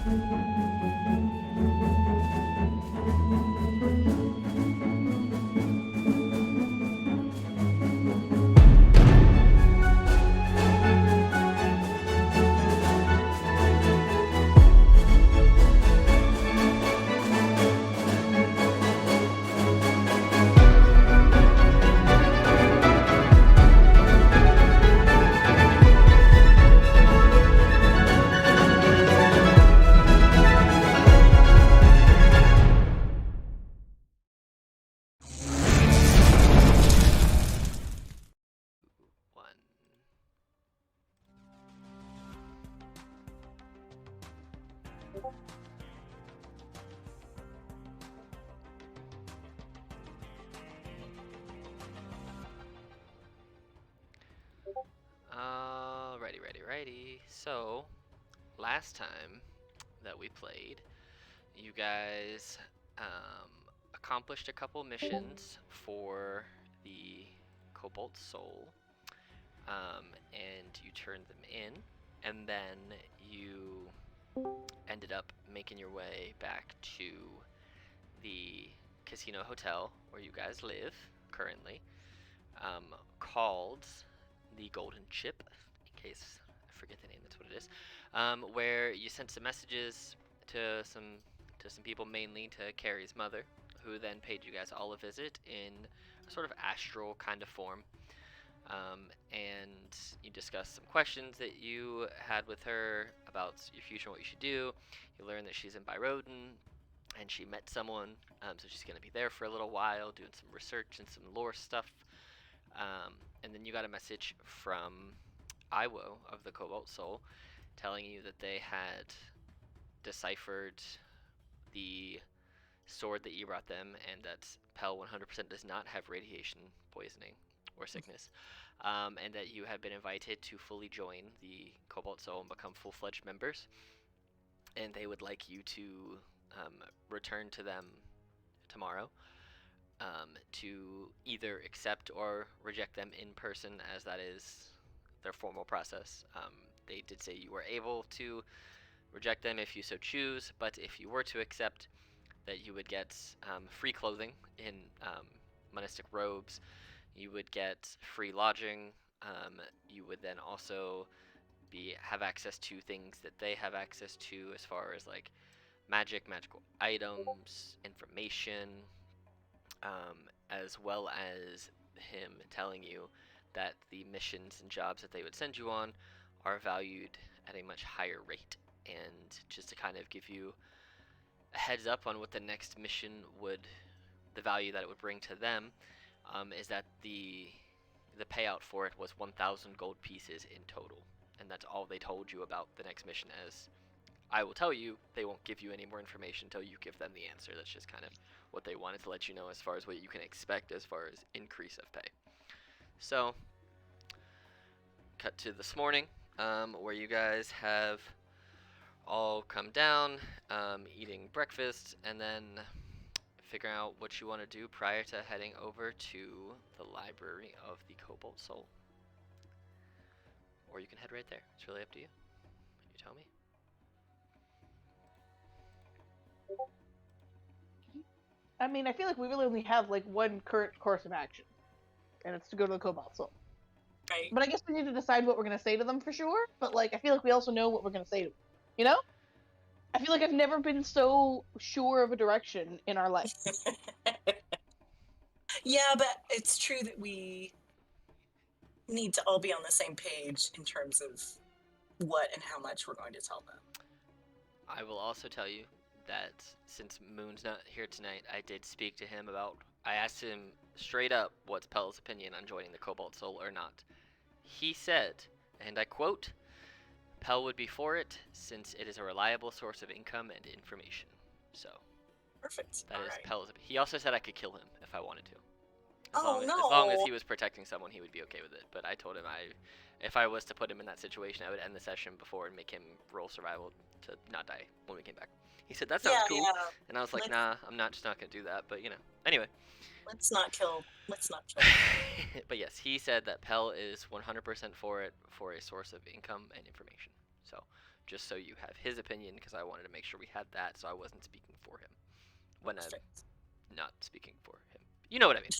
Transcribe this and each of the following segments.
One. Righty. So, last time that we played, you guys accomplished a couple missions for the Cobalt Soul, and you turned them in, and then you ended up making your way back to the casino hotel where you guys live currently, called the Golden Chip, in case I forget the name, that's what it is, where you sent some messages to some people, mainly to Carrie's mother, who then paid you guys all a visit in a sort of astral kind of form. And you discussed some questions that you had with her about your future and what you should do. You learned that she's in Byroden, and she met someone, so she's going to be there for a little while, doing some research and some lore stuff. And then you got a message from Iwo of the Cobalt Soul telling you that they had deciphered the sword that you brought them, and that Pell 100% does not have radiation poisoning or sickness, and that you have been invited to fully join the Cobalt Soul and become full-fledged members, and they would like you to return to them tomorrow, to either accept or reject them in person, as that is their formal process. They did say you were able to reject them if you so choose, but if you were to accept, that you would get free clothing in monastic robes, you would get free lodging, you would then also have access to things that they have access to, as far as like magical items, information, as well as him telling you that the missions and jobs that they would send you on are valued at a much higher rate. And just to kind of give you a heads up on what the next mission the value that it would bring to them, is that the payout for it was 1,000 gold pieces in total, and that's all they told you about the next mission. As I will tell you, they won't give you any more information until you give them the answer. That's just kind of what they wanted to let you know as far as what you can expect as far as increase of pay. So, cut to this morning, where you guys have all come down, eating breakfast, and then figuring out what you want to do prior to heading over to the library of the Cobalt Soul. Or you can head right there. It's really up to you. You tell me. I mean, I feel like we really only have like one current course of action, and it's to go to the Cobalt Soul. Right. But I guess we need to decide what we're going to say to them for sure. But like, I feel like we also know what we're going to say to them. You know? I feel like I've never been so sure of a direction in our life. Yeah, but it's true that we need to all be on the same page in terms of what and how much we're going to tell them. I will also tell you that since Moon's not here tonight, I did speak to him about. I asked him straight up what's Pell's opinion on joining the Cobalt Soul or not. He said, and I quote, "Pell would be for it, since it is a reliable source of income and information." So, perfect. That all is right. Pell's. He also said I could kill him if I wanted to. No. As long as he was protecting someone, he would be okay with it. But I told him if I was to put him in that situation, I would end the session before and make him roll survival to not die when we came back. He said, "That sounds cool." Yeah. And I was like, "Nah, I'm just not going to do that." But, Anyway. Let's not kill. But yes, he said that Pell is 100% for it, for a source of income and information. So, just so you have his opinion, because I wanted to make sure we had that, so I wasn't speaking for him when I'm Perfect. not speaking for him. You know what I mean?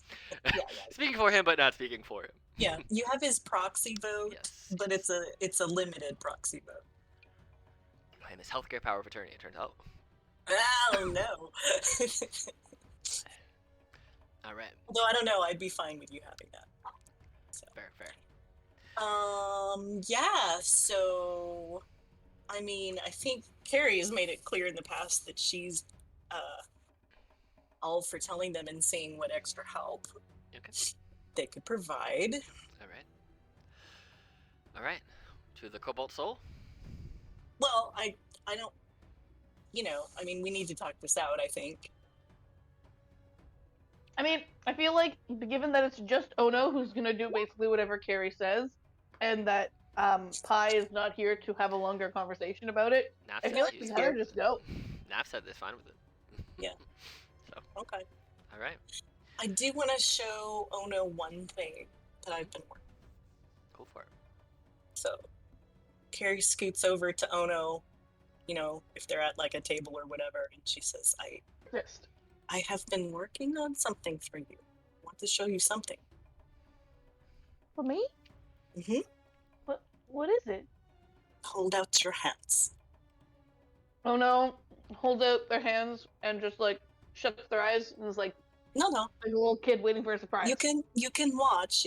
Yeah. Speaking for him, but not speaking for him. Yeah, you have his proxy vote, Yes. but yes. it's a limited proxy vote. I am his healthcare power of attorney. It turns out. Oh no. All right. Although I don't know, I'd be fine with you having that. So. Fair. Yeah. So, I mean, I think Carrie has made it clear in the past that she's all for telling them and seeing what extra help Okay. they could provide. All right. To the Cobalt Soul. Well, I don't. I mean, we need to talk this out. I think. I mean, I feel like, given that it's just Ono who's gonna do basically whatever Carrie says, and that Pi is not here to have a longer conversation about it, Naf I said feel like he's we better just go. Naf said they're fine with it. Yeah. So. Okay. All right. I do want to show Ono one thing that I've been working. Go for it. So, Carrie scoots over to Ono, if they're at like a table or whatever, and she says, I have been working on something for you. I want to show you something. For me? Mm-hmm. What is it? Hold out your hands. Ono holds out their hands and just like shuts their eyes and is like No. like a little kid waiting for a surprise. You can watch.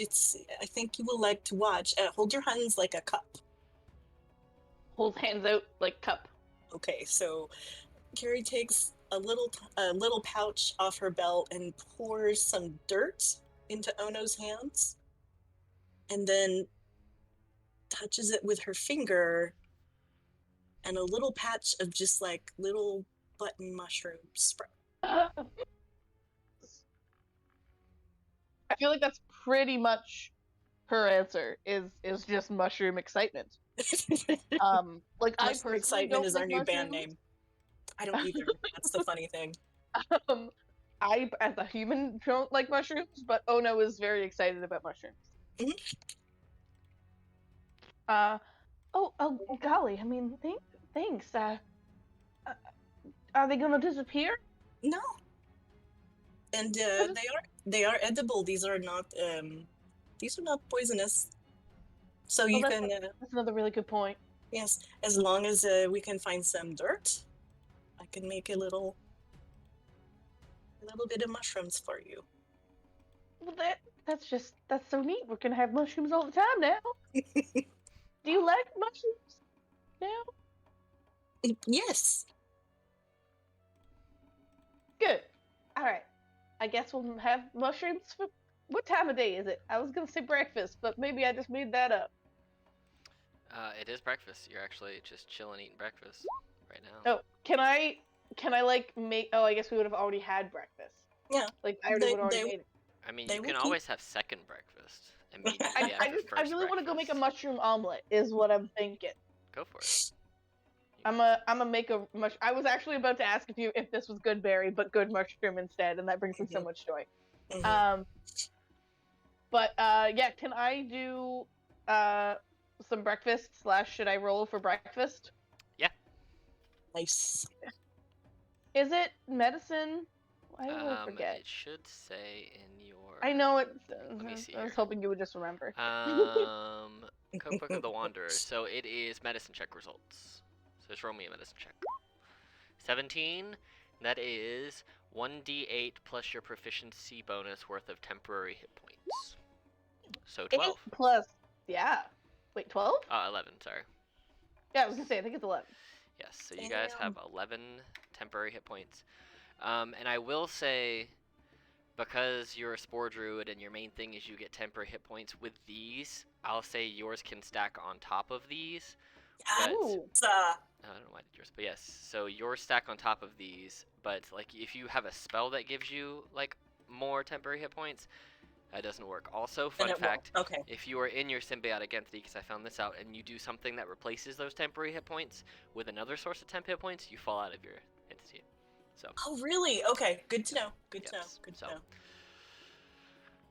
I think you will like to watch. Hold your hands like a cup. Holds hands out like cup. Okay, so Carrie takes a little pouch off her belt and pours some dirt into Ono's hands, and then touches it with her finger, and a little patch of just like little button mushroom sprout. I feel like that's pretty much her answer. Is just mushroom excitement. Like I Mushroom personally excitement don't is like our new band mushrooms. name. I don't either. That's the funny thing. I, as a human, don't like mushrooms, but Ono is very excited about mushrooms. Mhm. Oh, golly! I mean, thanks. Are they gonna disappear? No, and they are edible. These are not poisonous. So you can That's another really good point. yes, as long as we can find some dirt, I can make a little bit of mushrooms for you. Well, that's so neat. We're gonna have mushrooms all the time now. Do you like mushrooms now? Yes. Good. All right. I guess we'll have mushrooms for what time of day is it? I was gonna say breakfast, but maybe I just made that up. It is breakfast. You're actually just chilling eating breakfast right now. Oh, can I make? Oh, I guess we would have already had breakfast. Yeah. Like I would already made it. I mean, They you will can keep- always have second breakfast immediately I after first I really want to go make a breakfast. mushroom omelet. Is what I'm thinking. Go for it. I'm a make a mush. I was actually about to ask if this was good berry, but good mushroom instead, and that brings me so Mhm. much joy. Mhm. But yeah, can I do some breakfast / should I roll for breakfast? Nice. Is it medicine? I always forget. It should say in your. I know it. Let me see I was here. hoping you would just remember. Cookbook of the Wanderer. So it is medicine check results. So just roll me a medicine check. 17. That is 1d8 plus your proficiency bonus worth of temporary hit points. So 12. 8 plus, yeah. Wait, 12? 11. Sorry. Yeah, I was gonna say I think it's 11. Yes. So you guys have 11 temporary hit points. And I will say, because you're a Spore Druid and your main thing is you get temporary hit points with these, I'll say yours can stack on top of these. But, Ooh. I don't know why I did yours, but yes. So yours stack on top of these, but like if you have a spell that gives you like more temporary hit points, that doesn't work. Also, fun fact, Okay. if you are in your symbiotic entity, because I found this out, and you do something that replaces those temporary hit points with another source of temp hit points, you fall out of your entity. So. Oh, really? Okay. Good to know. Good to know. Yes. Good to So. know.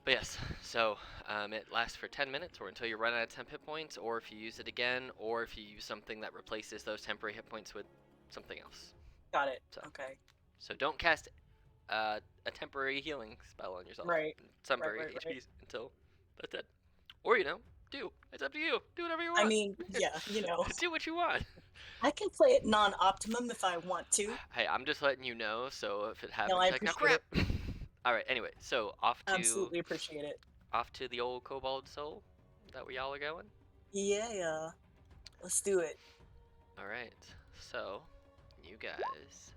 But yes, so it lasts for 10 minutes or until you run out of temp hit points, or if you use it again, or if you use something that replaces those temporary hit points with something else. Got it. So. Okay. So don't cast a temporary healing spell on yourself. Right. Temporary Right. HPs until that's it. Or, do. It's up to you. Do whatever you want. I mean, yeah, do what you want. I can play it non-optimum if I want to. Hey, I'm just letting you know, so if it happens, No, I like, now appreciate crap. Alright, anyway, so off Absolutely appreciate it. to the old Kobold Soul. Is that where y'all are going? Yeah. Let's do it. Alright, so you guys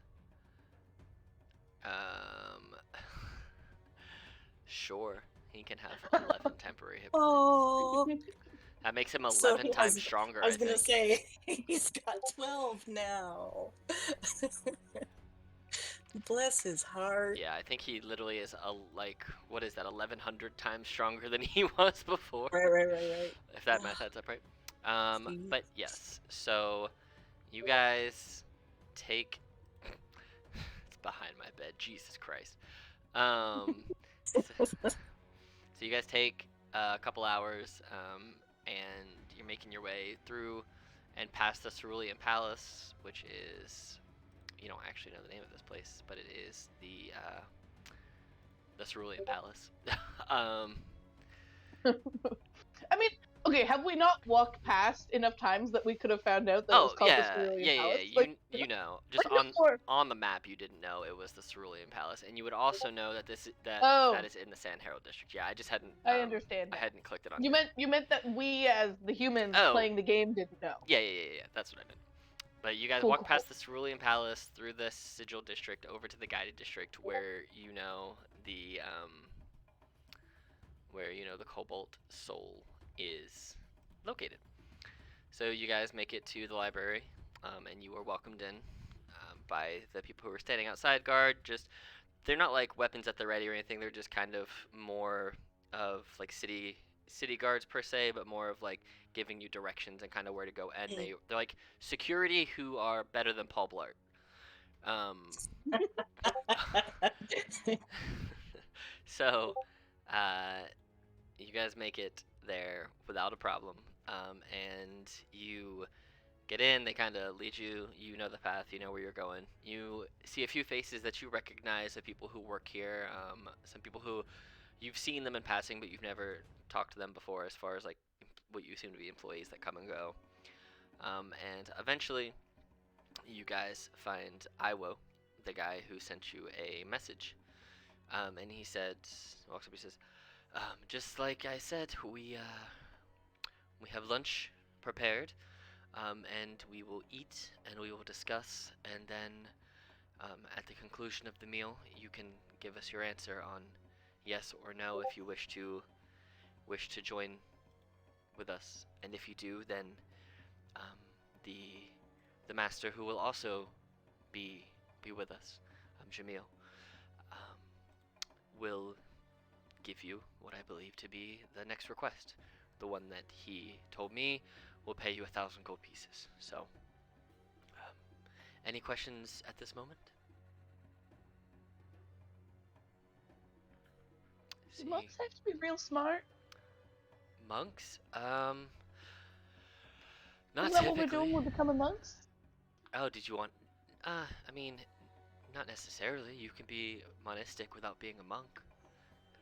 sure, he can have 11 temporary hit points. Oh, That makes him 11 So he times has- stronger, I was gonna think. say he's got 12 now. Bless his heart. Yeah, I think he literally is what is that, 1100 times stronger than he was before. Right. If that math adds up right. See? But yes, so you guys take. It's behind my bed. Jesus Christ. So you guys take a couple hours, and you're making your way through and past the Cerulean Palace, which is, you don't actually know the name of this place, but it is the Cerulean Palace. I mean, okay, have we not walked past enough times that we could have found out that it was called the Cerulean Palace? You know, just on the map you didn't know it was the Cerulean Palace, and you would also know that that is in the Sand Herald district. Yeah, I just hadn't. I understand. I hadn't clicked it on. You meant that we, as the humans playing the game, didn't know. Yeah. That's what I meant. But you guys walk past the Cerulean Palace, through the Sigil district, over to the Guided district, where the the Cobalt Soul is located. So you guys make it to the library, and you are welcomed in by the people who are standing outside guard. They're not like weapons at the ready or anything. They're just kind of more of like city guards per se, but more of like giving you directions and kind of where to go. And they're like security who are better than Paul Blart. So you guys make it there without a problem, and you get in. They kind of lead you. You know the path. You know where you're going. You see a few faces that you recognize of people who work here. Some people who you've seen them in passing, but you've never talked to them before, as far as like what you seem to be employees that come and go. And eventually, you guys find Iwo, the guy who sent you a message. And he walks up, he says, just like I said, we have lunch prepared, and we will eat and we will discuss, and then at the conclusion of the meal, you can give us your answer on yes or no if you wish to join with us. And if you do, then the master, who will also be with us, Jamil, will give you what I believe to be the next request. The one that he told me will pay you 1,000 gold pieces. So, any questions at this moment? Do monks have to be real smart? Monks? Not Not that what typically. we're doing when we become monks? Oh, did you want? I mean, not necessarily. You can be monistic without being a monk.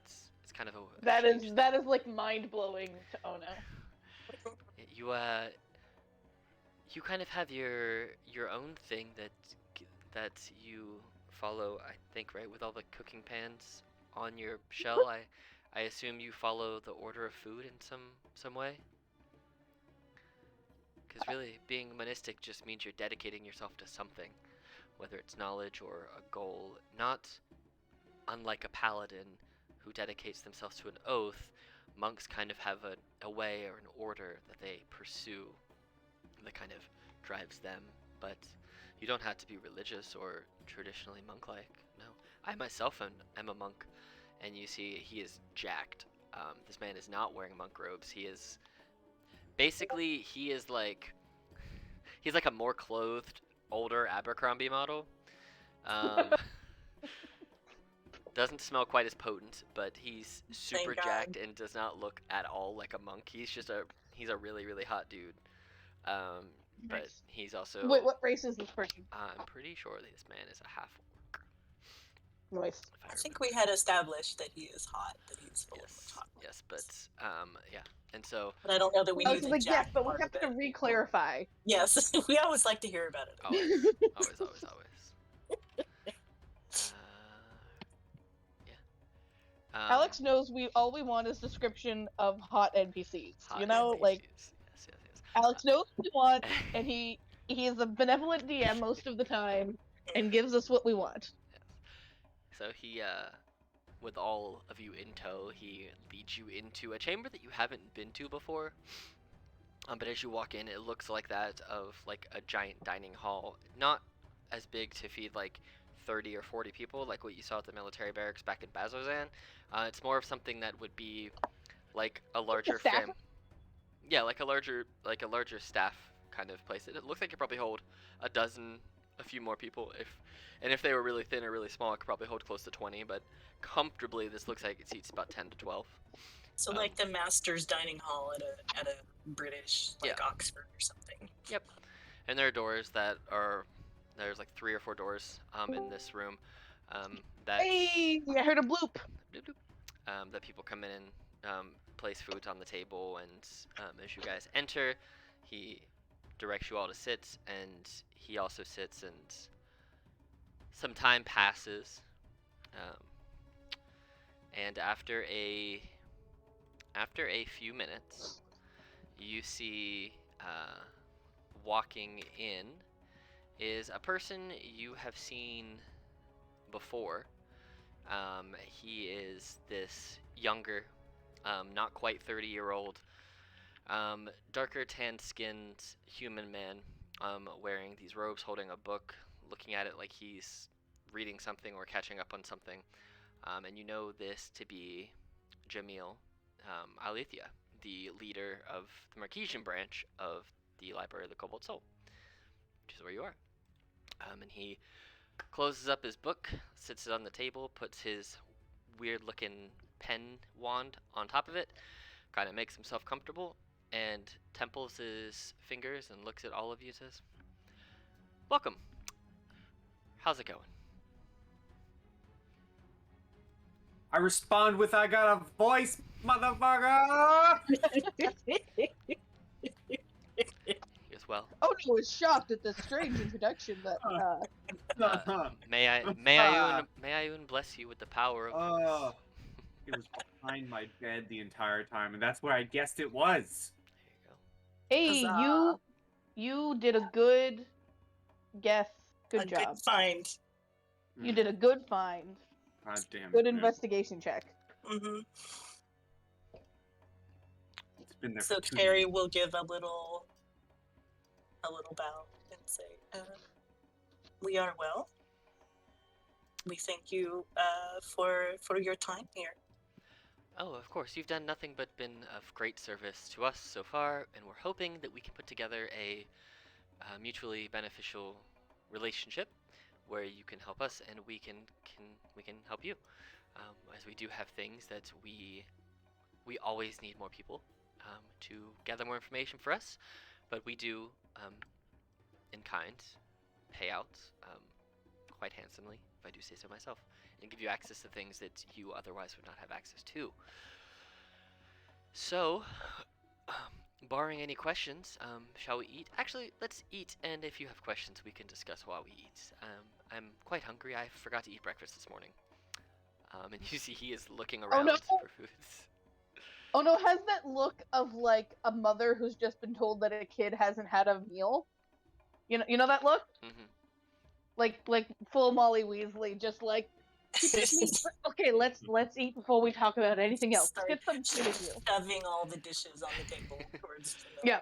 It's kind of a That strange is like mind blowing to Ono. You kind of have your own thing that you follow, I think, right, with all the cooking pans on your shell. I assume you follow the order of food in some way. Because really, being monistic just means you're dedicating yourself to something, whether it's knowledge or a goal. Not unlike a paladin who dedicates themselves to an oath, monks kind of have a way or an order that they pursue that kind of drives them. But you don't have to be religious or traditionally monk-like. No, I myself am a monk, and you see he is jacked. This man is not wearing monk robes. He's like a more clothed, older Abercrombie model. Doesn't smell quite as potent, but he's super God. jacked and does not look at all like a monk. He's a really really hot dude. But Nice. he's also Wait, what race is this person? I'm pretty sure this man is a half orc. Nice. I think we had established that he is hot, that he's full Yes, of hot. yes, but yeah, and so But I don't know that we I need was the like, yes, jack but we part have of to it. re-clarify. Yes, we always like to hear about it. always, always, always, always. Yeah. Alex knows all we want is description of hot NPCs. Hot You know, NPCs. like Yes. Alex knows what we want, and he is a benevolent DM most of the time, and gives us what we want. Yes. So he, with all of you in tow, he leads you into a chamber that you haven't been to before. But as you walk in, it looks like that of like a giant dining hall, not as big to feed like 30 or 40 people like what you saw at the military barracks back in Bazozan. It's more of something that would be like a larger staff? Yeah, like a larger staff kind of place. It looks like it probably hold a dozen, a few more people if they were really thin or really small, it could probably hold close to 20, but comfortably this looks like it seats about 10 to 12. So like the master's dining hall at a British, like Yeah. Oxford or something. Yep. And there are doors there's like 3 or 4 doors in this room that Hey, I heard a bloop. that people come in and place food on the table, and as you guys enter, he directs you all to sit, and he also sits, and some time passes, and after a few minutes, you see walking in is a person you have seen before. He is this younger, not quite 30-year-old, darker tan-skinned human man, wearing these robes, holding a book, looking at it like he's reading something or catching up on something. And you know this to be Jamil Alethea, the leader of the Marquesian branch of the Library of the Cobalt Soul, which is where you are. And he closes up his book, sits it on the table, puts his weird-looking pen wand on top of it, kind of makes himself comfortable, and temples his fingers and looks at all of you and says, "Welcome. How's it going?" I respond with, "I got a voice, motherfucker!" He goes, "Well, Oh no, was shocked at the strange introduction that may I even bless you with the power of voice." It was behind my bed the entire time, and that's where I guessed it was. There you Hey, Huzzah. you did a good guess. Good A job. good find. You did a good find. God damn it. Good man. investigation check. Mm-hmm. It's been there So for 2 Carrie years. will give a little bow and say, "We are well. We thank you for your time here." Oh, of course, you've done nothing but been of great service to us so far, and we're hoping that we can put together a mutually beneficial relationship where you can help us and we can help you. As we do have things that we always need more people to gather more information for us, but we do, in kind, pay out quite handsomely, if I do say so myself, and give you access to things that you otherwise would not have access to. So, barring any questions, shall we eat? Actually, let's eat, and if you have questions, we can discuss while we eat. I'm quite hungry. I forgot to eat breakfast this morning. And you see he is looking around no. for foods. Oh no, has that look of like a mother who's just been told that a kid hasn't had a meal? You know that look? Mm-hmm. Like full Molly Weasley, just like okay, let's eat before we talk about anything else. Start Get some shit in you. shoving all the dishes on the table towards Jamil. Yeah.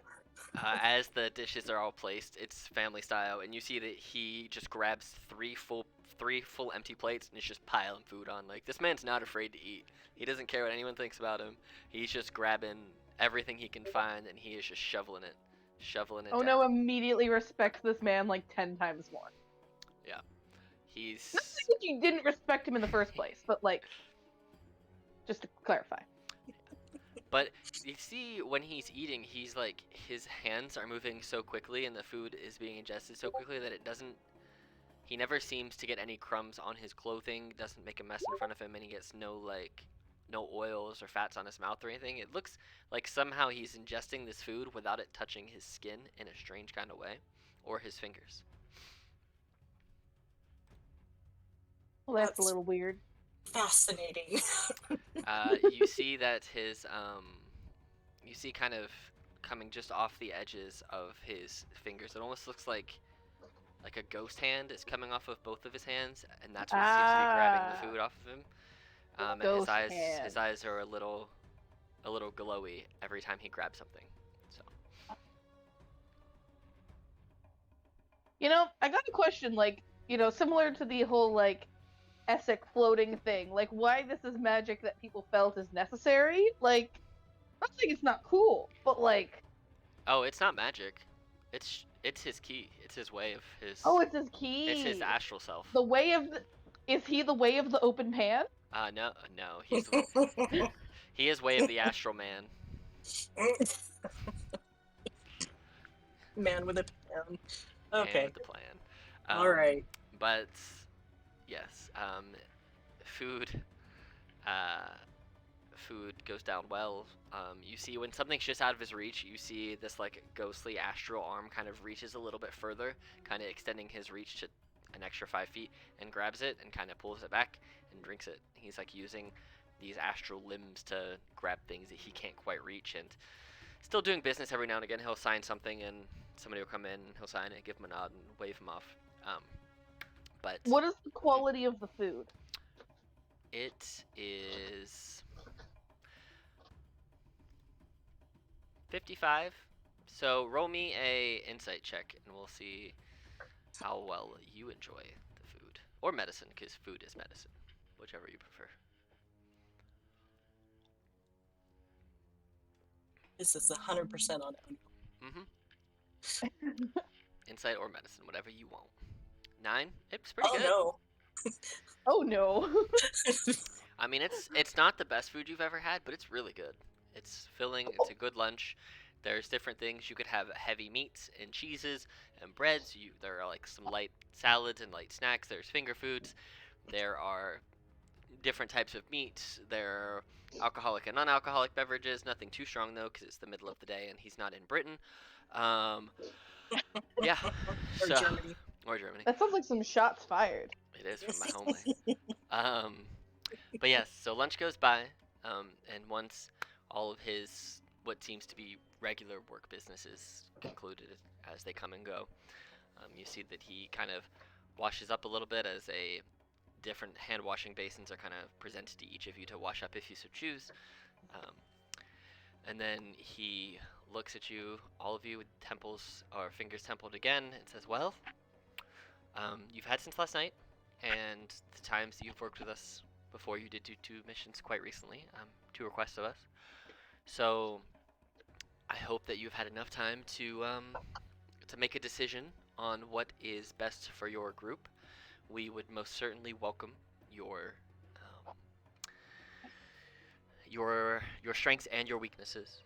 As the dishes are all placed, it's family style, and you see that he just grabs three full empty plates and is just piling food on. Like, this man's not afraid to eat. He doesn't care what anyone thinks about him. He's just grabbing everything he can find, and he is just shoveling it Oh down. no, immediately respects this man like 10 times more. He he's That you didn't respect him in the first place, but like, just to clarify. But you see, when he's eating, he's like, his hands are moving so quickly and the food is being ingested so quickly that it doesn't, he never seems to get any crumbs on his clothing, doesn't make a mess in front of him, and he gets no oils or fats on his mouth or anything. It looks like somehow he's ingesting this food without it touching his skin in a strange kind of way, or his fingers. Well, that's a That's- little weird. Fascinating. You see that his, you see kind of coming just off the edges of his fingers. It almost looks like a ghost hand is coming off of both of his hands, and that's what seems to be grabbing the food off of him. And Ghost his hand. eyes are a little glowy every time he grabs something. So You know, I got a question, like, you know, similar to the whole, like, Essek floating thing. Like, why this is magic that people felt is necessary? Like, I'm not saying it's not cool, but, like... oh, it's not magic. It's his key. It's his way of his. Oh, it's his key! It's his astral self. The way of the... Is he the way of the open pan? No, he's he is way of the astral man. Man with a plan. Man Okay. with the plan. All right. But yes, food goes down well. You see when something's just out of his reach, you see this like ghostly astral arm kind of reaches a little bit further, kind of extending his reach to an extra 5 feet, and grabs it and kind of pulls it back and drinks it. He's like using these astral limbs to grab things that he can't quite reach, and still doing business every now and again. He'll sign something and somebody will come in, he'll sign it, give him a nod, and wave him off. But What is the quality of the food? it is 55. So roll me a insight check, and we'll see how well you enjoy the food, or medicine, because food is medicine, whichever you prefer. This is 100% on Ono. Mm-hmm. Insight or medicine, whatever you want. 9. It's pretty Oh good. no. Oh no. I mean, it's not the best food you've ever had, but it's really good. It's filling. It's a good lunch. There's different things. You could have heavy meats and cheeses and breads. There are like some light salads and light snacks. There's finger foods. There are different types of meats. There are alcoholic and non-alcoholic beverages. Nothing too strong though, because it's the middle of the day and he's not in Britain. Yeah. Or Germany. Or Germany. That sounds like some shots fired. It is from my homeland. But yes, so lunch goes by, and once all of his what seems to be regular work business is concluded as they come and go, you see that he kind of washes up a little bit as different hand washing basins are kind of presented to each of you to wash up if you so choose. And then he looks at you, all of you, with temples or fingers templed again, and says, "Well, you've had since last night, and the times that you've worked with us before, you did do 2 missions quite recently, 2 requests of us. So I hope that you've had enough time to make a decision on what is best for your group. We would most certainly welcome your strengths and your weaknesses.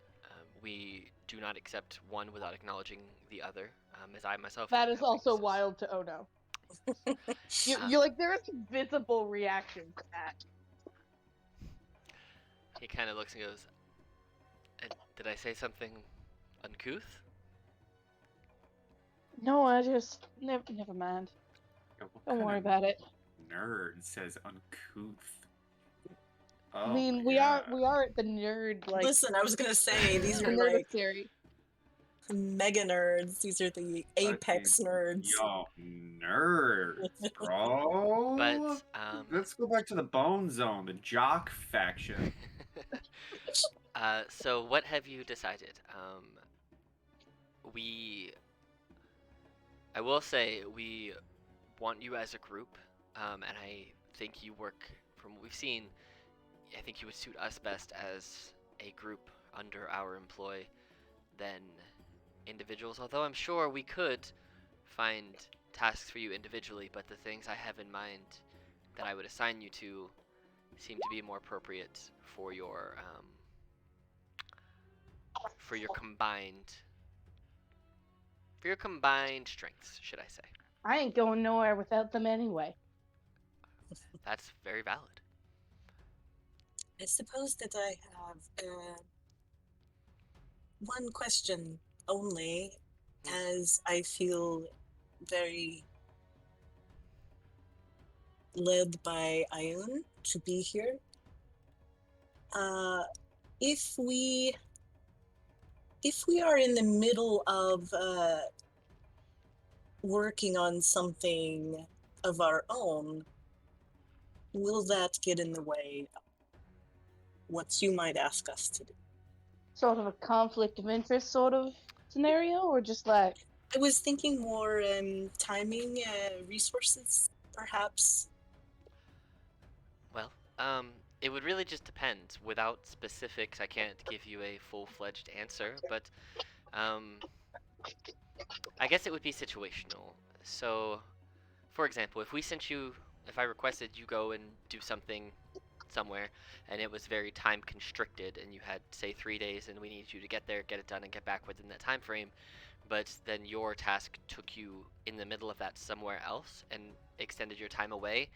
We do not accept one without acknowledging the other, as I myself That do is have also weaknesses." wild to Ono. You're like, there is a visible reaction to that. He kind of looks and goes, "Did I say something uncouth?" No, I just never mind. Don't worry about it. Nerd says uncouth. Oh, I mean, we yeah. are at the nerd like Listen, I was gonna say these the are like nerdicary. mega nerds. These are the apex nerds. Yo, nerds, bro. But Let's go back to the Bone Zone, the jock faction. so what have you decided? I will say we want you as a group, and I think you work, from what we've seen, I think you would suit us best as a group under our employ than individuals, although I'm sure we could find tasks for you individually, but the things I have in mind that I would assign you to seem to be more appropriate for your combined strengths, should I say. I ain't going nowhere without them anyway. That's very valid. I suppose that I have one question only, as I feel very led by Ayun to be here. If we are in the middle of working on something of our own, will that get in the way of what you might ask us to do? Sort of a conflict of interest sort of scenario, or just like... I was thinking more timing, resources, perhaps. Well, it would really just depend. Without specifics, I can't give you a full-fledged answer, but I guess it would be situational. So, for example, if I requested you go and do something somewhere, and it was very time constricted, and you had, say, 3 days, and we needed you to get there, get it done, and get back within that time frame, but then your task took you in the middle of that somewhere else and extended your time away,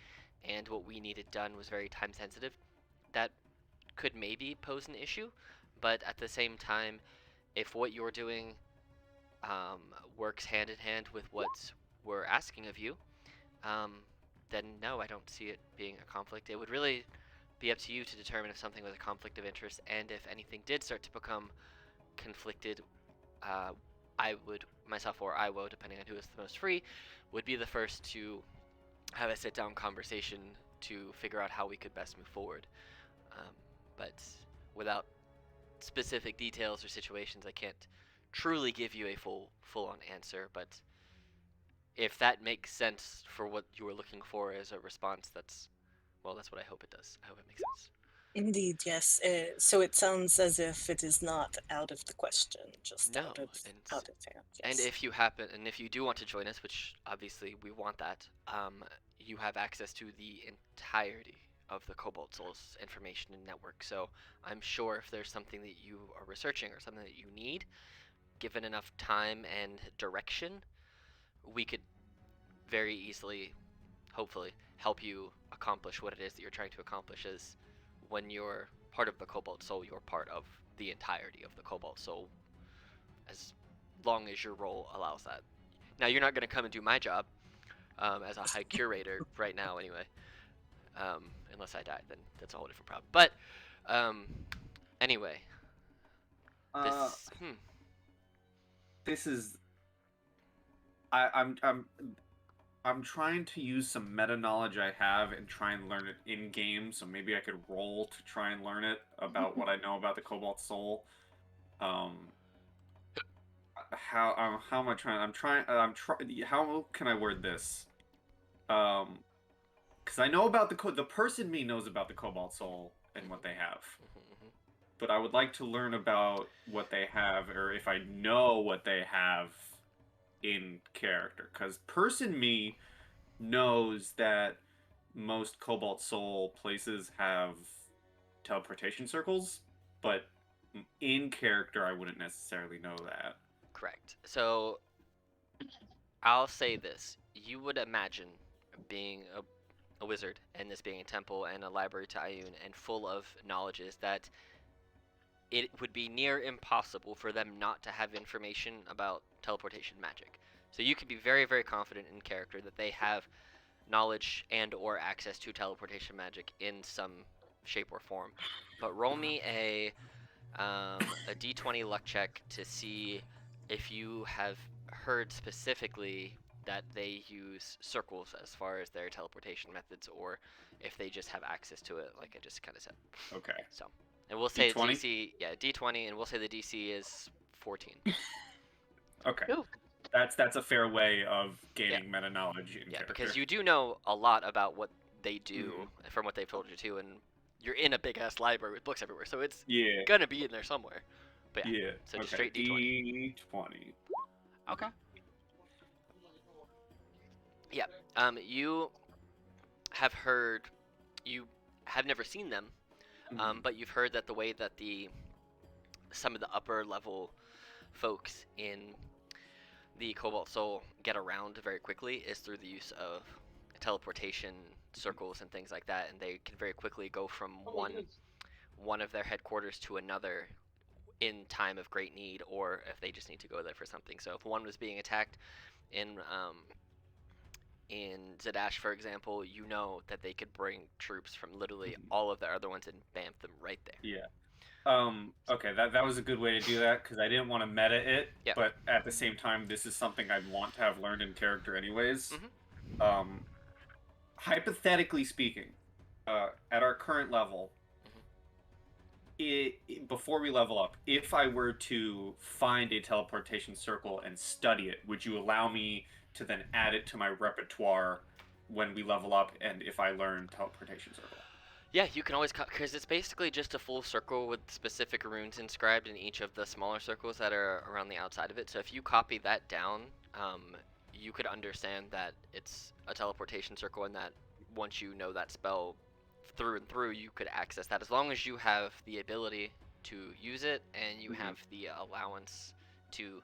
and what we needed done was very time sensitive, that could maybe pose an issue. But at the same time, if what you're doing works hand in hand with what we're asking of you, then no, I don't see it being a conflict. It would really be up to you to determine if something was a conflict of interest, and if anything did start to become conflicted, I would, myself or Iwo, depending on who is the most free, would be the first to have a sit-down conversation to figure out how we could best move forward. But without specific details or situations, I can't truly give you a full-on answer. But if that makes sense for what you were looking for as a response, that's what I hope it does. I hope it makes sense. Indeed, yes. So it sounds as if it is not out of the question, just No, out of hand. And Yes. if you do want to join us, which obviously we want that, you have access to the entirety of the Cobalt Souls information and network. So I'm sure if there's something that you are researching or something that you need, given enough time and direction, we could very easily, hopefully, help you accomplish what it is that you're trying to accomplish. As when you're part of the Cobalt Soul, you're part of the entirety of the Cobalt Soul, as long as your role allows that. Now, you're not going to come and do my job as a high curator right now anyway. Unless I die, then that's a whole different problem. But anyway, this This is. I'm trying to use some meta knowledge I have and try and learn it in game. So maybe I could roll to try and learn it about what I know about the Cobalt Soul. How am I trying? How can I word this? Because I know about the person me knows about the Cobalt Soul and what they have. But I would like to learn about what they have, or if I know what they have in character. Because person me knows that most Cobalt Soul places have teleportation circles, but in character I wouldn't necessarily know that. correct. So I'll say this: you would imagine being a wizard, and this being a temple and a library to Ayun, and full of knowledges, that it would be near impossible for them not to have information about teleportation magic. So you could be very, very confident in character that they have knowledge and or access to teleportation magic in some shape or form. But roll me a d20 luck check to see if you have heard specifically that they use circles as far as their teleportation methods, or if they just have access to it, like I just kind of said. Okay. So, and we'll say D20? DC, yeah, D20, and we'll say the DC is 14. Okay. Ooh. That's a fair way of gaining meta knowledge in Yeah, character. because you do know a lot about what they do from what they've told you to, and you're in a big ass library with books everywhere, so it's gonna be in there somewhere. But yeah, so just straight D20. D20. Okay. You have heard, you have never seen them, but you've heard that the way that some of the upper level folks in the Cobalt Soul get around very quickly is through the use of teleportation circles and things like that, and they can very quickly go from one of their headquarters to another in time of great need, or if they just need to go there for something. So if one was being attacked in Zadash, for example, you know that they could bring troops from literally all of their other ones and bamf them right there. Yeah. Okay, that was a good way to do that, because I didn't want to meta it, but at the same time, this is something I'd want to have learned in character anyways. Hypothetically speaking, at our current level, before we level up, if I were to find a teleportation circle and study it, would you allow me to then add it to my repertoire when we level up, and if I learn teleportation circle? Yeah, you can always because it's basically just a full circle with specific runes inscribed in each of the smaller circles that are around the outside of it. So if you copy that down, you could understand that it's a teleportation circle, and that once you know that spell through and through, you could access that as long as you have the ability to use it and you have the allowance to,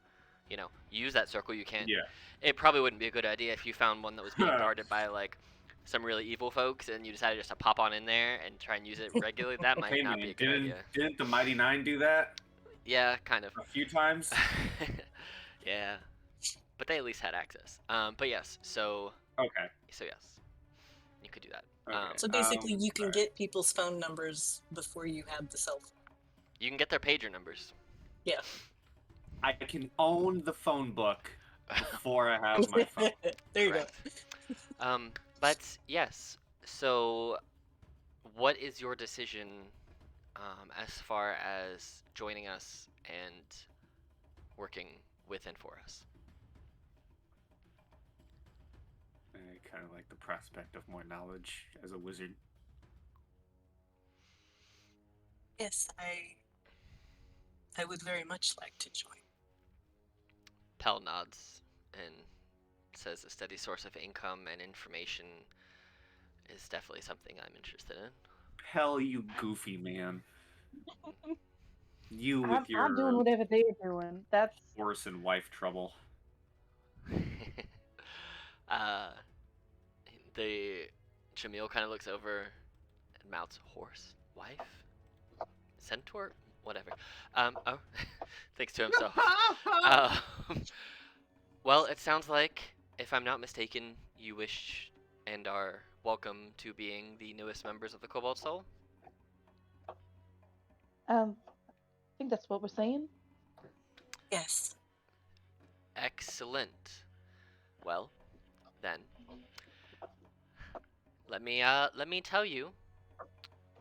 use that circle. You can't. Yeah. It probably wouldn't be a good idea if you found one that was being guarded by like some really evil folks, and you decided just to pop on in there and try and use it regularly. That might not be a good idea. Didn't the Mighty Nine do that? Yeah, kind of. A few times? Yeah. But they at least had access. But yes, so... Okay. So yes. You could do that. Okay. So basically, you can get people's phone numbers before you have the cell phone. You can get their pager numbers. Yeah. I can own the phone book before I have my phone. There you go. But yes, so what is your decision as far as joining us and working with and for us? I kind of like the prospect of more knowledge as a wizard. Yes, I would very much like to join. Pell nods and says a steady source of income and information is definitely something I'm interested in. Hell, you goofy man. You with I'm doing whatever they're doing. That's horse and wife trouble. The Jamil kind of looks over and mouths horse, wife, centaur, whatever. Thinks to himself. Well, it sounds like, if I'm not mistaken, you wish and are welcome to being the newest members of the Cobalt Soul. I think that's what we're saying. Yes. Excellent. Well, then, let me tell you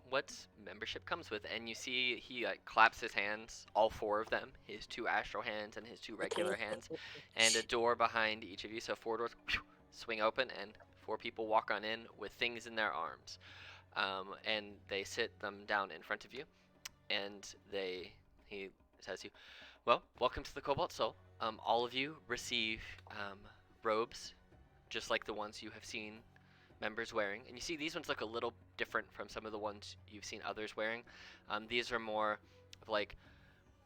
what membership comes with. And you see he claps his hands, all four of them, his two astral hands and his two regular hands, and a door behind each of you. So 4 doors swing open, and 4 people walk on in with things in their arms, and they sit them down in front of you, and he says to you, well, welcome to the Cobalt Soul. All of you receive robes, just like the ones you have seen members wearing. And you see these ones look a little different from some of the ones you've seen others wearing. These are more like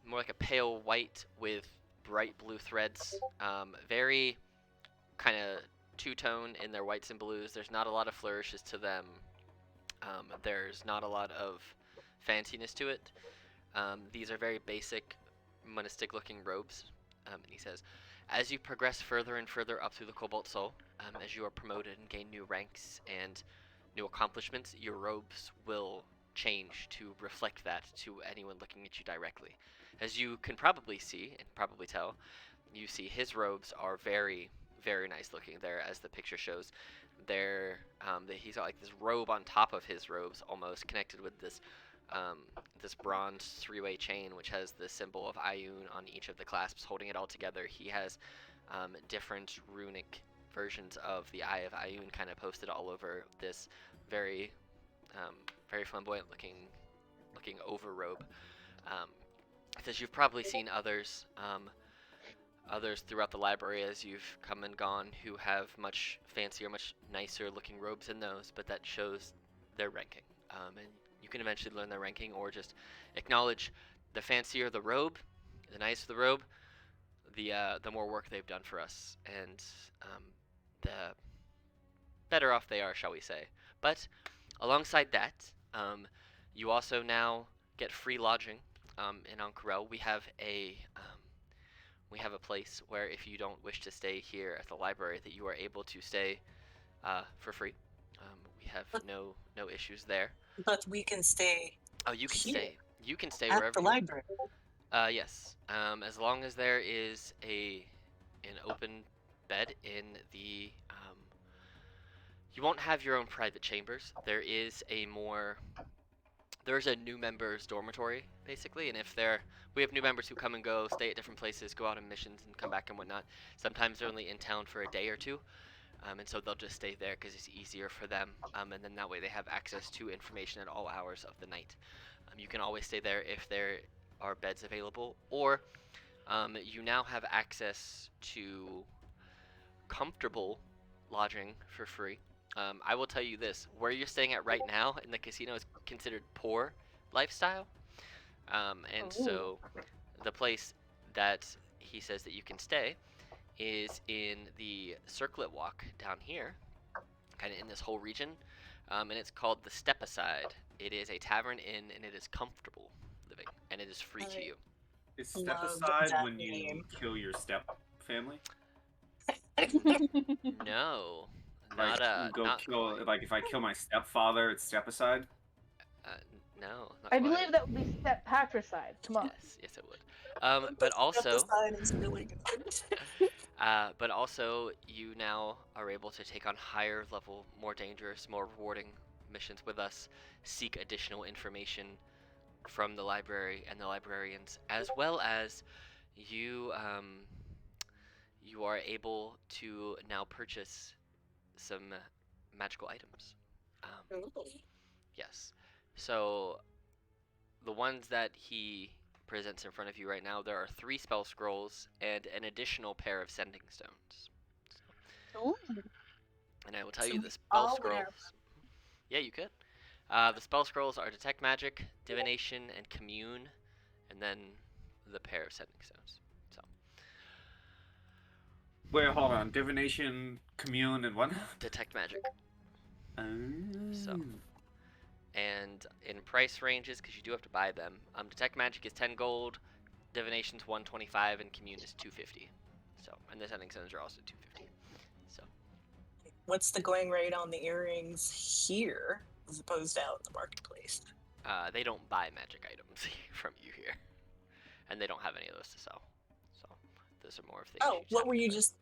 a pale white with bright blue threads. Very kind of two-tone in their whites and blues. There's not a lot of flourishes to them. There's not a lot of fanciness to it. These are very basic monastic-looking robes. And he says, as you progress further and further up through the Cobalt Soul, as you are promoted and gain new ranks and new accomplishments, your robes will change to reflect that to anyone looking at you directly. As you can probably see and probably tell, you see his robes are very, very nice looking there, as the picture shows. He's got like this robe on top of his robes, almost connected with this this bronze 3-way chain, which has the symbol of Ioun on each of the clasps holding it all together. He has different runic versions of the Eye of Ioun kind of posted all over this very very flamboyant looking over robe. As you've probably seen others others throughout the library as you've come and gone who have much fancier, much nicer looking robes in those, but that shows their ranking. And you can eventually learn their ranking or just acknowledge the fancier the robe, the nicer the robe, the more work they've done for us, and the better off they are, shall we say. But alongside that, you also now get free lodging in Ankarel. We have a place where if you don't wish to stay here at the library, that you are able to stay for free. We have no issues there. But we can stay Oh, you can here stay. You can stay at wherever the you want. library. Yes. As long as there is an open bed in the you won't have your own private chambers. There's a new members dormitory basically, and we have new members who come and go, stay at different places, go out on missions and come back and whatnot. Sometimes they're only in town for a day or two, and so they'll just stay there because it's easier for them, and then that way they have access to information at all hours of the night. You can always stay there if there are beds available, or you now have access to comfortable lodging for free. I will tell you this, where you're staying at right now in the casino is considered poor lifestyle. And so the place that he says that you can stay is in the Circlet Walk down here, kind of in this whole region, and it's called the Step Aside. It is a tavern inn, and it is comfortable living, and it is free to you. Is step Love aside that when you name. kill your step family? No, Like, not kill. quite. Like, if I kill my stepfather, it's step aside. No, not I quite. believe that would be step patricide. Come on. Yes, it would. But also, Step is really good. but also, you now are able to take on higher level, more dangerous, more rewarding missions with us, seek additional information from the library and the librarians, as well as you you are able to now purchase some magical items. Yes. So the ones that he presents in front of you right now, there are 3 spell scrolls and an additional pair of sending stones. Ooh. And I will tell So you we the spell all scrolls. have- Yeah, you could. The spell scrolls are Detect Magic, Divination, and Commune, and then the pair of sending stones. So Wait, hold on. Divination, commune, and what? Detect Magic. So. And in price ranges, because you do have to buy them, Detect Magic is 10 gold, Divination's 125, and Commune is 250. So, and the sending stones are also 250. So, What's the going rate on the earrings here as opposed to out in the marketplace? they don't buy magic items from you here, and they don't have any of those to sell. So, those are more of things. Oh, just what have were to you buy. just?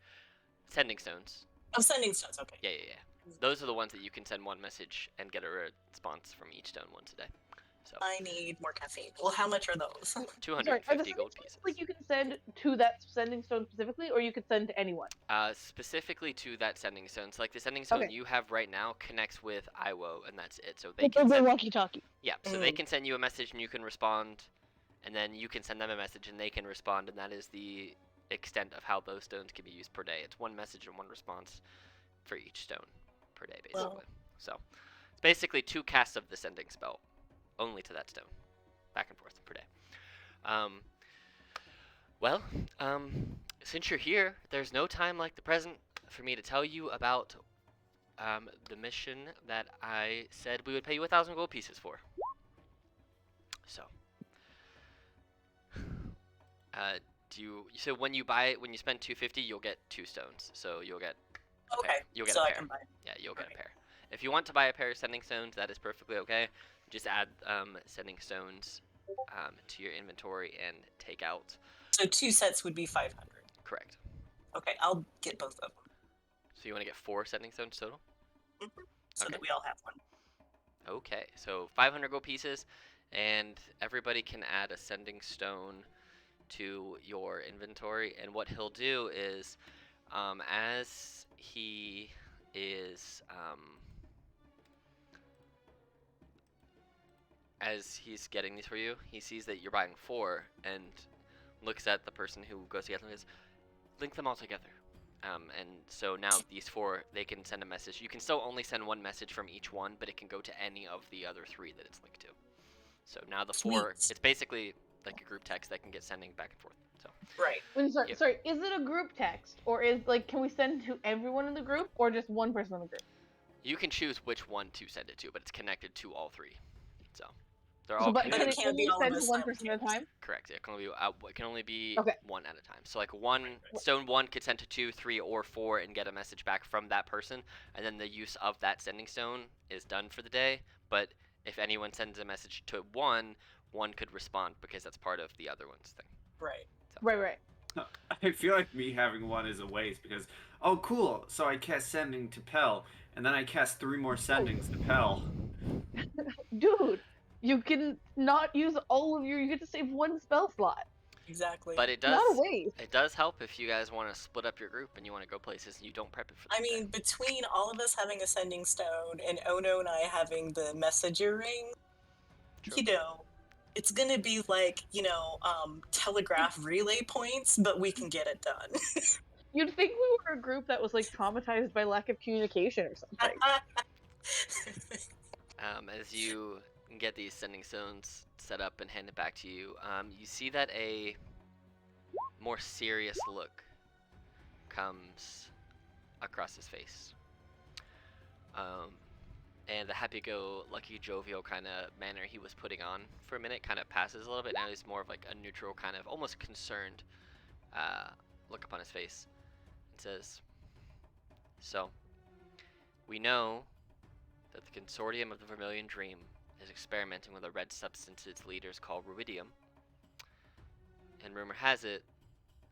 Sending stones. Oh, sending stones. Okay. Yeah. Those are the ones that you can send one message and get a response from each stone once a day. So I need more caffeine. Well, how much are those? Sorry, are the 250 sending gold stones pieces. like you can send to that sending stone specifically, or you could send to anyone? Specifically to that sending stone. So like the sending stone Okay. you have right now connects with Iwo, and that's it. So they It's can over send, walkie-talkie. yeah. So they can send you a message and you can respond, and then you can send them a message and they can respond, and that is the extent of how those stones can be used per day. It's one message and one response for each stone per day, basically. Well. So it's basically 2 casts of the sending spell, only to that stone, back and forth per day. Since you're here, there's no time like the present for me to tell you about the mission that I said we would pay you 1,000 gold pieces for. So, so when you spend 250, you'll get 2 stones. So you'll get Okay. You'll get so a I pair. can buy. Yeah, you'll get Okay. a pair. If you want to buy a pair of sending stones, that is perfectly okay. Just add sending stones to your inventory and take out. So 2 sets would be 500. Correct. Okay, I'll get both of them. So you want to get 4 sending stones total? So Okay. that we all have one. Okay, so 500 gold pieces, and everybody can add a sending stone to your inventory. And what he'll do is, as he is, as he's getting these for you, he sees that you're buying 4 and looks at the person who goes to get them and says, link them all together. And so now these 4, they can send a message. You can still only send one message from each one, but it can go to any of the other 3 that it's linked to. So now the 4, Sweet. it's basically like a group text that can get sending back and forth. So Right. Sorry, Yep. sorry, is it a group text, or is can we send to everyone in the group, or just one person in the group? you can choose which one to send it to, but it's connected to all 3. So they're So, all but connected. can it it can't be only all of send to us one person at a time? Correct. It can only be Okay. 1 at a time. So like stone 1 could send to 2, 3, or 4 and get a message back from that person, and then the use of that sending stone is done for the day. But if anyone sends a message to 1 could respond because that's part of the other one's thing. Right. Right. I feel like me having 1 is a waste because, oh cool, so I cast sending to Pell, and then I cast 3 more sendings to Pell. Dude, you can not use all of you get to save 1 spell slot. Exactly. But it Not a does waste. it does help if you guys want to split up your group and you want to go places and you don't prep it for the I mean, between all of us having a sending stone and Ono and I having the messenger ring, True. you know, it's gonna be like, telegraph relay points, but we can get it done. You'd think we were a group that was like traumatized by lack of communication or something. As you get these sending stones set up and handed back to you, you see that a more serious look comes across his face. And the happy-go-lucky, jovial kind of manner he was putting on for a minute kind of passes a little bit. Now he's more of like a neutral, kind of almost concerned look upon his face. It says, "So, we know that the consortium of the Vermilion Dream is experimenting with a red substance its leaders call ruidium. And rumor has it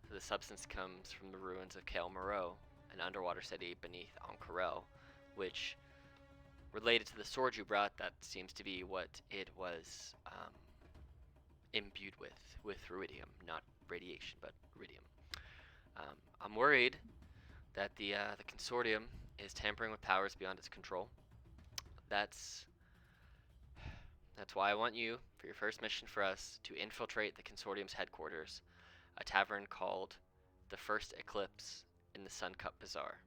that the substance comes from the ruins of Kael Moreau, an underwater city beneath Ank'Harel, which, related to the sword you brought, that seems to be what it was imbued with ruidium, not radiation, but ruidium. I'm worried that the consortium is tampering with powers beyond its control. That's why I want you, for your first mission for us, to infiltrate the consortium's headquarters, a tavern called the First Eclipse in the Suncup Bazaar.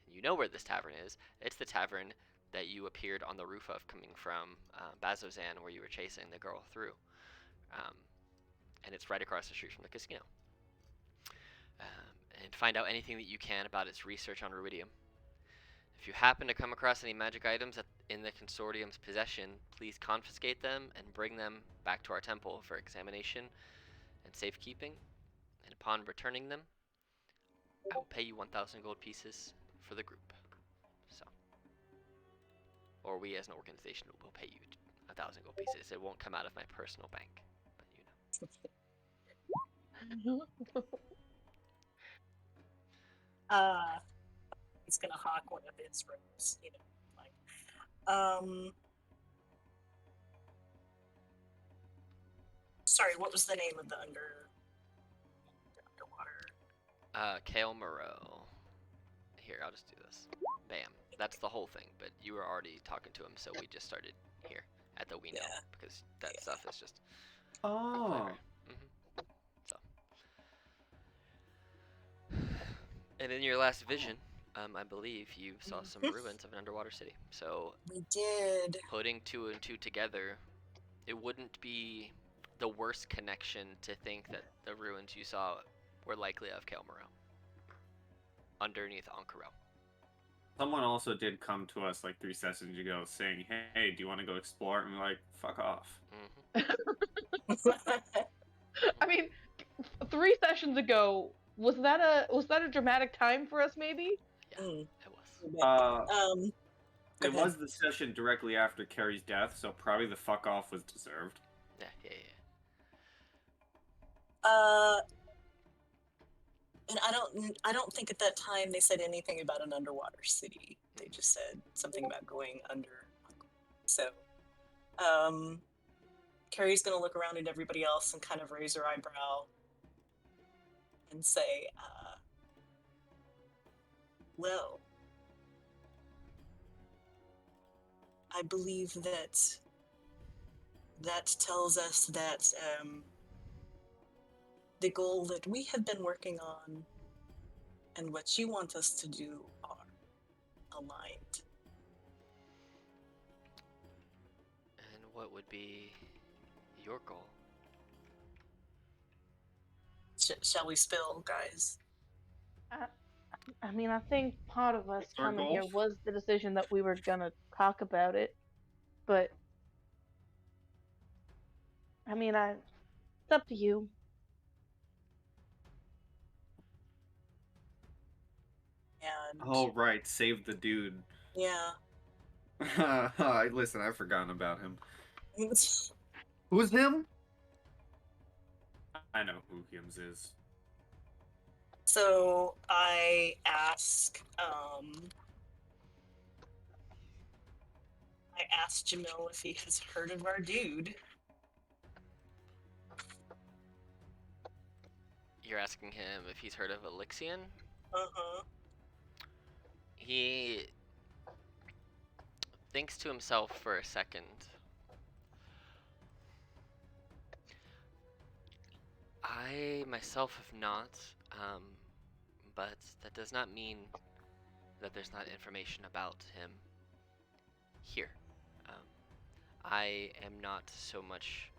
And you know where this tavern is. It's the tavern that you appeared on the roof of coming from Bazozan, where you were chasing the girl through. And it's right across the street from the casino. And find out anything that you can about its research on ruidium. If you happen to come across any magic items in the consortium's possession, please confiscate them and bring them back to our temple for examination and safekeeping. And upon returning them, I will pay you 1,000 gold pieces for the group. So, or we as an organization will pay you 1,000 gold pieces. It won't come out of my personal bank, but you know. He's gonna hawk one of his robes, Sorry, what was the name of the underwater? Kael Moreau. Here, I'll just do this. Bam. That's the whole thing, but you were already talking to him, so we just started here at the We Know, because that stuff is just... Oh. So. And in your last vision, I believe you saw some ruins of an underwater city. So We did. putting 2 and 2 together, it wouldn't be the worst connection to think that the ruins you saw were likely of Kael Moreau, underneath Ank'Harel. Someone also did come to us like 3 sessions ago saying, hey, do you want to go explore? And we're like, fuck off. I mean, 3 sessions ago, was that a dramatic time for us? Maybe. Yeah, Mm. it was. It was the session directly after Carrie's death, so probably the fuck off was deserved. Yeah. And I don't think at that time they said anything about an underwater city. They just said something about going under. So, Carrie's gonna look around at everybody else and kind of raise her eyebrow and say, well, I believe that tells us that the goal that we have been working on and what you want us to do are aligned. And what would be your goal? Shall we spill, guys? I mean, I think part of us What's our coming here goal? was the decision that we were gonna talk about it, but I mean, it's up to you. And Oh, right. Save the dude. yeah. Listen, I've forgotten about him. Who's him? I know who Hims is. So I asked Jamil if he has heard of our dude. You're asking him if he's heard of Elixion? Uh-huh. He thinks to himself for a second. I myself have not, but that does not mean that there's not information about him here. I am not so much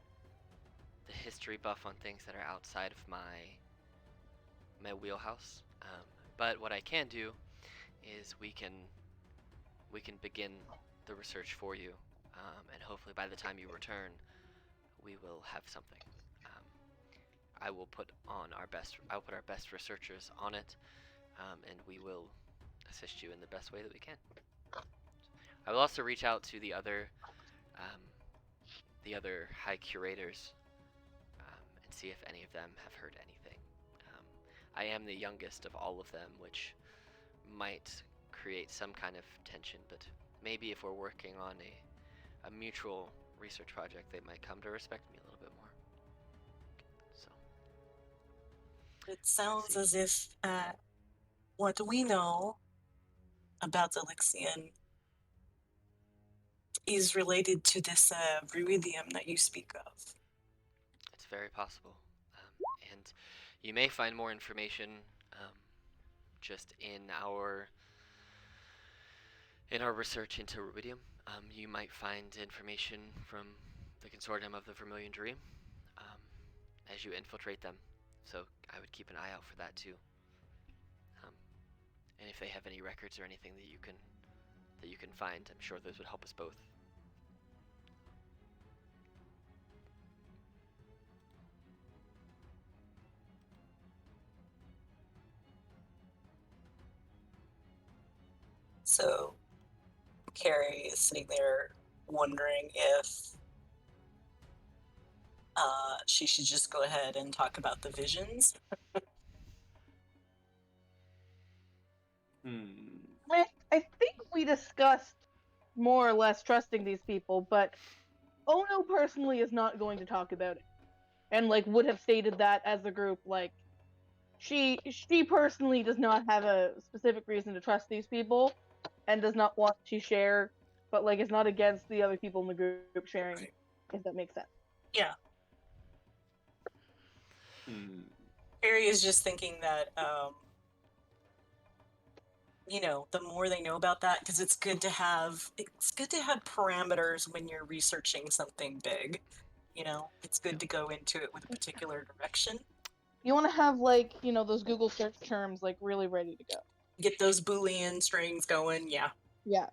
the history buff on things that are outside of my wheelhouse. But what I can do is we can begin the research for you, and hopefully by the time you return, we will have something. I will put our best researchers on it, and we will assist you in the best way that we can. I will also reach out to the other high curators, and see if any of them have heard anything. I am the youngest of all of them, which might create some kind of tension, but maybe if we're working on a mutual research project, they might come to respect me a little bit more. So It sounds as if what we know about Elixion is related to this ruidium that you speak of. it's very possible, and you may find more information just in our research into ruidium. You might find information from the consortium of the Vermilion Dream as you infiltrate them. So I would keep an eye out for that too. And if they have any records or anything that you can find, I'm sure those would help us both. So Carrie is sitting there wondering if she should just go ahead and talk about the visions. I think we discussed more or less trusting these people, but Ono personally is not going to talk about it, and like would have stated that as a group. Like, she personally does not have a specific reason to trust these people, and does not want to share, but like is not against the other people in the group sharing, Right. if that makes sense. Yeah. Carrie is just thinking that the more they know about that, because it's good to have parameters when you're researching something big. It's good to go into it with a particular direction. You want to have like those Google search terms like really ready to go. Get those Boolean strings going. Yeah. Yeah.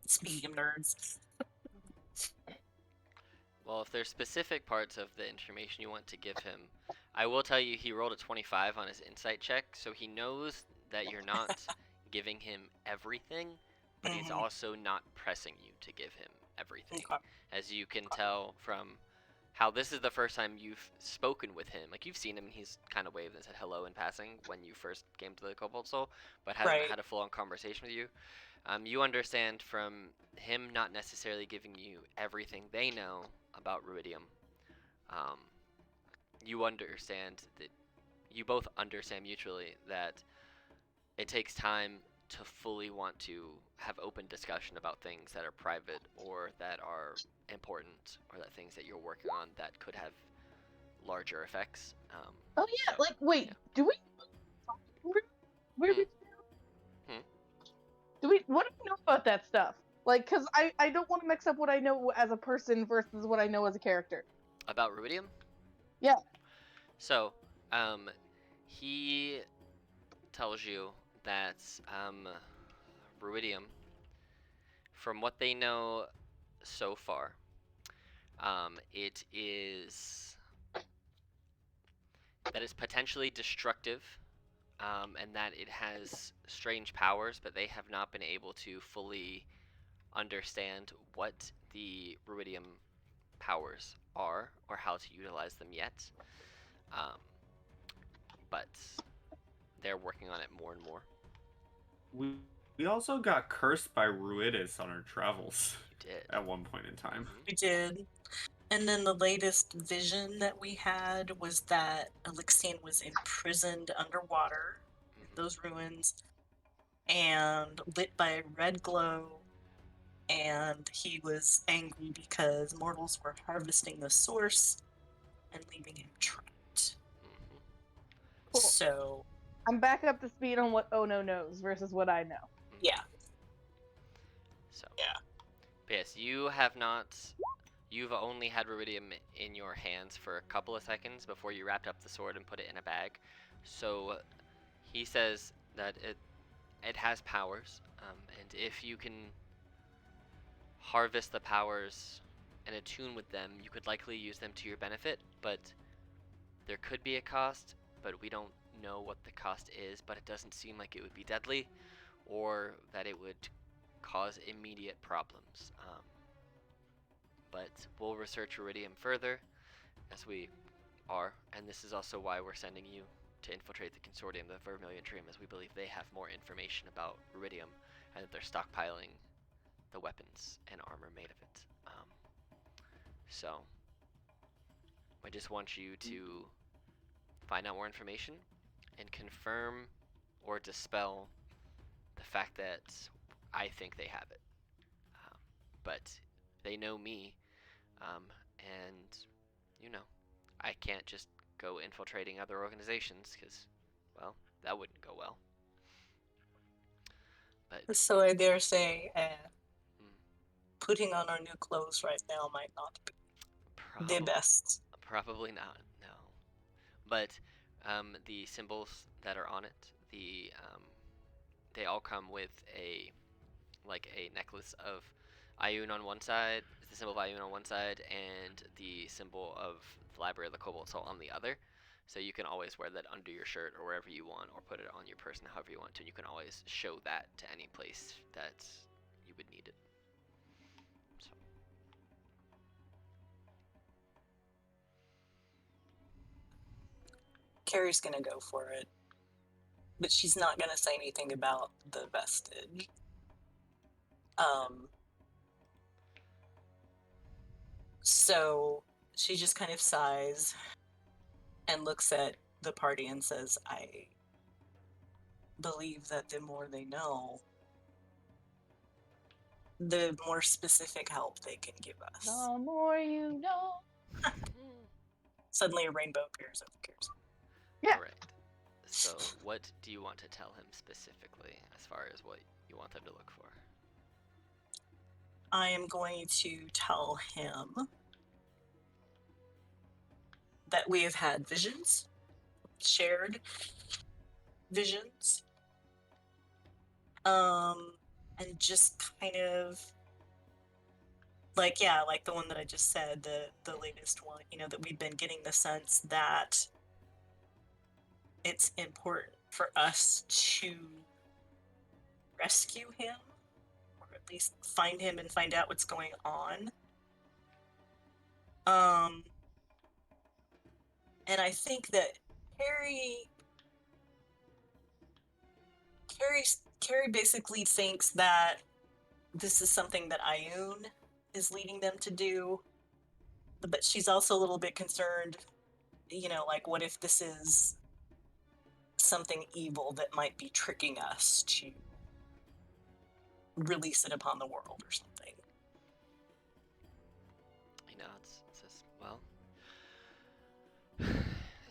It's medium nerds. Well, if there's specific parts of the information you want to give him, I will tell you he rolled a 25 on his insight check, so he knows that you're not giving him everything, but he's also not pressing you to give him everything. Okay. As you can tell from how this is the first time you've spoken with him. Like, you've seen him and he's kind of waved and said hello in passing when you first came to the Cobalt Soul, but hasn't Right. had a full-on conversation with you. You understand from him not necessarily giving you everything they know about ruidium. You understand that you both understand mutually that it takes time to fully want to have open discussion about things that are private or that are important or that things that you're working on that could have larger effects. Oh yeah, so, like wait, yeah. do we? Where Hmm. did? Hmm. Do we? What do we know about that stuff? Like, cause I don't want to mix up what I know as a person versus what I know as a character. About rubidium? Yeah. So, he tells you that rubidium, from what they know so far, it is that it's potentially destructive, and that it has strange powers, but they have not been able to fully understand what the rubidium powers are or how to utilize them yet. Um, but they're working on it more and more. We also got cursed by Ruidus on our travels You did. at one point in time. We did. And then the latest vision that we had was that Elixine was imprisoned underwater in those ruins and lit by a red glow. And he was angry because mortals were harvesting the source and leaving him trapped. Cool. So, I'm back up to speed on what Ono knows versus what I know. yeah. So. Yeah. But yes, you have not. You've only had rubidium in your hands for a couple of seconds before you wrapped up the sword and put it in a bag. So he says that it has powers, and if you can harvest the powers and attune with them, you could likely use them to your benefit. But there could be a cost, but we don't know what the cost is. But it doesn't seem like it would be deadly, or that it would cause immediate problems. But we'll research Iridium further, as we are, and this is also why we're sending you to infiltrate the consortium, the Vermilion Dream, as we believe they have more information about Iridium, and that they're stockpiling the weapons and armor made of it. So, I just want you to find out more information and confirm or dispel the fact that I think they have it. But they know me, and, you know, I can't just go infiltrating other organizations, because, well, that wouldn't go well. But So I dare say, putting on our new clothes right now might not be the best. Probably not, no. But the symbols that are on it, they all come with a necklace of Ioun on one side, the symbol of Ioun on one side, and the symbol of the Library of the Cobalt Soul on the other. So you can always wear that under your shirt or wherever you want, or put it on your person however you want to, and you can always show that to any place that you would need it. So. Carrie's gonna go for it, but she's not gonna say anything about the vestige. So she just kind of sighs and looks at the party and says, I believe that the more they know, the more specific help they can give us. The more you know. Suddenly a rainbow appears over Carrie's. Yeah. All right. So what do you want to tell him specifically, as far as what you want them to look for? I am going to tell him that we have had visions, shared visions, and just kind of like the one that I just said, the latest one, that we've been getting the sense that it's important for us to rescue him, or at least find him and find out what's going on. And I think that Carrie basically thinks that this is something that Ioun is leading them to do, but she's also a little bit concerned, what if this is something evil that might be tricking us to release it upon the world or something. It's just, well,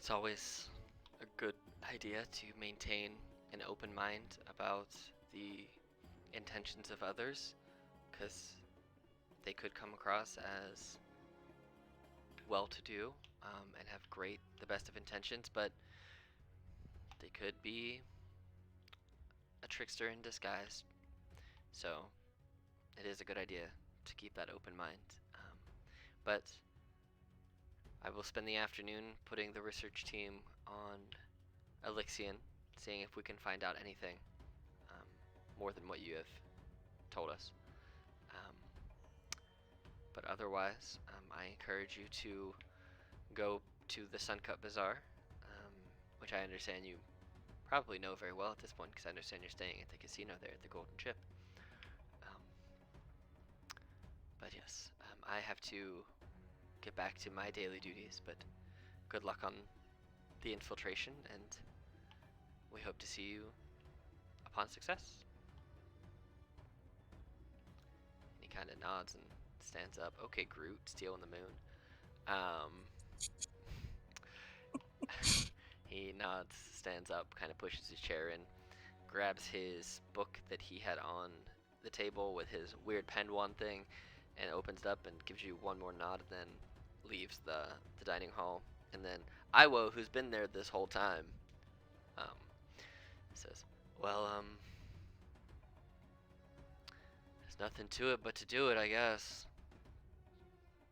It's always a good idea to maintain an open mind about the intentions of others, because they could come across as well-to-do and have the best of intentions, but they could be a trickster in disguise. So it is a good idea to keep that open mind. But I will spend the afternoon putting the research team on Elixion, seeing if we can find out anything more than what you have told us. But otherwise, I encourage you to go to the Suncut Bazaar, which I understand you probably know very well at this point, because I understand you're staying at the casino there at the Golden Chip. But yes, I have to get back to my daily duties, but good luck on the infiltration, and we hope to see you upon success. And he kind of nods and stands up. Okay, Groot, stealing the moon. He nods, stands up, kind of pushes his chair in, grabs his book that he had on the table with his weird Penguin thing, and opens it up and gives you one more nod, and then leaves the dining hall. And then Iwo, who's been there this whole time, says, well, there's nothing to it but to do it, I guess.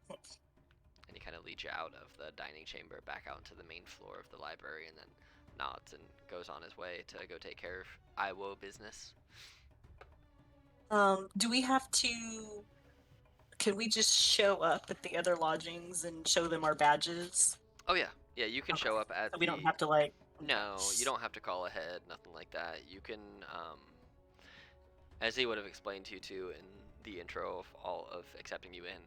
And he kind of leads you out of the dining chamber back out into the main floor of the library, and then nods and goes on his way to go take care of Iwo business. Do we have to? Can we just show up at the other lodgings and show them our badges? Oh yeah, you can show up at So we don't have to like. No, you don't have to call ahead, nothing like that. You can, as he would have explained to you too in the intro of all of accepting you in,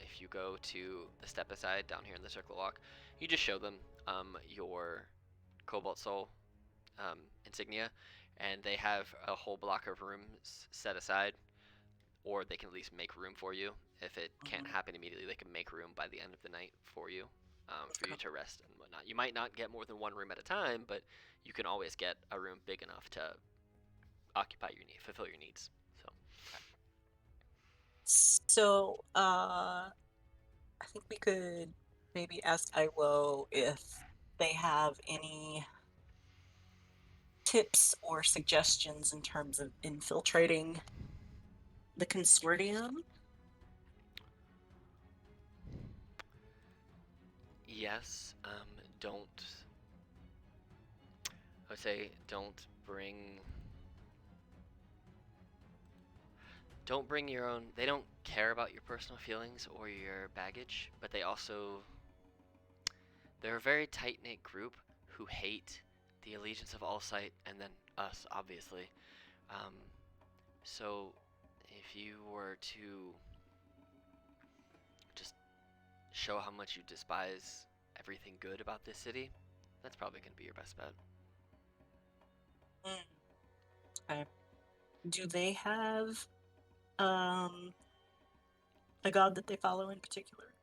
if you go to the step aside down here in the circle walk, you just show them your Cobalt Soul insignia, and they have a whole block of rooms set aside, or they can at least make room for you. If it can't happen immediately, they can make room by the end of the night for you. For you to rest and whatnot. You might not get more than one room at a time, but you can always get a room big enough to occupy your need, fulfill your needs. So, I think we could maybe ask Iwo if they have any tips or suggestions in terms of infiltrating the consortium. Yes, I would say don't bring your own. They don't care about your personal feelings or your baggage, but they're a very tight-knit group who hate the allegiance of Allsight and then us, obviously. So if you were to just show how much you despise everything good about this city, that's probably going to be your best bet. Okay. Do they have a god that they follow in particular?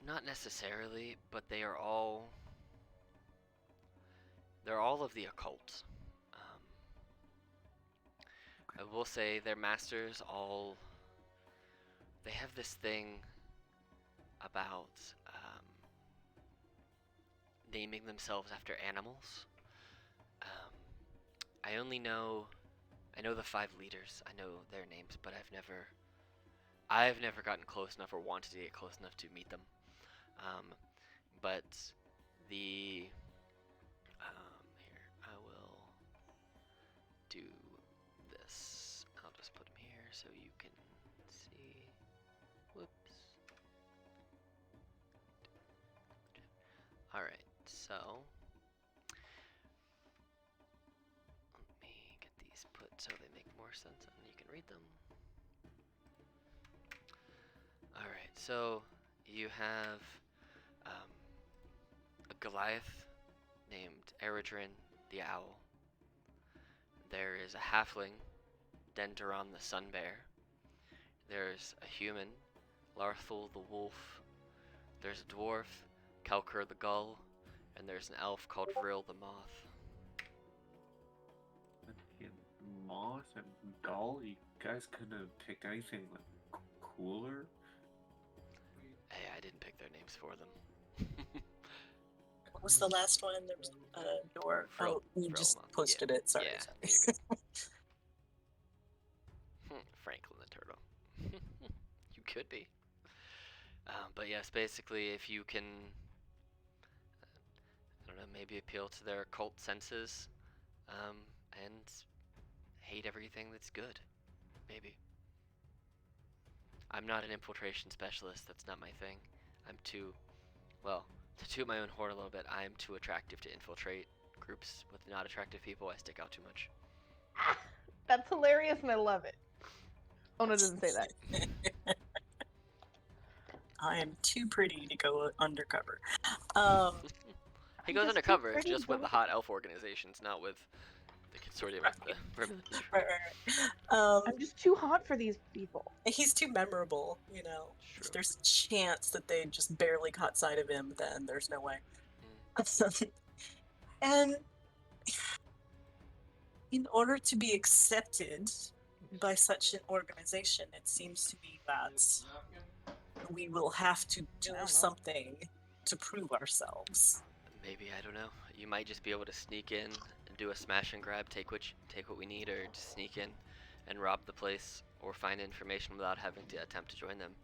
Not necessarily, but they're all of the occult. I will say their masters they have this thing about naming themselves after animals. I know the 5 leaders. I know their names, but I've never gotten close enough or wanted to get close enough to meet them. But here, I will do this. I'll just put them here so you can see. Whoops. Alright, so let me get these put so they make more sense and you can read them. Alright, so you have a Goliath named Eridrin the Owl. There is a halfling, Denderon the Sun Bear. There's a human, Larthul the Wolf. There's a dwarf, Kelker the gull, and there's an elf called Vril the moth. Moth and Gull? You guys couldn't have picked anything like cooler? Hey, I didn't pick their names for them. What was the last one? There was a door. Vril- You Vril just month. posted it. Sorry. Yeah, sorry. you're good. Franklin the turtle. You could be. But yes, basically, if you can, I don't know, maybe appeal to their occult senses, and hate everything that's good, maybe. I'm not an infiltration specialist. That's not my thing. I'm too, well, to toot my own horn a little bit, I am too attractive to infiltrate groups with not attractive people. I stick out too much. That's hilarious and I love it. Ona doesn't say that. I am too pretty to go undercover. He I'm goes just too undercover. It's pretty, just with bro. the hot elf organizations, not with the consortium of the Vermilion. Right. I'm just too hot for these people. He's too memorable, you know. True. If there's a chance that they just barely caught sight of him, then there's no way. And in order to be accepted by such an organization, it seems to me that we will have to do something to prove ourselves. Maybe, I don't know. You might just be able to sneak in and do a smash and grab, take what we need, or just sneak in and rob the place, or find information without having to attempt to join them.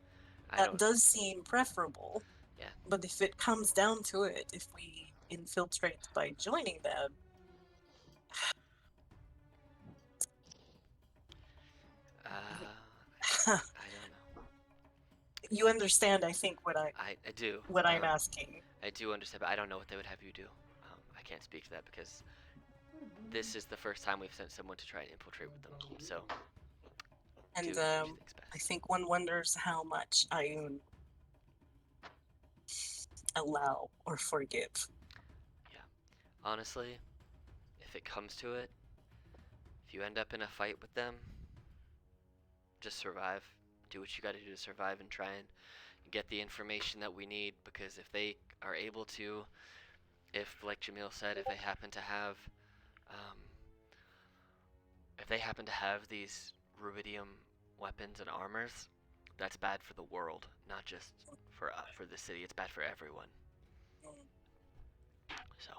That does seem preferable. Yeah. But if it comes down to it, if we infiltrate by joining them, I don't know. you understand, I think, what I do. I'm asking. I do understand, but I don't know what they would have you do. I can't speak to that because this is the first time we've sent someone to try and infiltrate with them. So, And do what you think's best. I think one wonders how much I allow or forgive. Honestly, if it comes to it, if you end up in a fight with them, just survive. Do what you gotta do to survive and try and get the information that we need, because if they are able to, if, like Jamil said, if they happen to have these rubidium weapons and armors, that's bad for the world, not just for the city. It's bad for everyone. So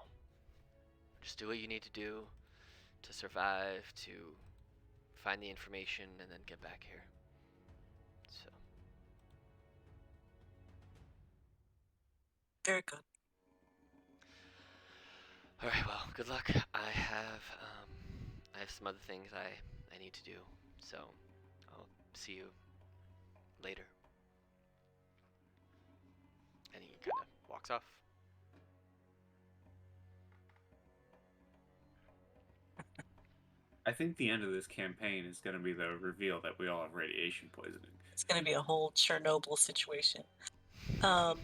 just do what you need to do to survive, to find the information, and then get back here. So Very good. all right, well, good luck. I have some other things I need to do, so I'll see you later. And he kind of walks off. I think the end of this campaign is going to be the reveal that we all have radiation poisoning. It's going to be a whole Chernobyl situation. You're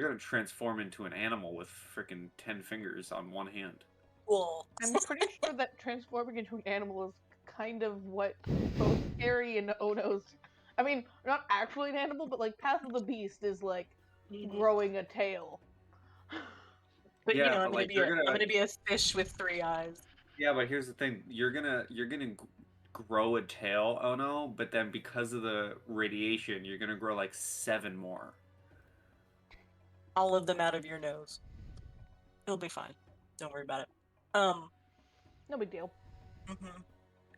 going to transform into an animal with freaking 10 fingers on one hand. Well, I'm pretty sure that transforming into an animal is kind of what both Gary and Ono's. I mean, not actually an animal, but like Path of the Beast is like growing a tail. but Yeah, you know, but, I'm like, going to be a fish with 3 eyes. Yeah, but here's the thing: you're gonna grow a tail, Ono, but then because of the radiation, you're gonna grow like 7 more. All of them out of your nose. It'll be fine. Don't worry about it. No big deal. Mhm.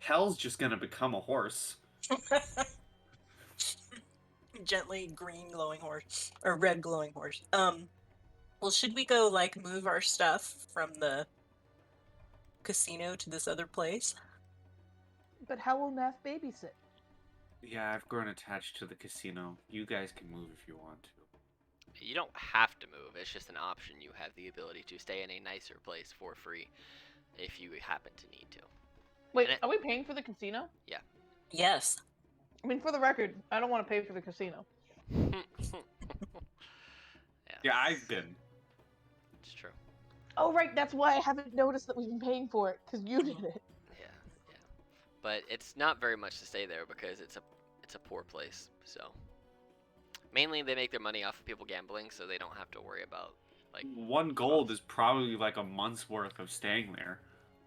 Hell's just gonna become a horse. Gently green glowing horse or red glowing horse. Well, should we go like move our stuff from the casino to this other place? But how will Nath babysit? Yeah, I've grown attached to the casino. You guys can move if you want to. You don't have to move. It's just an option. You have the ability to stay in a nicer place for free if you happen to need to. Wait, are we paying for the casino? Yes. I mean, for the record, I don't want to pay for the casino. Yeah, I've been. It's true. Oh, right, that's why I haven't noticed that we've been paying for it, because you did it. Yeah. But it's not very much to stay there because it's a poor place. So Mainly, they make their money off of people gambling, so they don't have to worry about like 1 gold is probably like a month's worth of staying there.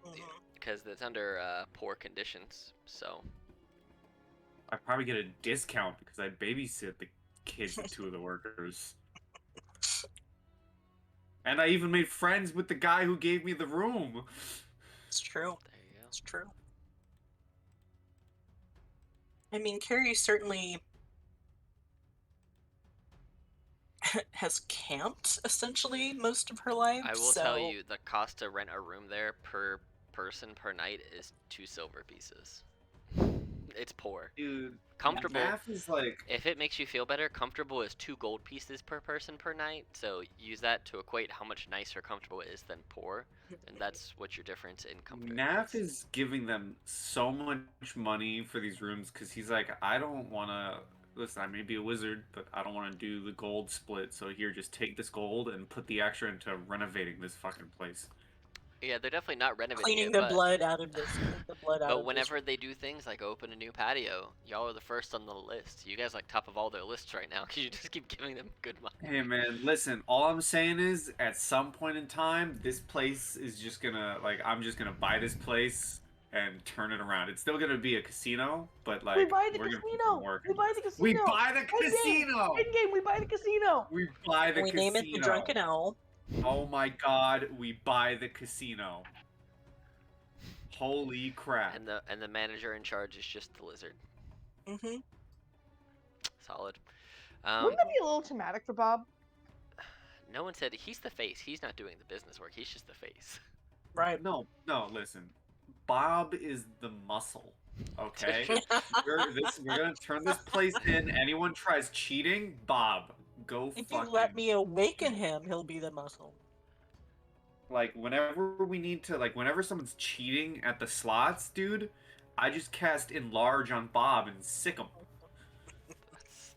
Mhm. because it's under poor conditions. So I probably get a discount because I babysit the kids and 2 of the workers. And I even made friends with the guy who gave me the room. It's true. there you go. It's true. I mean, Carrie certainly has camped essentially most of her life. I will so... tell you, the cost to rent a room there per person per night is 2 silver pieces. It's poor. Dude, Comfortable. math is like... If it makes you feel better, comfortable is 2 gold pieces per person per night. So use that to equate how much nicer comfortable is than poor, and that's what your difference in comfort Nath is giving them so much money for these rooms because he's like, I don't want to... Listen, I may be a wizard, but I don't want to do the gold split. So here, just take this gold and put the extra into renovating this fucking place. Yeah, they're definitely not renovating Cleaning it, the but, blood out of this. The blood out but of whenever this. they do things like open a new patio, y'all are the first on the list. You guys like top of all their lists right now because you just keep giving them good money. Hey man, listen, all I'm saying is at some point in time, this place is just gonna, like, I'm just gonna buy this place and turn it around. It's still gonna be a casino, but like, We buy the we're gonna put casino. some work We into buy this. the casino. We buy the Endgame. casino! Endgame, we buy the casino. We buy the We casino. name it the Drunken Owl. Oh my god, we buy the casino. Holy crap. And the manager in charge is just the lizard. Mm-hmm. Solid. Wouldn't that be a little traumatic for Bob? No one said he's the face. He's not doing the business work. He's just the face. Right. No, listen. Bob is the muscle, okay? we're gonna turn this place in. Anyone tries cheating, Bob, go If fucking... you let me awaken him, he'll be the muscle. Like, whenever we need to, like, whenever someone's cheating at the slots, dude, I just cast Enlarge on Bob and sick him.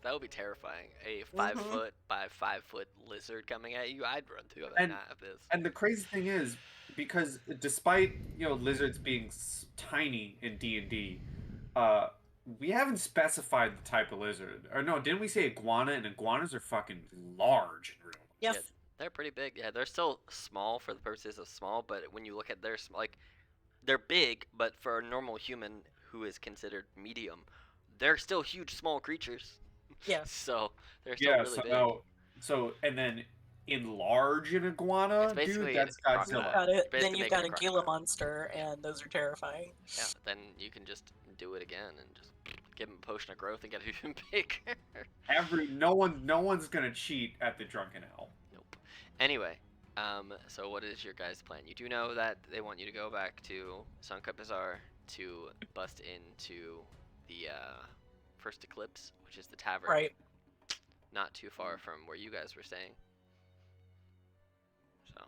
That would be terrifying. A 5 foot by 5 foot lizard coming at you. I'd run through that. And- Not have this. And the crazy thing is, because despite, lizards being tiny in D&D, we haven't specified the type of lizard. Or no, didn't we say iguana? And iguanas are fucking large in real life. Yes. Yeah. They're pretty big. Yeah, they're still small for the purposes of small, but when you look at their they're big, but for a normal human who is considered medium, they're still huge, small creatures. Yes. So they're still really big. And then enlarge an iguana, It's basically dude. That's a crocodile. Godzilla. Got it. Basically Then you've making got a a crocodile. Gila monster, and those are terrifying. Yeah, then you can just do it again and just give them a potion of growth and get it even bigger. No one's gonna cheat at the Drunken Owl. Nope. Anyway, so what is your guys' plan? You do know that they want you to go back to Suncut Bazaar to bust into the first eclipse, which is the tavern. Right. Not too far from where you guys were staying. So.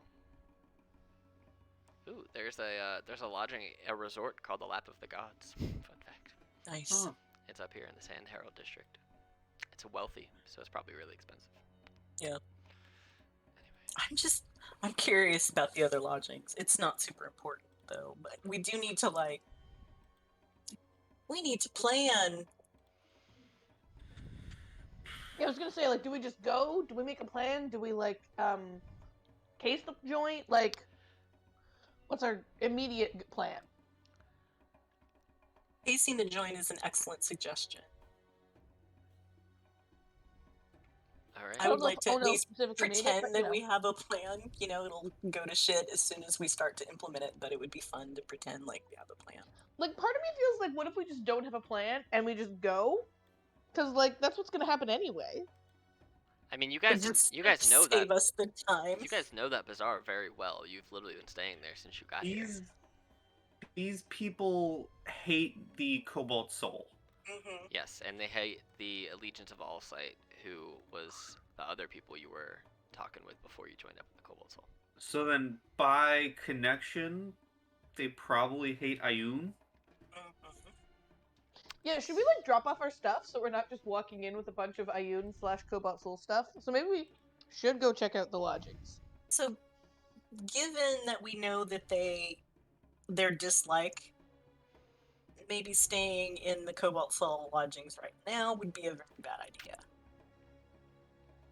Ooh, there's a lodging, a resort called the Lap of the Gods. Fun fact. Nice. Huh. It's up here in the Sand Herald district. It's wealthy, so it's probably really expensive. Yeah. Anyway. I'm curious about the other lodgings. It's not super important though, but we do need to we need to plan. Yeah, I was gonna say, like, do we just go? Do we make a plan? Do we case the joint? Like, what's our immediate plan? Pacing the joint is an excellent suggestion. All right. I would don't know like if to at Ono least specifically made it, pretend but, that you know. we have a plan. It'll go to shit as soon as we start to implement it, but it would be fun to pretend like we have a plan. Like, part of me feels like, what if we just don't have a plan and we just go? Because, like, that's what's gonna happen anyway. I mean, you But guys just know save that. us the time. You guys know that bazaar very well. You've literally been staying there since you got here. These people hate the Cobalt Soul. Mm-hmm. Yes, and they hate the Allegiance of Allsight, who was the other people you were talking with before you joined up with the Cobalt Soul. So then, by connection, they probably hate Ayun. Yeah, should we, like, drop off our stuff so we're not just walking in with a bunch of Ayun / Cobalt Soul stuff? So maybe we should go check out the lodgings. So, given that we know that their dislike, maybe staying in the Cobalt Soul lodgings right now would be a very bad idea.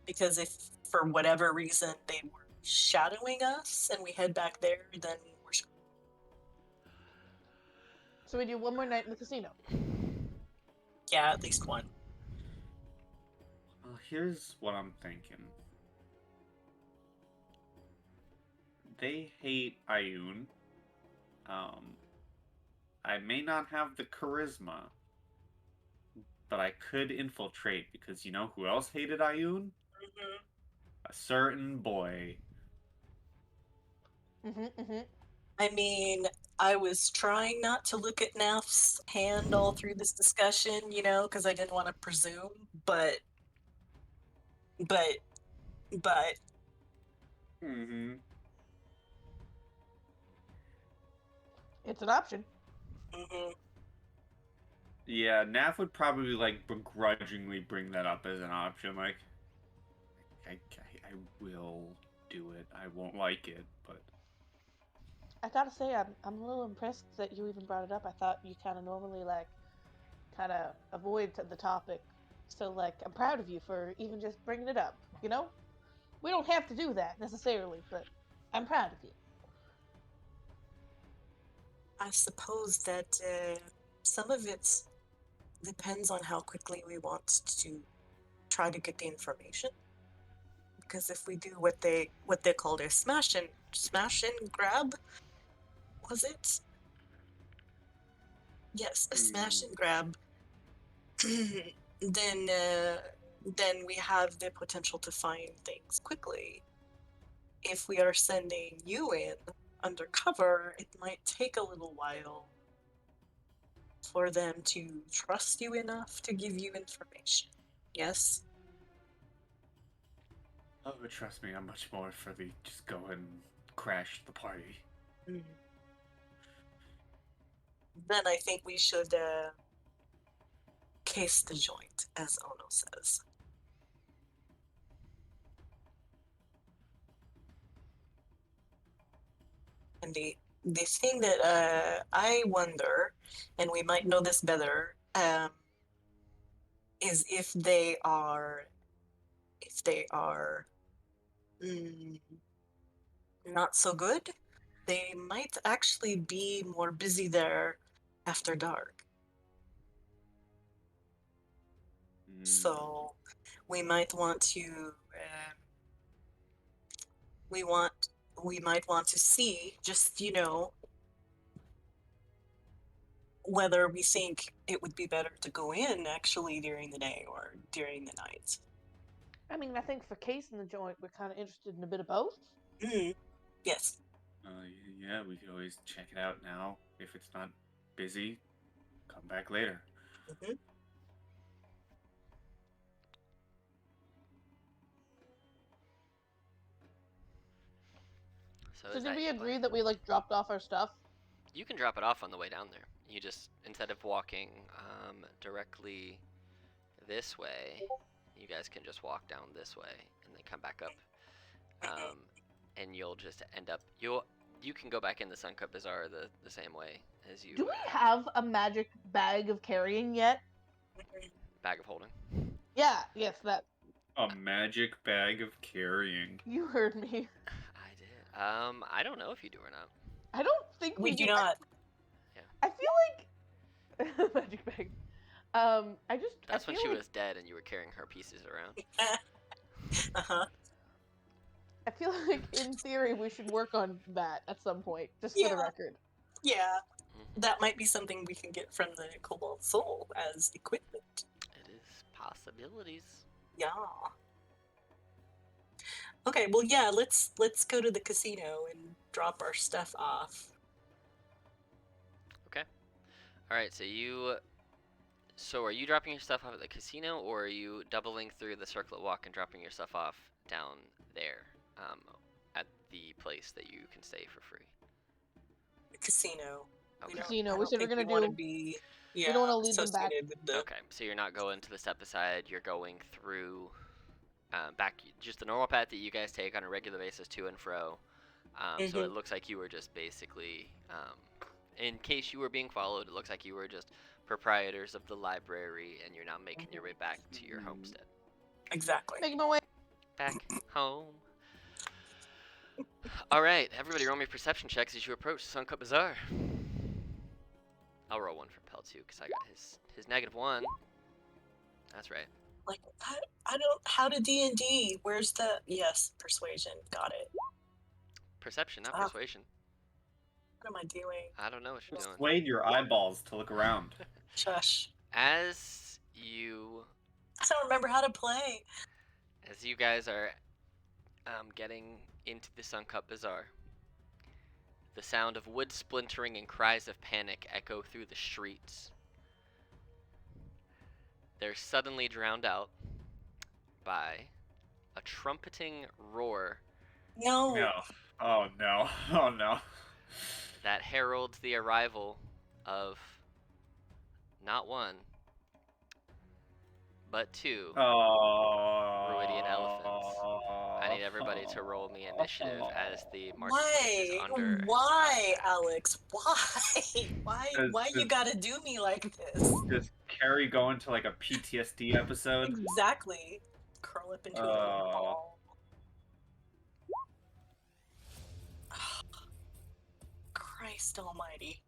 Because if for whatever reason they were shadowing us and we head back there, then we're screwed. So we do one more night in the casino. Yeah, at least one. Well, here's what I'm thinking. They hate Ayun. I may not have the charisma, but I could infiltrate because you know who else hated Ayun? Mm-hmm. A certain boy. I mean, I was trying not to look at Naf's hand all through this discussion, because I didn't want to presume, but. Mm-hmm. It's an option. Mm-hmm. Yeah, Naf would probably begrudgingly bring that up as an option. Like, I will do it. I won't like it, but I gotta say, I'm a little impressed that you even brought it up. I thought you kind of normally kind of avoid the topic. So I'm proud of you for even just bringing it up. You know, we don't have to do that necessarily, but I'm proud of you. I suppose that some of it depends on how quickly we want to try to get the information. Because if we do what they called a smash and grab, was it? Yes, a smash and grab. then we have the potential to find things quickly. If we are sending you in undercover, it might take a little while for them to trust you enough to give you information. Yes? oh, but trust me, I'm much more for the just go and crash the party. Mm. Then I think we should case the joint, as Ono says. And the thing that I wonder, and we might know this better, is if they are not so good, they might actually be more busy there after dark. So we might want to we might want to see just whether we think it would be better to go in actually during the day or during the night. I mean, I think for casing the joint, we're kind of interested in a bit of both. Yes. Yeah, we could always check it out now. If it's not busy, come back later. Mm-hmm. So did we agree that we dropped off our stuff? You can drop it off on the way down there. You just, instead of walking directly this way, you guys can just walk down this way and then come back up. And you'll just end up, you can go back in the Suncut Bazaar the same way as you. Do we have a magic bag of carrying yet? Bag of holding? Yeah, yes, that. A magic bag of carrying. You heard me. I did. I don't know if you do or not. I don't think we do not. Yeah. I feel like magic bag. That's when she was dead and you were carrying her pieces around. Uh-huh. I feel like in theory we should work on that at some point, just for the record. Yeah. That might be something we can get from the Cobalt Soul as equipment. It is possibilities. Yeah. Okay, well yeah, let's go to the casino and drop our stuff off. Okay. Alright, so are you dropping your stuff off at the casino, or are you doubling through the circlet walk and dropping your stuff off down there at the place that you can stay for free? The casino. Okay. Casino. We said we're gonna do. We don't want to lead them back. Okay, so you're not going to the step aside. You're going through back just the normal path that you guys take on a regular basis to and fro. So it looks like you were just basically, in case you were being followed, it looks like you were just proprietors of the library, and you're now making your way back to your homestead. Exactly. Making my way. back home. All right, everybody, roll me perception checks as you approach the Suncut Bazaar. I'll roll one for Pell too, because I got his -1. That's right. Like, I don't. How to D&D? Where's the yes persuasion? Got it. Perception, not Ah. persuasion. What am I doing? I don't know what you're doing. Persuade your eyeballs to look around. Shush. As you I don't remember how to play. guys are getting into the Suncut Bazaar, the sound of wood splintering and cries of panic echo through the streets. They're suddenly drowned out by a trumpeting roar No. No. Oh no. Oh no. that heralds the arrival of not one, but two Ruidian elephants. I need everybody to roll me initiative as the marketplace is under Why, attack. Alex? Why? Why you gotta do me like this? Does Carrie go into like a PTSD episode? Exactly. Curl up into a little ball. Christ almighty.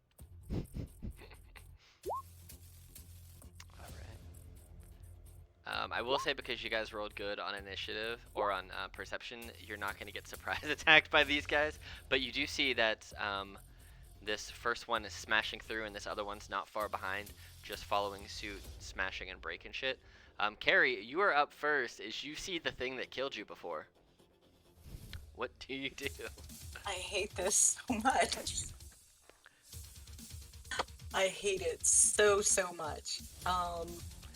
I will say, because you guys rolled good on initiative or on perception, you're not going to get surprise attacked by these guys. But you do see that this first one is smashing through, and this other one's not far behind, just following suit, smashing and breaking shit. Carrie, you are up first as you see the thing that killed you before. What do you do? I hate this so much. I hate it so much.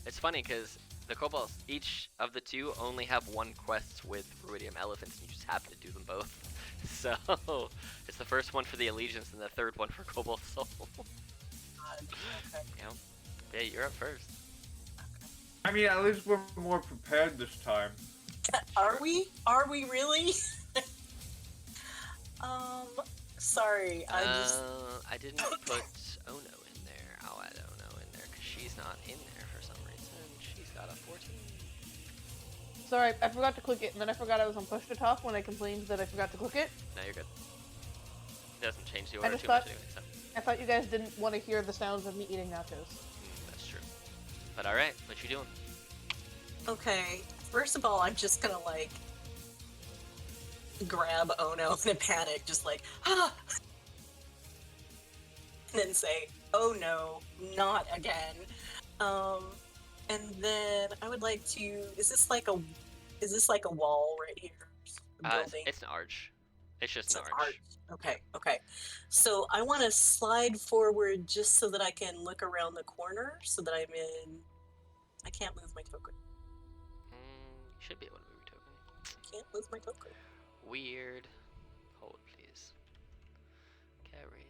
It's funny because the kobolds, each of the two, only have one quest with Ruidium elephants, and you just happen to do them both. So it's the first one for the allegiance and the third one for Cobalt Soul. Okay. Yeah, you're up first. I mean, at least we're more prepared this time. Are we? Are we really? Sorry. I didn't put Ono in there. I'll add Ono in there because she's not in there for some reason. She's got a 14. Sorry, I forgot to click it, and then I forgot I was on push to talk when I complained that I forgot to click it. No, you're good. It doesn't change the I order just too thought- much anyway, so I thought you guys didn't want to hear the sounds of me eating nachos. that's true. But alright, what you doing? Okay. First of all, I'm just gonna like grab Ono in a panic, just like ah, and then say, "Oh no, not again." And then I would like to. Is this like a wall right here? A building? It's an arch. It's just It's an an arch. Okay. So I want to slide forward just so that I can look around the corner, so that I'm in. I can't move my token. You should be able to move your token. Can't move my token. Weird. Hold, please. Carry.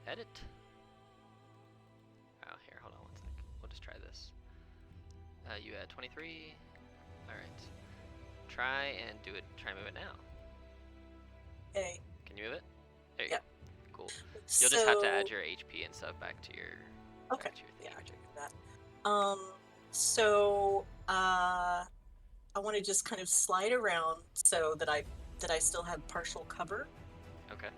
Edit. Oh, here, hold on one sec. We'll just try this. You had 23. Alright. Try and do it. Try and move it now. Okay. Can you move it? There you Yep. go. Cool. You'll just have to add your HP and stuff back to your. Okay. Back to your Yeah, thing. I can do that. So I want to just kind of slide around so that I still have partial cover, Okay.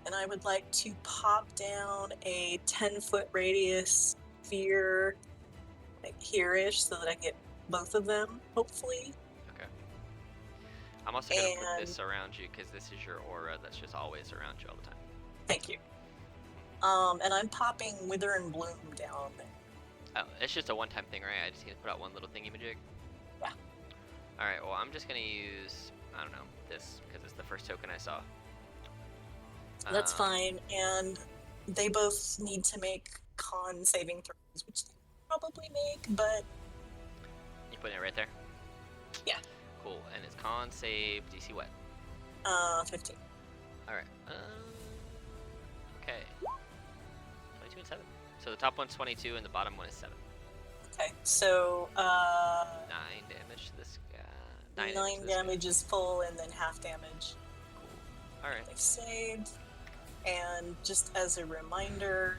and I would like to pop down a 10-foot radius sphere, like here-ish, so that I get both of them, hopefully. Okay. I'm also gonna put And- this around you because this is your aura that's just always around you all the time. Thank you. And I'm popping Wither and Bloom down there. Oh, it's just a one-time thing, right? I just need to put out one little thingy-majig? Yeah. Alright, well, I'm just gonna use, I don't know, this, because it's the first token I saw. That's Um, fine, and they both need to make con saving throws, which they probably make, but You putting it right there? Yeah. Cool, and it's con save DC what? 15. Alright, okay. 22 and 7. So the top one's 22 and the bottom one is 7. Okay, so 9 damage to this guy. 9 damage is full, and then half damage. Cool. Alright. They saved. And just as a reminder,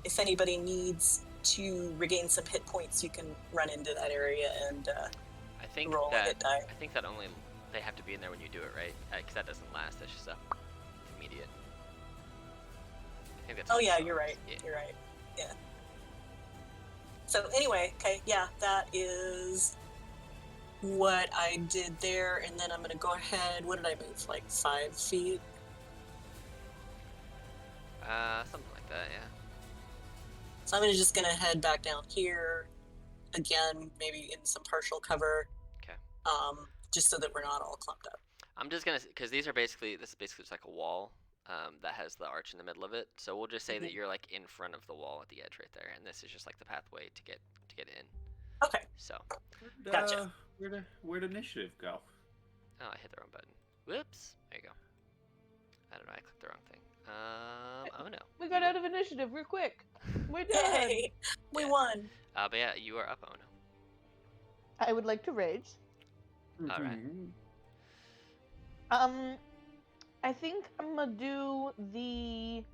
if anybody needs to regain some hit points, you can run into that area and I think roll a that hit die. I think that only they have to be in there when you do it, right? Because that doesn't last. That's just immediate. I think that's. Oh how yeah, it you're goes. right. Yeah. You're right. Yeah. So anyway, okay, yeah, that is what I did there, and then I'm gonna go ahead. What did I move? Like 5 feet? Something like that, yeah. So I'm just gonna head back down here again, maybe in some partial cover. Okay. Just so that we're not all clumped up. I'm just gonna, because this is basically just like a wall, that has the arch in the middle of it. So we'll just say that you're like in front of the wall at the edge right there, and this is just like the pathway to get in. Okay. So. Gotcha. Where'd initiative go? Oh, I hit the wrong button. Whoops. There you go. I don't know. I clicked the wrong thing. Oh no. We got out of initiative real quick. We're done. Yay! We won. But yeah, you are up. Oh no. I would like to rage. All right. I think I'm gonna do the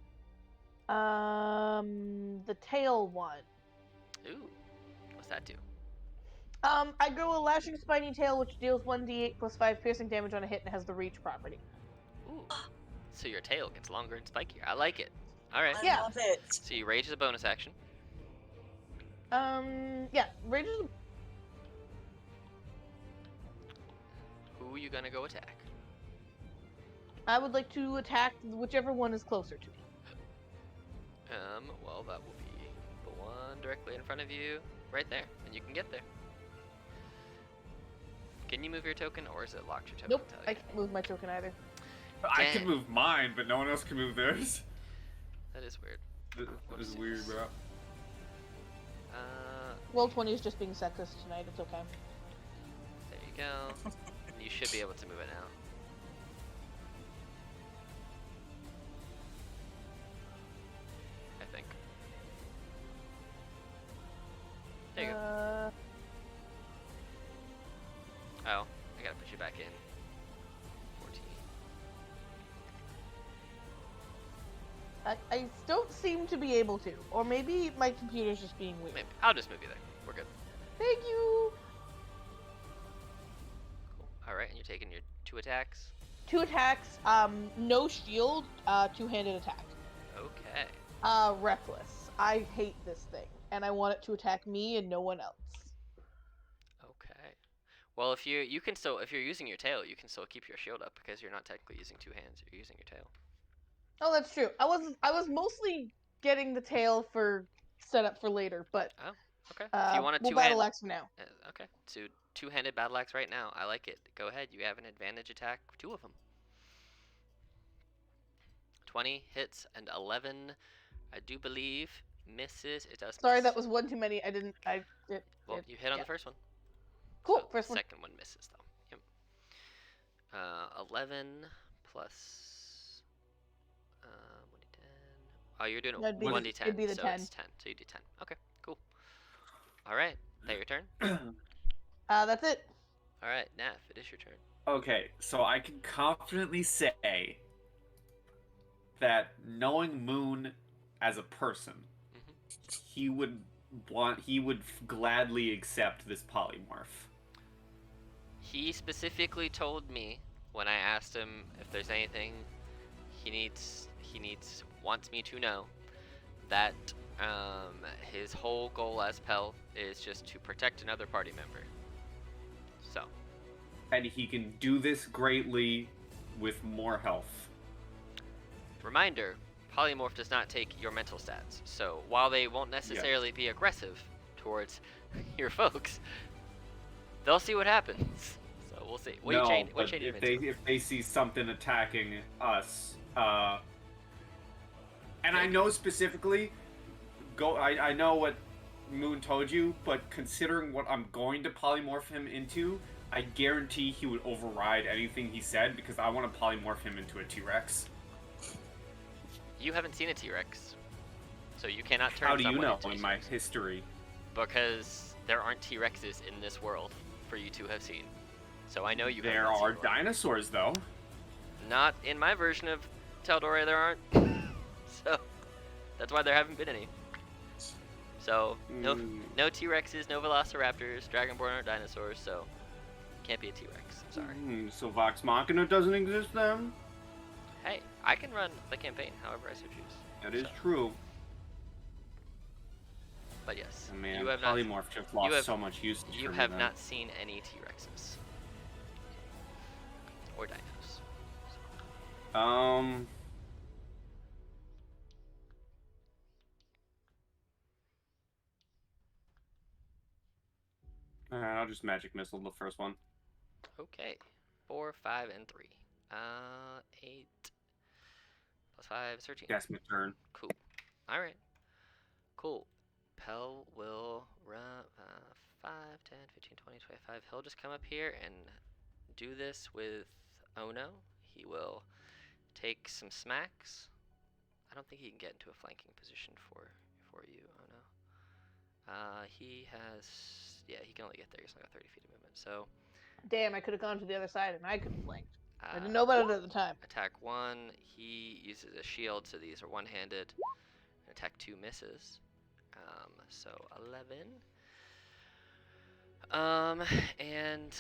tail one. Ooh. What's that do? I grow a lashing spiny tail which deals 1d8 plus 5 piercing damage on a hit and has the reach property. Ooh. So your tail gets longer and spikier. I like it. All right. I love it. So you rage as a bonus action. Yeah, rage is. Who are you gonna go attack? I would like to attack whichever one is closer to me. Well, that will be the one directly in front of you, right there, and you can get there. Can you move your token, or is it locked your token? Nope, until I you- can't move my token either. I Dang. can move mine, but no one else can move theirs. That is weird. That is weird, bro. Roll 20 is just being sexist tonight, it's okay. There you go. You should be able to move it now. I think. There you go. Oh, I gotta put you back in. 14. I don't seem to be able to. Or maybe my computer's just being weird. Maybe. I'll just move you there. We're good. Thank you! Cool. Alright, and you're taking your 2 attacks? 2 attacks, no shield, 2-handed attack. Okay. Reckless. I hate this thing, and I want it to attack me and no one else. Okay. Well, if you're using your tail, you can still keep your shield up because you're not technically using 2 hands. You're using your tail. Oh, that's true. I was mostly getting the tail for setup for later, but Okay. If you want a we'll 2-hand, battle axe for now. okay. So 2-handed battle axe right now. I like it. Go ahead. You have an advantage attack. 2 of them. 20 hits and 11. I do believe misses. It does. Sorry, miss. that was one too many. Well, you hit on the first one. Cool. So First one. Second one misses though. Yep. 11 plus 1d10. Oh, you're doing That'd be 1d10. it'd be the so 10. It's 10. So you do 10. Okay, cool. All right, that your turn. That's it. All right, Naf, it is your turn. Okay, so I can confidently say that knowing Moon as a person, he would gladly accept this polymorph. He specifically told me when I asked him if there's anything wants me to know that his whole goal as Pell is just to protect another party member. So. And he can do this greatly with more health. Reminder, polymorph does not take your mental stats. So while they won't necessarily be aggressive towards your folks, they'll see what happens. So we'll see. No, but if they see something attacking us, and I know specifically, I know what Moon told you, but considering what I'm going to polymorph him into, I guarantee he would override anything he said because I want to polymorph him into a T-Rex. You haven't seen a T-Rex, so you cannot turn. How do you someone know into a in my T-Rex. history? Because there aren't T-Rexes in this world for you to have seen. So I know you. There haven't seen are one. dinosaurs, though. Not in my version of Taldore, there aren't. So that's why there haven't been any. So no T-Rexes, no Velociraptors, Dragonborn or dinosaurs. So can't be a T-Rex. I'm sorry. So Vox Machina doesn't exist then? Hey, I can run the campaign however I so choose. That is So, true. But yes, Oh, man, you have Polymorph just lost so much usage. You for have me, not seen any T-Rexes or dinos. I'll just magic missile the first one. Okay, 4, 5, and 3. 8 plus 5 is 13. That's my turn. Cool. All right. Cool. Pell will run 5, 10, 15, 20, 25. He'll just come up here and do this with Ono. He will take some smacks. I don't think he can get into a flanking position for you, Ono. He has, yeah, he can only get there. He's only got 30 feet of movement. So, Damn, I could have gone to the other side and I could have flanked. I didn't know about it at the time. Attack 1, he uses a shield, so these are one-handed. Attack 2 misses. So 11. And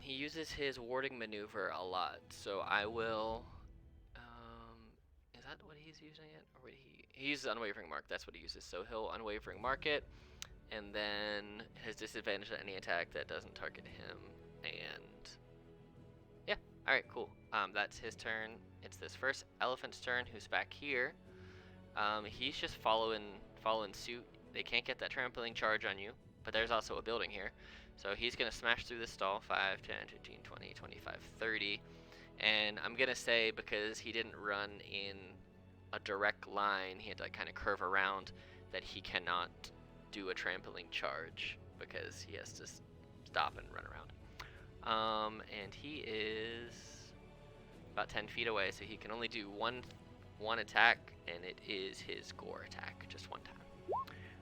he uses his warding maneuver a lot. So I will. Is that what he's using it, or would he uses unwavering mark? That's what he uses. So he'll unwavering mark it, and then his disadvantage on any attack that doesn't target him. And yeah, all right, cool. That's his turn. It's this first elephant's turn, who's back here. He's just following suit. They can't get that trampling charge on you, but there's also a building here. So he's going to smash through the stall, 5, 10, 15, 20, 25, 30. And I'm going to say, because he didn't run in a direct line, he had to kind of curve around, that he cannot do a trampling charge, because he has to stop and run around. And he is about 10 feet away, so he can only do one attack, and it is his gore attack, just one time.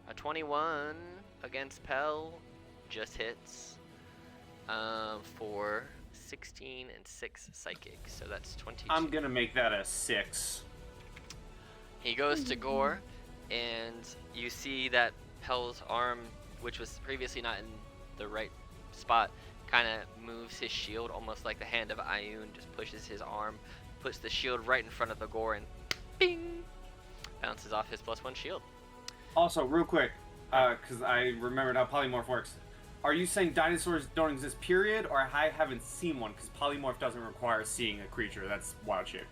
A 21 against Pell just hits for 16 and 6 psychic, so that's 22. I'm gonna make that a 6. He goes to gore, and you see that Pell's arm, which was previously not in the right spot, kind of moves his shield almost like the hand of Ayun, just pushes his arm, puts the shield right in front of the gore, and bing! Bounces off his +1 shield. Also, real quick, because I remembered how polymorph works. Are you saying dinosaurs don't exist, period, or I haven't seen one? Because polymorph doesn't require seeing a creature. That's wild shit.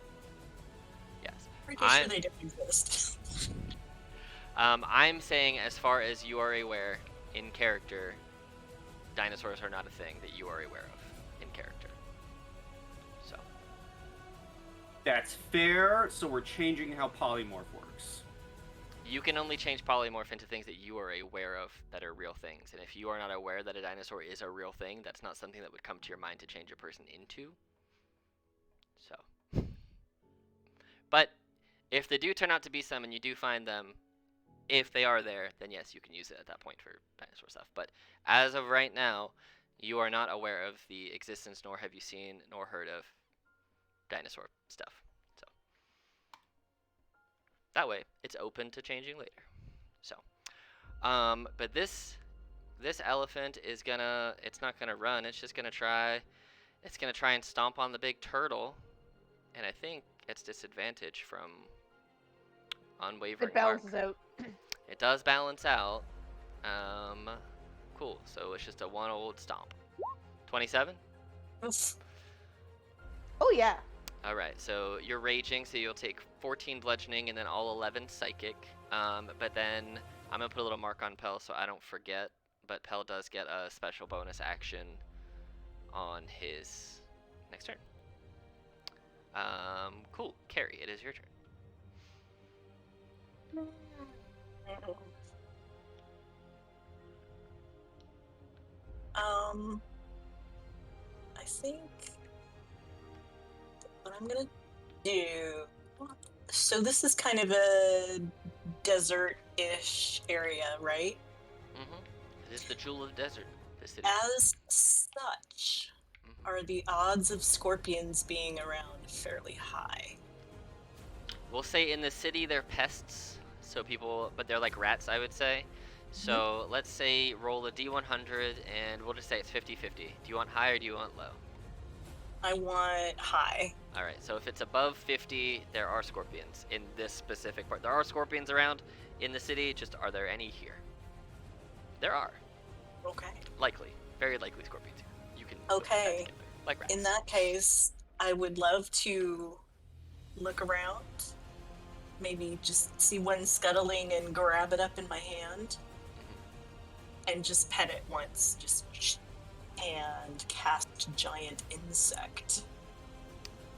Yes. Pretty sure they don't exist. I'm saying, as far as you are aware, in character, dinosaurs are not a thing that you are aware of in character. So. That's fair, so we're changing how polymorph works. You can only change polymorph into things that you are aware of that are real things. And if you are not aware that a dinosaur is a real thing, that's not something that would come to your mind to change a person into. So. But if they do turn out to be some and you do find them, if they are there, then yes, you can use it at that point for dinosaur stuff. But as of right now, you are not aware of the existence, nor have you seen nor heard of dinosaur stuff. So that way, it's open to changing later. So, but this elephant is gonna, it's not gonna run. It's just gonna try. It's gonna try and stomp on the big turtle, and I think it's disadvantage from unwavering It balances out. It does balance out. Cool. So it's just a one old stomp. 27? Oof. Oh yeah. All right. So you're raging, so you'll take 14 bludgeoning and then all 11 psychic. But then I'm gonna put a little mark on Pell so I don't forget. But Pell does get a special bonus action on his next turn. Cool. Carrie, it is your turn. I think what I'm gonna do. So this is kind of a desert-ish area, right? It is the jewel of the desert. The city. As such, are the odds of scorpions being around fairly high? We'll say in the city they're pests, so people, but they're like rats, I would say. So let's say roll a D100, and we'll just say it's 50-50. Do you want high or do you want low? I want high. All right. So if it's above 50, there are scorpions in this specific part. There are scorpions around in the city. Just are there any here? There are. Okay. Likely. Very likely scorpions here. You can. Okay. Like rats. In that case, I would love to look around. Maybe just see one scuttling and grab it up in my hand. And just pet it once. Just and cast giant insect.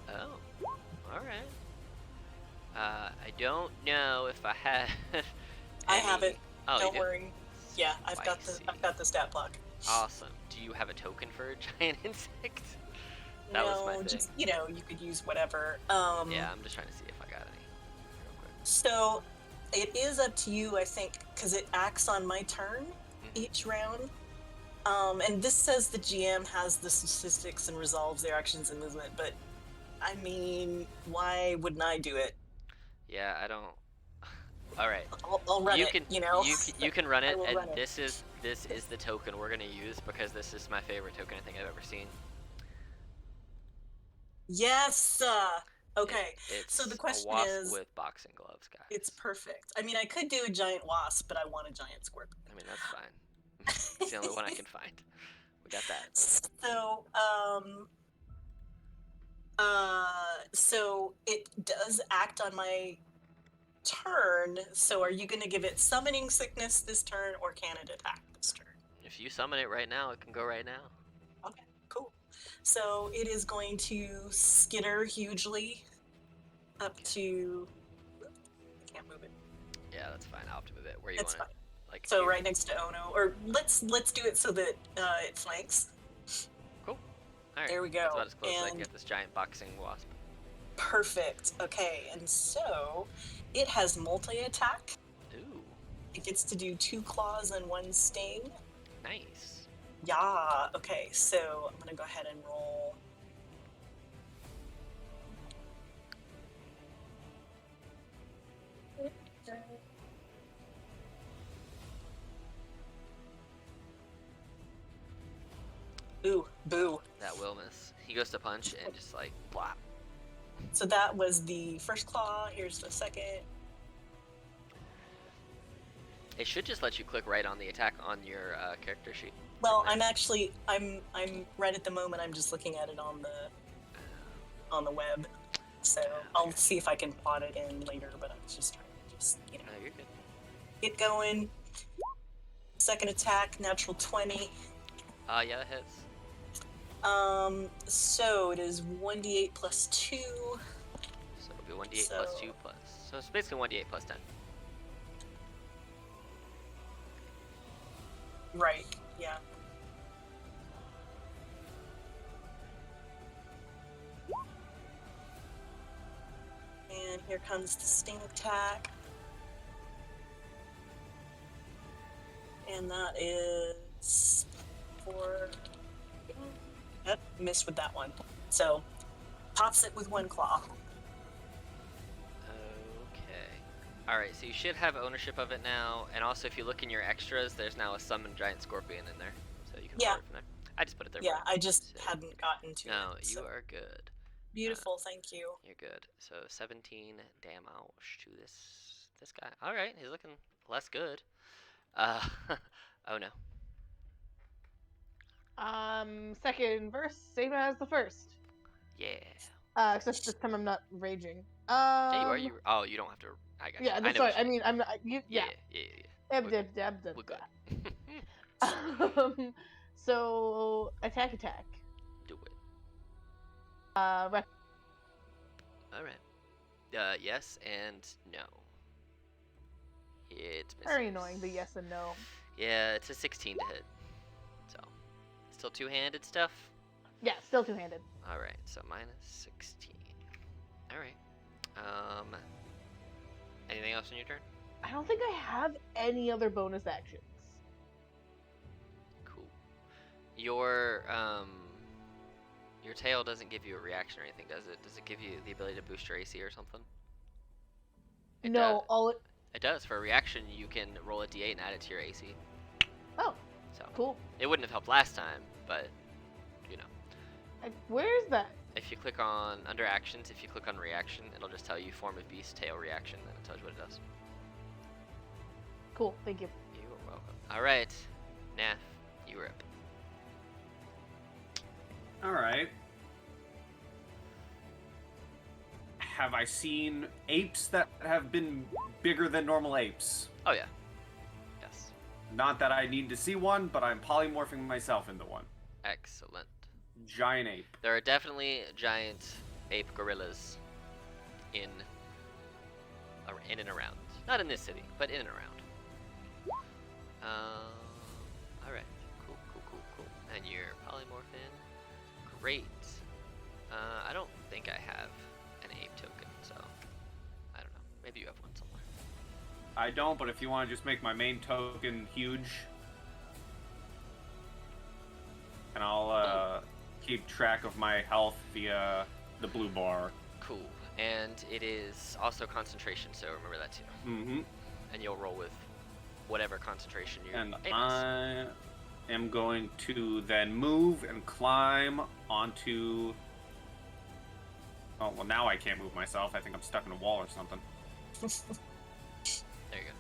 Oh. All right. I don't know if I have. I have it. Oh, Don't you do? worry. Yeah, I've got the stat block. Awesome. Do you have a token for a giant insect? That was my thing. Just you could use whatever. Yeah, I'm just trying to see if I got any. Real quick. So it is up to you, I think, because it acts on my turn each round. And this says the GM has the statistics and resolves their actions and movement, but I mean, why wouldn't I do it? Yeah, I don't. All right. I'll run you it. Can, you can run it, and this is the token we're gonna use because this is my favorite token I think I've ever seen. Yes. Okay. It's so the question a wasp is, with boxing gloves, guys. it's perfect. I mean, I could do a giant wasp, but I want a giant scorpion. I mean, that's fine. It's the only one I can find. We got that. So it does act on my turn. So are you going to give it summoning sickness this turn, or can it attack this turn? If you summon it right now, it can go right now. Okay, cool. So it is going to skitter hugely up to. I can't move it. Yeah, that's fine. I'll have to move it. Where you That's want fine. it? Like So here? right next to Ono, or let's do it so that it flanks. Cool. All right. There we go. That's about as close as I can And- get this giant boxing wasp. Perfect. Okay, and so it has multi-attack. Ooh, It gets to do 2 claws and 1 sting. nice. Yeah. Okay, so I'm gonna go ahead and roll. Ooh, boo. That will miss. He goes to punch and just like blop. So that was the first claw. Here's the second. It should just let you click right on the attack on your character sheet. Well, I'm right at the moment. I'm just looking at it on the web. So I'll see if I can plot it in later. But I was just trying to No, you're good. get going. Second attack, natural 20. Yeah, that hits. So it is 1d8 plus 2. So it'll be 1d8 plus 2 plus. So it's basically 1d8 plus 10. Right, yeah. And here comes the sting attack. And that is 4. Yep, missed with that one. So, pops it with 1 claw. Okay. Alright, so you should have ownership of it now. And also, if you look in your extras, there's now a summoned giant scorpion in there. So you can pull it from there. I just put it there. Yeah, for you. I just So- hadn't gotten to No, it. you so- are good. Beautiful, thank you. You're good. So 17 damage to this guy. All right, he's looking less good. Oh no. Second verse, same as the first. Yeah. Except this time I'm not raging. Yeah, you are. You don't have to. I got you. Yeah, I that's know right. what I mean, I'm not. Yeah. Yeah. Dab, We're dab, dab, dab, We're good. dab. So attack. Do it. Rec- All right. Yes and no. It's missing. very annoying, but yes and no. Yeah, it's a 16 to hit. So, still two-handed stuff. Yeah, still two-handed. All right, so minus 16. All right. Anything else on your turn? I don't think I have any other bonus actions. Cool. Your tail doesn't give you a reaction or anything, does it? Does it give you the ability to boost your AC or something? It No, does. all it It does. For a reaction, you can roll a d8 and add it to your AC. Oh, So cool. it wouldn't have helped last time, but you know. Where is that? If you click on under actions, if you click on reaction, it'll just tell you form of beast, tail reaction, then it tells you what it does. Cool, thank you. You're welcome. All right, Nath, you're up. All right. Have I seen apes that have been bigger than normal apes? Oh yeah. Yes. Not that I need to see one, but I'm polymorphing myself into one. Excellent. Giant ape. There are definitely giant ape gorillas in and around. Not in this city, but in and around. All right. Cool. And you're polymorphing. Great. I don't think I have an ape token, so I don't know. Maybe you have one somewhere. I don't, but if you want to just make my main token huge, and I'll keep track of my health via the blue bar. Cool. And it is also concentration, so remember that too. Mm-hmm. And you'll roll with whatever concentration you And aim is. I am going to then move and climb onto... Oh, well, now I can't move myself. I think I'm stuck in a wall or something. There you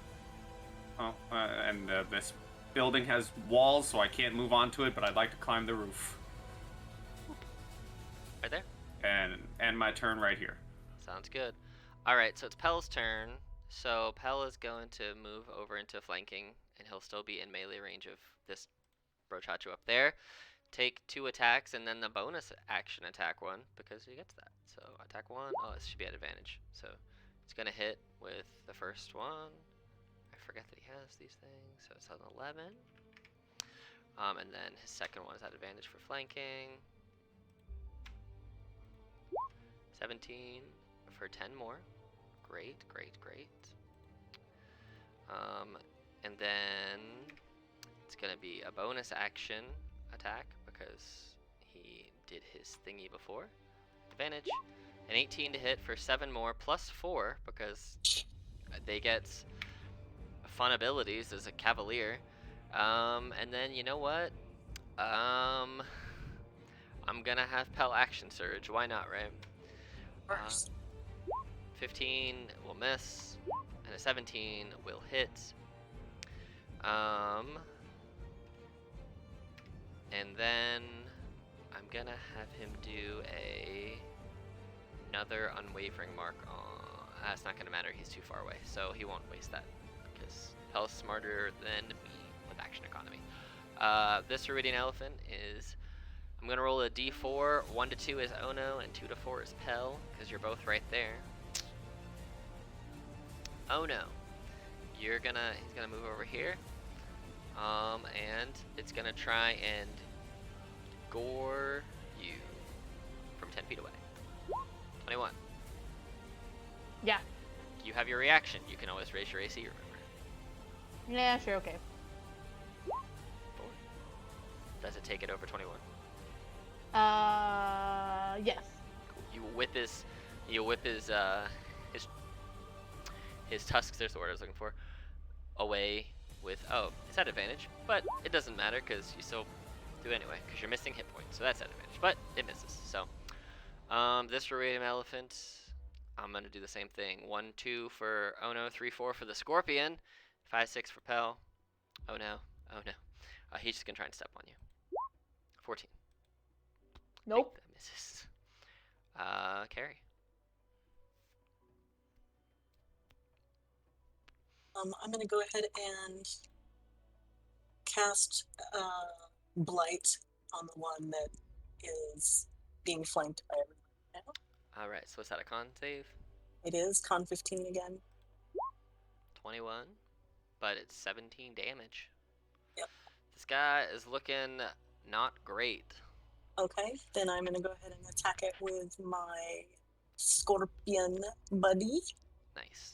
go. Oh, and this building has walls, so I can't move onto it, but I'd like to climb the roof. Right there. And end my turn right here. Sounds good. All right, so it's Pel's turn. So Pel is going to move over into flanking, and he'll still be in melee range of this Brochacho up there. Take 2 attacks, and then the bonus action attack 1, because he gets that. So attack 1. Oh, this should be at advantage. So it's going to hit with the first one. I forget that he has these things. So it's an 11. And then his second one is at advantage for flanking. 17 for 10 more. Great. And then it's going to be a bonus action attack because he did his thingy before. Advantage. An 18 to hit for 7 more plus 4 because they get fun abilities as a cavalier. And then you know what? I'm going to have Pel action surge. Why not, right? First. 15 will miss, and a 17 will hit. And then I'm gonna have him do another unwavering mark on. It's not gonna matter. He's too far away, so he won't waste that because Pel's smarter than me with action economy. This Viridian Elephant is. I'm gonna roll a d4. 1 to 2 is Ono, and 2 to 4 is Pel, because you're both right there. Ono, he's gonna move over here, and it's gonna try and gore you from 10 feet away. 21. Yeah. You have your reaction. You can always raise your AC. Remember. Yeah, sure, okay. 4. Does it take it over 21? Yes. You whip his tusks, there's the word I was looking for, away with, it's at advantage, but it doesn't matter because you still do it anyway, because you're missing hit points, so that's at advantage, but it misses. So, this Viridian Elephant, I'm going to do the same thing. 1, 2 for Ono, 3, 4 for the Scorpion, 5, 6 for Pel. Oh no. He's just going to try and step on you. 14. Nope. That misses. Carrie. I'm gonna go ahead and cast Blight on the one that is being flanked by everyone now. Alright, so is that a con save? It is con 15 again. 21, but it's 17 damage. Yep. This guy is looking not great. Okay, then I'm gonna go ahead and attack it with my scorpion buddy. Nice.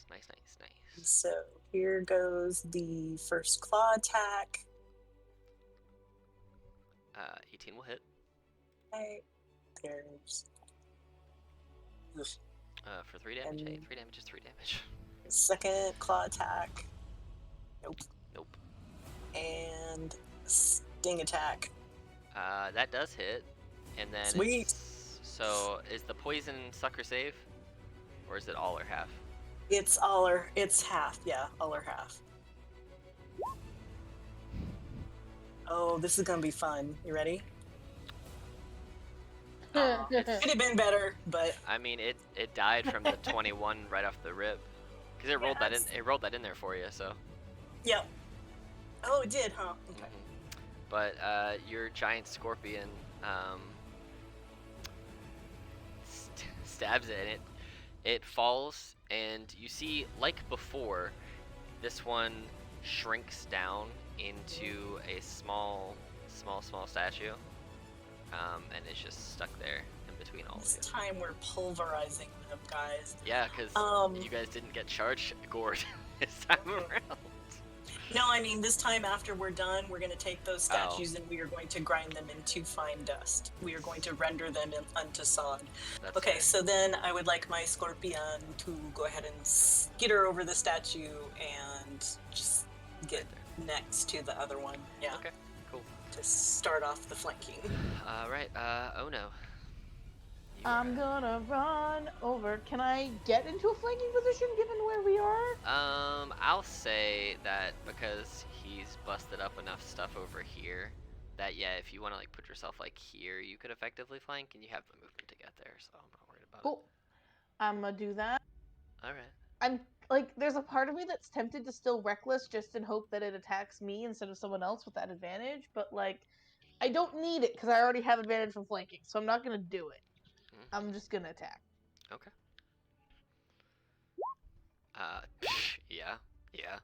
So here goes the first claw attack. 18 will hit. Okay, there's For 3 damage. And- Hey, 3 damage is 3 damage. Second claw attack. Nope. Nope. And sting attack. That does hit. And then Sweet. So is the poison sucker save? Or is it all or half? It's half, yeah, all or half. Oh, this is gonna be fun. You ready? Could have been better, but I mean, it died from the 21 right off the rip. Because it rolled that in. It rolled that in there for you, so. yep. Oh, it did, huh? Okay. But your giant scorpion stabs it, and it falls, and you see, like before, this one shrinks down into a small statue, and it's just stuck there in between all of This you. time we're pulverizing them, guys. Yeah, because you guys didn't get charge gored this time around. No, I mean, this time after we're done, we're going to take those statues and we are going to grind them into fine dust. We are going to render them unto sod. That's Okay, fair. so then I would like my scorpion to go ahead and skitter over the statue and just get next to the other one. Yeah. Okay, cool. To start off the flanking. Right, oh no. I'm gonna run over. Can I get into a flanking position given where we are? I'll say that because he's busted up enough stuff over here, that yeah, if you want to like put yourself like here, you could effectively flank, and you have the movement to get there, so I'm not worried about Cool. I'm gonna do that. it. All right. I'm like, there's a part of me that's tempted to still reckless just in hope that it attacks me instead of someone else with that advantage, but like, I don't need it because I already have advantage from flanking, so I'm not gonna do it. I'm just gonna attack. Okay. Yeah. Yeah.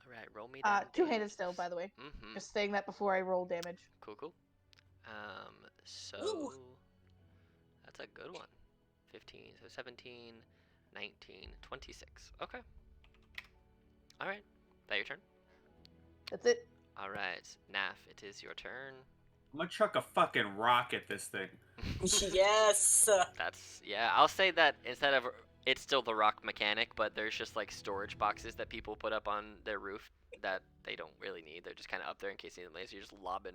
All right, roll me down. Two-handed still, by the way. Mm-hmm. Just saying that before I roll damage. Cool. So Ooh. that's a good one. 15, so 17, 19, 26. Okay. All right. That your turn? That's it. All right, Naf, it is your turn. I'm gonna chuck a fucking rock at this thing. Yes. Yeah, I'll say that instead of it's still the rock mechanic, but there's just like storage boxes that people put up on their roof that they don't really need. They're just kind of up there in case anything lands. You're just lobbing.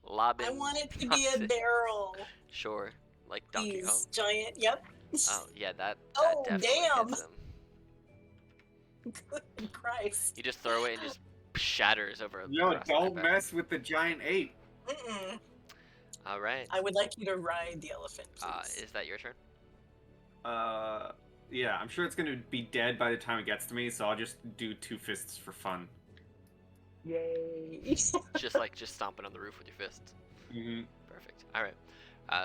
I want it to be a boxes. barrel. Sure, like Donkey Kong. These giant. Yep. Oh yeah, that Oh, definitely damn. hits them. Good Christ. You just throw it and just shatters over. Yo, across the don't back. mess with the giant ape. Mm-mm. All right. I would like you to ride the elephant, please. Is that your turn? Yeah, I'm sure it's gonna be dead by the time it gets to me, so I'll just do two fists for fun. Yay. just stomping on the roof with your fists. Mm-hmm. Perfect. All right.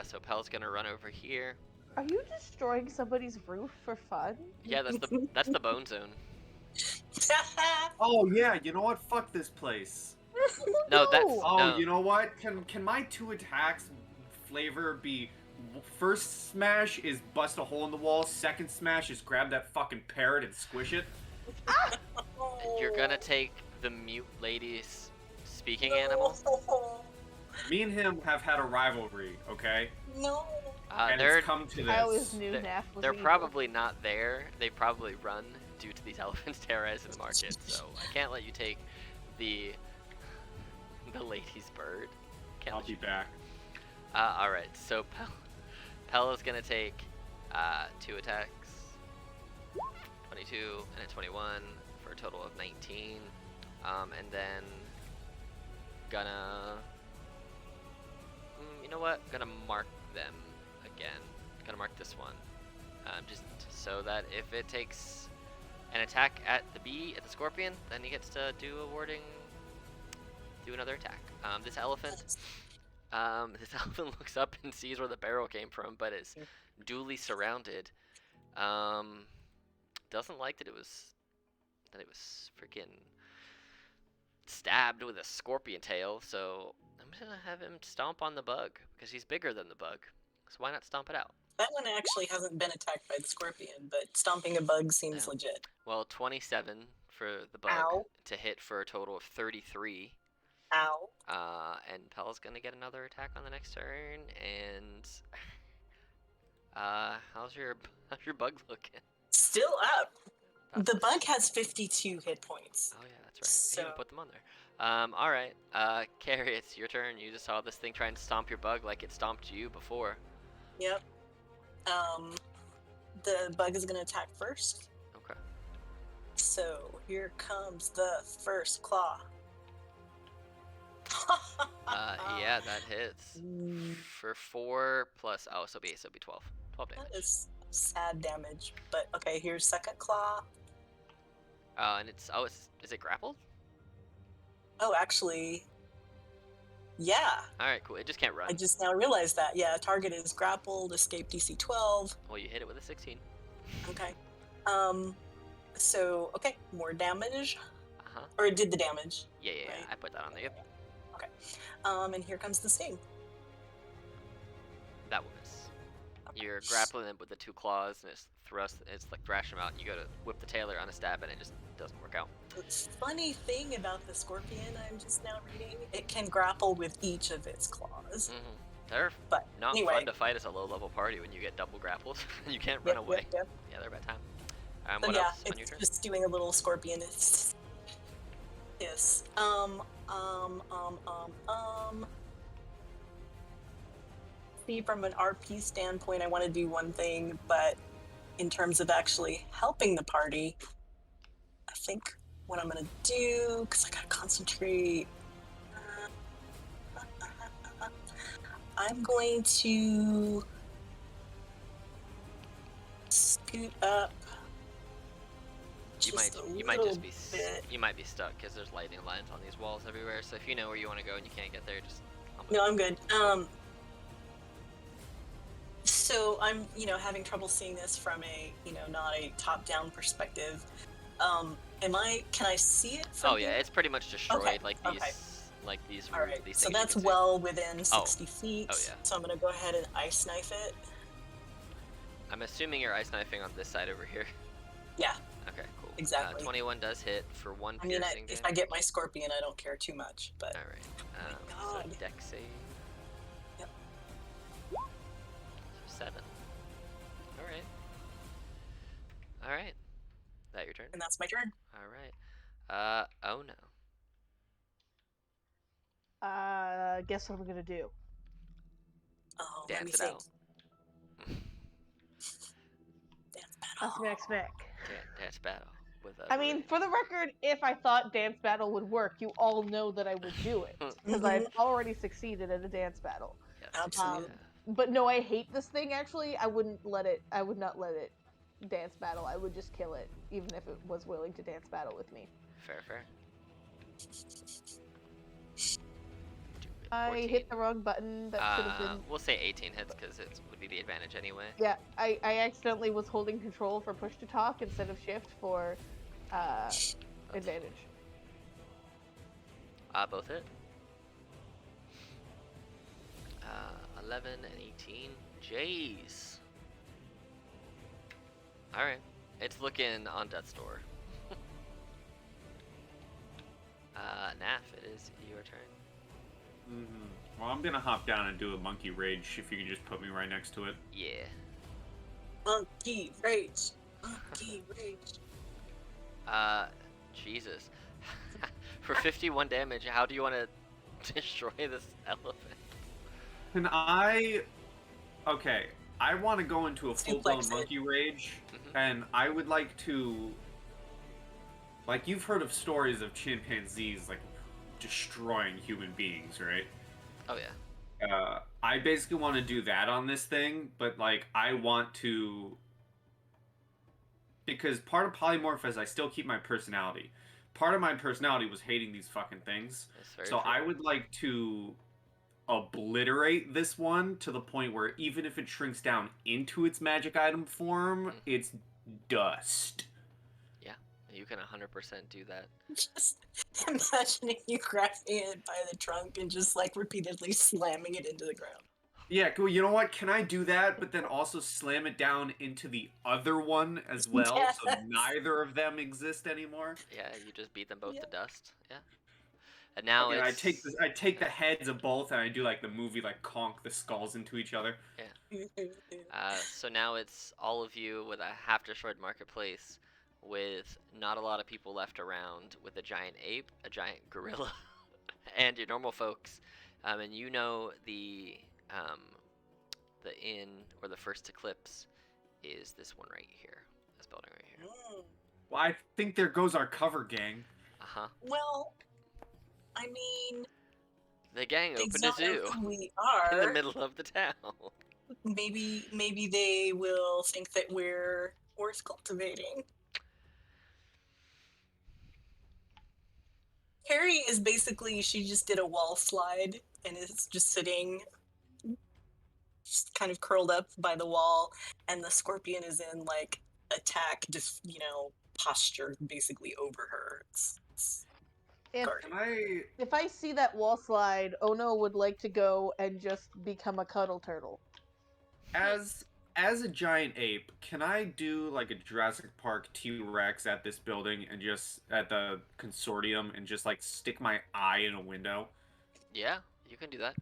So Pel's gonna run over here. Are you destroying somebody's roof for fun? Yeah, that's the bone zone. Oh yeah, you know what? Fuck this place. No, that's Oh, no. you know what? Can my two attacks flavor be? First smash is bust a hole in the wall. Second smash is grab that fucking parrot and squish it. You're gonna take the mute lady's speaking animal. Me and him have had a rivalry, okay? No. And They're it's come to this. I always knew they're- Naf was they're evil. probably not there. They probably run due to these elephants terrorizing the market. So I can't let you take the lady's bird. Can't I'll let be you. back. All right. So Pel is gonna take 2 attacks, 22 and a 21 for a total of 19, and then gonna. You know what? Gonna mark them again. Gonna mark this one, just so that if it takes an attack at the bee, at the scorpion, then he gets to do another attack. This elephant looks up and sees where the barrel came from, but is duly surrounded. Doesn't like that it was freaking stabbed with a scorpion tail, so I'm just gonna have him stomp on the bug because he's bigger than the bug. So why not stomp it out? That one actually hasn't been attacked by the scorpion, but stomping a bug seems Yeah. legit. Well, 27 for the bug Ow. to hit for a total of 33. Ow. And Pel's gonna get another attack on the next turn, and How's your bug looking? Still up. About The to bug say. has 52 hit points. Oh yeah, that's right. I even So, put them on there. All right. Carrie, it's your turn. You just saw this thing trying to stomp your bug like it stomped you before. yep. The bug is going to attack first. Okay. So, here comes the first claw. Yeah, that hits for 4 plus. Oh, so it'll be 12. 12 damage. That is sad damage. But okay, here's second claw. And it's is it grappled? Oh, actually, yeah. All right, cool. It just can't run. I just now realized that. Yeah, target is grappled, escape DC 12. Well, you hit it with a 16. Okay. So, okay, more damage. Uh-huh. Or it did the damage. Yeah, Right. I put that on there. Yep. Okay. And here comes the sting. That will miss. You're grappling it with the 2 claws, and it's like thrashing him out, and you go to whip the tail on a stab, and it just doesn't work out. The funny thing about the scorpion I'm just now reading, it can grapple with each of its claws. Mm-hmm. They're But not anyway. fun to fight as a low-level party when you get double grappled and you can't run away. Yep. Yeah, they're a bad time. So What yeah, else on your it's turn? just doing a little scorpion. Yes. See, from an RP standpoint, I want to do one thing, but in terms of actually helping the party, I think what I'm gonna do, because I gotta concentrate. I'm going to scoot up. You might just a just little be bit. you might be stuck because there's lightning lines on these walls everywhere. So if you know where you want to go and you can't get there, just No, I'm good. So I'm, having trouble seeing this from a, not a top-down perspective. Can I see it from Oh yeah, here? it's pretty much destroyed. Okay, Like okay. these All right, these so things you that's can see. well within 60 feet. Oh, yeah. So I'm gonna go ahead and ice knife it. I'm assuming you're ice knifing on this side over here. Yeah, Okay, cool. Exactly. 21 does hit for 1 I mean, piercing if damage. I get my scorpion, I don't care too much, but All right. Oh my So God. dex save. Yep. 7. All right. All right. That your turn? and that's my turn. All right. Oh no. Guess what I'm gonna do? Oh, let me Dance it think. out. Dance battle. Smack. Dance battle with I mean, for the record, if I thought dance battle would work, you all know that I would do it because I've already succeeded at a dance battle. Yes, Absolutely. But no, I hate this thing. Actually, I would not let it dance battle. I would just kill it, even if it was willing to dance battle with me. Fair. I 14. hit the wrong button. That should have been. We'll say 18 hits because it would be the advantage anyway. Yeah, I accidentally was holding control for push to talk instead of shift for advantage. Both hit. 11 and 18. Jeez. Alright. It's looking on death's door. Naf, it is your turn. Well, I'm gonna hop down and do a monkey rage if you can just put me right next to it. Yeah. Monkey rage. Monkey rage. Jesus. For 51 damage, how do you want to destroy this elephant? Can okay, I want to go into a full-blown Suplex it. monkey rage, Mhm. and I would like to, like, you've heard of stories of chimpanzees, like, destroying human beings, right? Oh yeah. I basically want to do that on this thing, but, like, I want to, because part of polymorph is I still keep my personality. Part of my personality was hating these fucking things. That's very So true. I would like to obliterate this one to the point where even if it shrinks down into its magic item form, it's dust. Yeah, you can 100% do that. Just imagining you grabbing it by the trunk and just like repeatedly slamming it into the ground. Yeah, cool. You know what? Can I do that, but then also slam it down into the other one as well, so Yes. neither of them exist anymore? Yeah, you just beat them both to dust. Yeah. And now And it's I take the heads of both, and I do like the movie, like conk the skulls into each other. so now it's all of you with a half-destroyed marketplace, with not a lot of people left around, with a giant ape, a giant gorilla, and your normal folks. And you know the inn or the first eclipse is this one right here, this building right here. Well, I think there goes our cover gang. Well, I mean, The gang they opened a don't know zoo who we in the are. middle of the town. Maybe they will think that we're worth cultivating. Harry is basically, she just did a wall slide and is just sitting just kind of curled up by the wall, and the scorpion is in like attack, just posture basically over her. If Can if I see that wall slide, Ono would like to go and just become a cuddle turtle. as a giant ape, can I do like a Jurassic Park T-Rex at this building and just at the consortium and just like stick my eye in a window? Yeah, you can do that.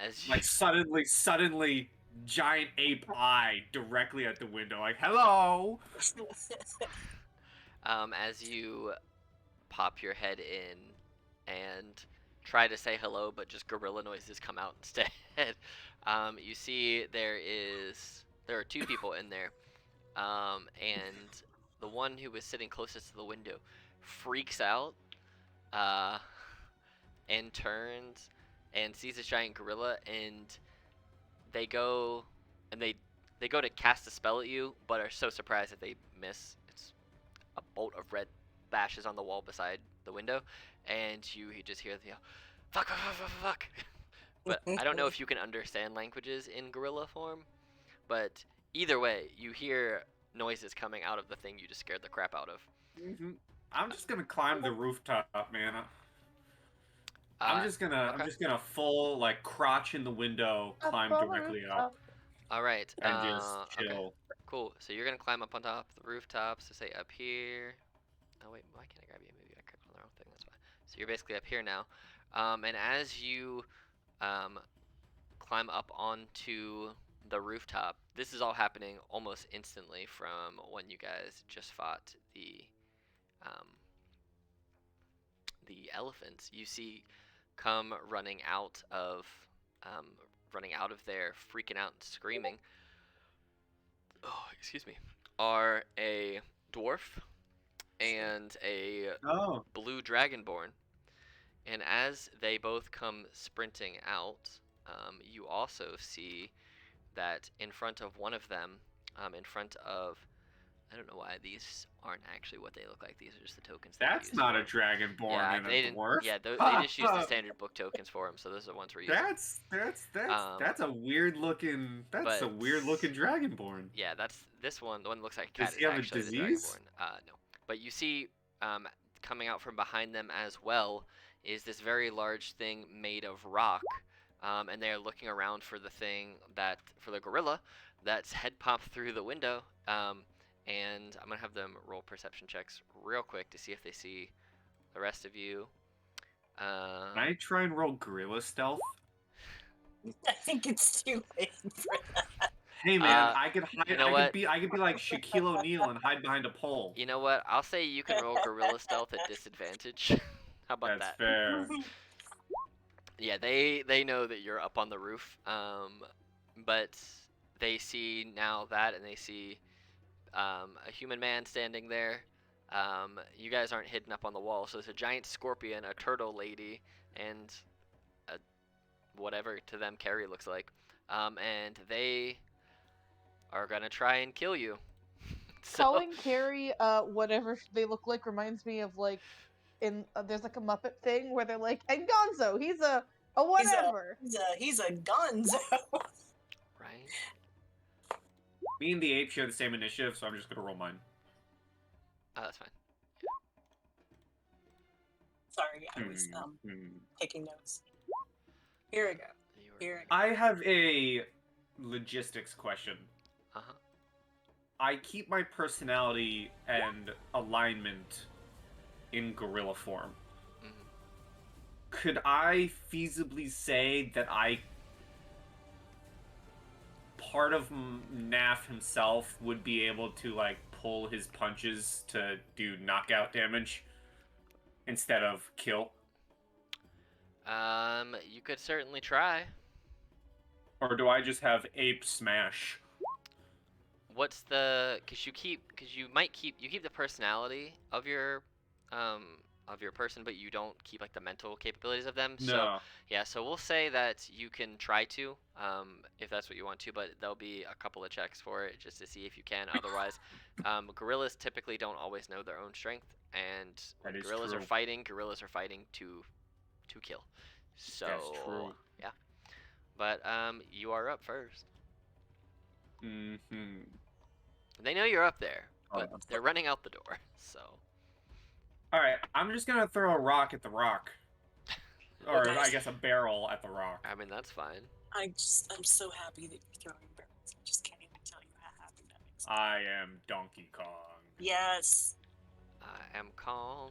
As you, Like suddenly giant ape eye directly at the window, like hello. as you pop your head in and try to say hello, but just gorilla noises come out instead. You see there are two people in there, and the one who was sitting closest to the window freaks out, uh, and turns and sees this giant gorilla, and they go and they go to cast a spell at you, but are so surprised that they miss. It's a bolt of red bashes on the wall beside the window, and you just hear the fuck, fuck, fuck, fuck, fuck. But I don't know if you can understand languages in gorilla form, but either way, you hear noises coming out of the thing you just scared the crap out of. I'm just gonna climb the rooftop, man. I'm just gonna full like crotch in the window, climb directly up, All right. and just chill. Okay. Cool. So you're gonna climb up on top of the rooftop. So say up here. Oh wait, why can't I grab you? Maybe I clicked on the wrong thing. That's why. So you're basically up here now. And as you climb up onto the rooftop, this is all happening almost instantly from when you guys just fought the elephants. You see come running out of there, freaking out and screaming. Oh, excuse me. Are a dwarf and a blue dragonborn. And as they both come sprinting out, you also see that in front of one of them, in front of, I don't know why these aren't actually what they look like. These are just the tokens. That's not a dragonborn and a dwarf. Yeah, they just use the standard book tokens for them, so those are the ones we're using. That's a weird looking. That's a weird looking dragonborn. Yeah, that's this one. The one that looks like a cat. Does he have actually a disease? The dragonborn. No, but you see, coming out from behind them as well is this very large thing made of rock, and they are looking around for the thing for the gorilla that's head popped through the window. And I'm gonna have them roll perception checks real quick to see if they see the rest of you. Can I try and roll gorilla stealth? I think it's too late for that. Hey man, I could hide. I could be like Shaquille O'Neal and hide behind a pole. You know what? I'll say you can roll gorilla stealth at disadvantage. How about that? That's fair. Yeah, they know that you're up on the roof, but they see now that, and they see a human man standing there. You guys aren't hidden up on the wall, so there's a giant scorpion, a turtle lady, and a whatever to them Carrie looks like. And they are gonna try and kill you. Calling Carrie whatever they look like reminds me of like there's like a Muppet thing where they're like, and Gonzo, he's a whatever. He's a gonzo. Right? Me and the ape share the same initiative, so I'm just gonna roll mine. Oh, that's fine. Sorry, I was taking notes. Here we go. I have a logistics question. Uh-huh. I keep my personality and alignment in gorilla form. could I feasibly say that part of Naf himself would be able to like pull his punches to do knockout damage instead of kill? You could certainly try. Or do I just have ape smash? What's the? Cause you might keep the personality of your person, but you don't keep like the mental capabilities of them. So No. yeah, so we'll say that you can try to, if that's what you want to, but there'll be a couple of checks for it just to see if you can. Otherwise, gorillas typically don't always know their own strength, and when That is gorillas true. gorillas are fighting to kill. So That's true. yeah, but you are up first. Mm-hmm. They know you're up there, but Oh. they're running out the door. So Alright, I'm just gonna throw a rock at the rock. Or Okay. I guess a barrel at the rock. I mean that's fine. I'm so happy that you're throwing barrels. I just can't even tell you how happy that makes me. I am Donkey Kong. Yes. I am Kong.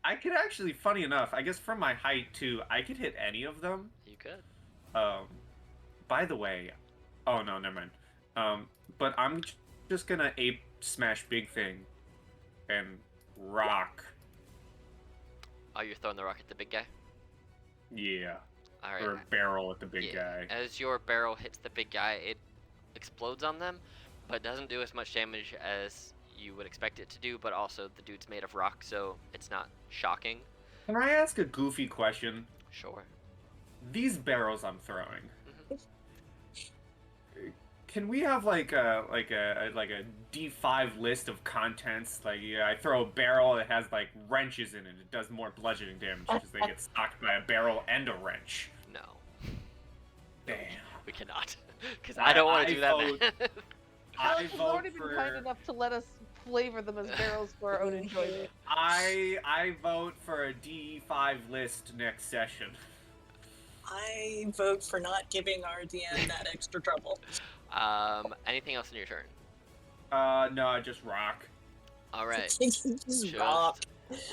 I could actually, funny enough, I guess from my height too, I could hit any of them. You could. By the way, oh no, never mind. But I'm just gonna ape smash Big Thing and rock. Oh, you're throwing the rock at the big guy? Yeah. All right. Or barrel at the big Yeah. guy. As your barrel hits the big guy, it explodes on them, but doesn't do as much damage as you would expect it to do, but also the dude's made of rock, so it's not shocking. Can I ask a goofy question? Sure. These barrels I'm throwing, Mhm. can we have like a D5 list of contents? Like, yeah, I throw a barrel that has like wrenches in it. It does more bludgeoning damage because they get stocked by a barrel and a wrench. No. Damn. We cannot. Because I don't want to do that. vote- man. I Alex has vote already been kind for. enough to let us flavor them as barrels for our own enjoyment. I vote for a D5 list next session. I vote for not giving our DM that extra trouble. Anything else in your turn? No, just rock. All right. Just rock.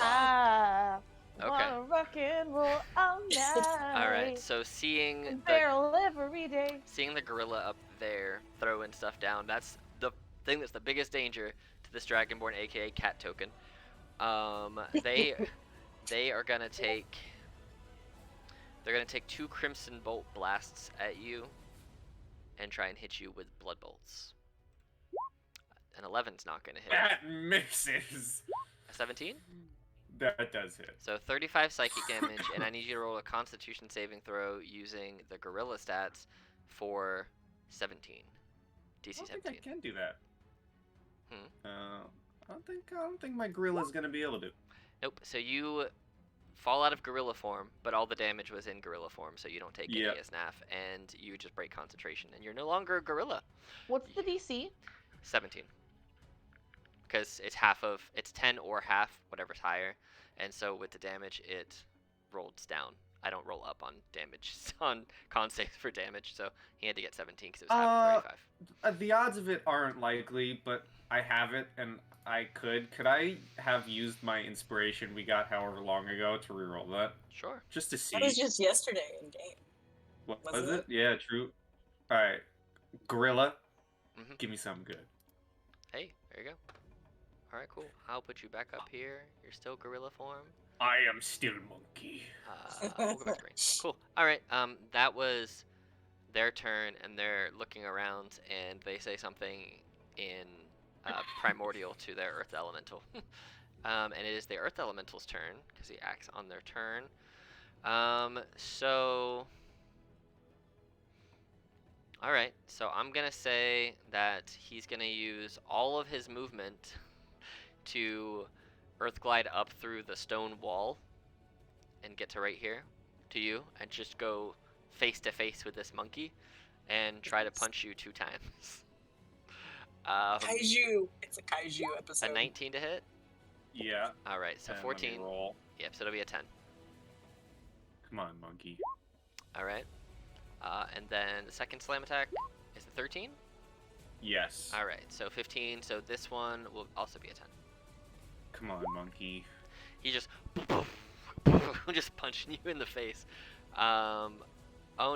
Ah, Okay. wanna rock and roll all night. All right. So seeing the Barrel every day. gorilla up there throwing stuff down, that's the thing that's the biggest danger to this Dragonborn, aka Cat Token. They are gonna take. They're gonna take 2 Crimson Bolt blasts at you, and try and hit you with Blood Bolts. An 11's not gonna hit. That misses. A 17? That does hit. So 35 psychic damage, and I need you to roll a Constitution saving throw using the gorilla stats for 17. DC I don't 17. think I can do that. Hmm. I don't think my gorilla's gonna be able to. Nope. So you fall out of gorilla form, but all the damage was in gorilla form, so you don't take Yep. any as NAF, and you just break concentration, and you're no longer a gorilla. What's the DC? 17. Because it's it's 10 or half, whatever's higher, and so with the damage, it rolls down. I don't roll up on damage, on con saves for damage, so he had to get 17 because it was half of 35. The odds of it aren't likely, but I have it, and I could. Could I have used my inspiration we got however long ago to reroll that? Sure. Just to see. That was just yesterday in game. What was wasn't it? Yeah, true. Alright. Gorilla, Mhm. give me something good. Hey, there you go. Alright, cool. I'll put you back up here. You're still gorilla form. I am still monkey. We'll go back to range. Cool. Alright, that was their turn, and they're looking around, and they say something in primordial to their earth elemental. And it is the earth elemental's turn, because he acts on their turn. Alright, so I'm gonna say that he's gonna use all of his movement to earth glide up through the stone wall and get to right here to you and just go face to face with this monkey and try to punch you 2 times. Kaiju. It's a kaiju A episode. 19 to hit. Yeah. All right, so and let me 14. roll. Yep, so it'll be a 10. Come on, monkey. All right. And then the second slam attack is the 13. Yes. All right, so 15. So this one will also be a 10. Come on, monkey. He just just punching you in the face. Oh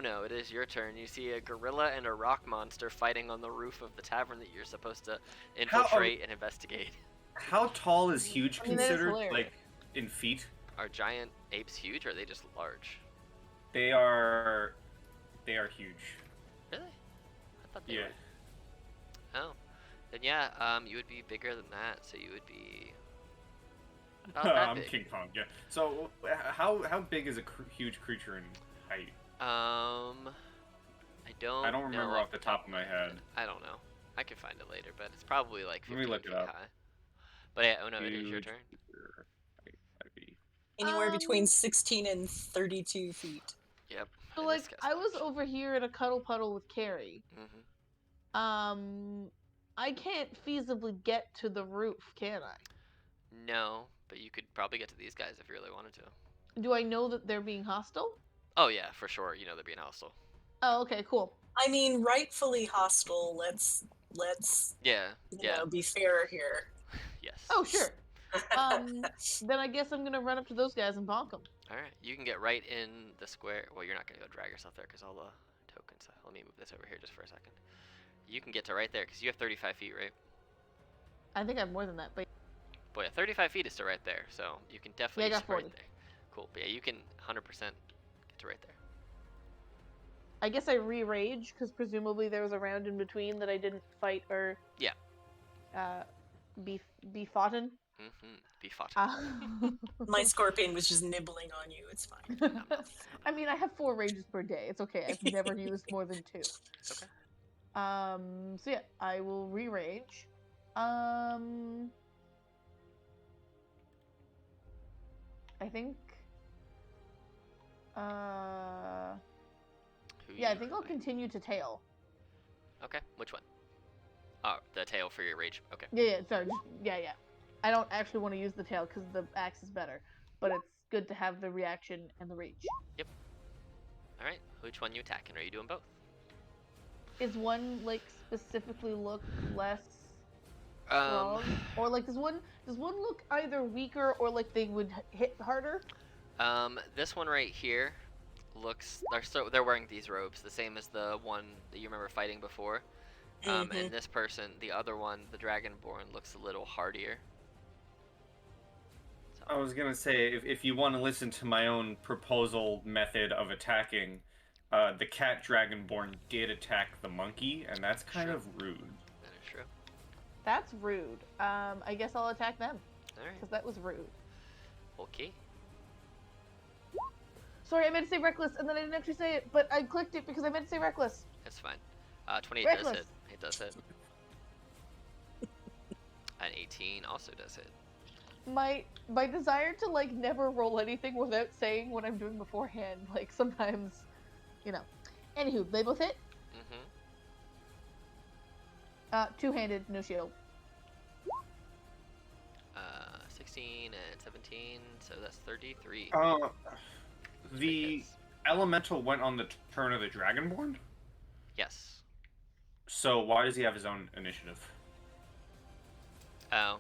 no, it is your turn. You see a gorilla and a rock monster fighting on the roof of the tavern that you're supposed to infiltrate and investigate. How tall is huge I mean, that is considered, hilarious. like, in feet? Are giant apes huge, or are they just large? They are huge. Really? I thought they Yeah. were. Oh. Then yeah, you would be bigger than that, so you would be about that I'm big. King Kong, yeah. So, how big is a huge creature in height? I don't remember know off the top of my head. I don't know. I can find it later, but it's probably like 15 Let me look it feet up. high. But yeah, oh no, it is your Huge turn. creature, height, be. Anywhere between 16 and 32 feet. Yep. So and like, this guy's I was large. over here in a cuddle puddle with Carrie. Mhm. I can't feasibly get to the roof, can I? No, but you could probably get to these guys if you really wanted to. Do I know that they're being hostile? Oh yeah, for sure. You know they're being hostile. Oh, okay, cool. I mean, rightfully hostile. Let's Yeah. you know, be fair here. Yes. Oh, sure. Then I guess I'm gonna run up to those guys and bonk them. All right. You can get right in the square. Well, you're not gonna go drag yourself there because all the tokens. Let me move this over here just for a second. You can get to right there because you have 35 feet, right? I think I have more than that, but Boy, yeah, 35 feet is to right there, so you can definitely I got just right 40. there. Cool. But yeah, you can 100% get to right there. I guess I re-rage because presumably there was a round in between that I didn't fight or Yeah. Be fought in. Be fought. My scorpion was just nibbling on you. It's fine. I mean, I have 4 rages per day. It's okay. I've never used more than 2. Okay. So yeah, I will re-rage. I think. Who Yeah, I you think I'll fight? continue to tail. Okay. Which one? Oh, the tail for your rage. Okay. Yeah, sorry. Yeah. I don't actually want to use the tail because the axe is better, but it's good to have the reaction and the reach. Yep. All right. Which one you attacking? Or are you doing both? Is one like specifically look less strong, or like does one look either weaker or like they would hit harder? This one right here looks they're wearing these robes, the same as the one that you remember fighting before. And this person, the other one, the Dragonborn, looks a little hardier. So. I was gonna say, if you want to listen to my own proposal method of attacking, the cat Dragonborn did attack the monkey, and that's kind of rude. That is true. That's rude. I guess I'll attack them All right. because that was rude. Okay. Sorry, I meant to say reckless, and then I didn't actually say it, but I clicked it because I meant to say reckless. That's fine. 28 Reckless. does hit. It does hit. An 18 also does hit. My desire to like never roll anything without saying what I'm doing beforehand, like sometimes, you know. Anywho, they both hit. Two-handed, no shield. 16 and 17, so that's 33. The elemental went on the turn of the Dragonborn? Yes. So why does he have his own initiative? Oh.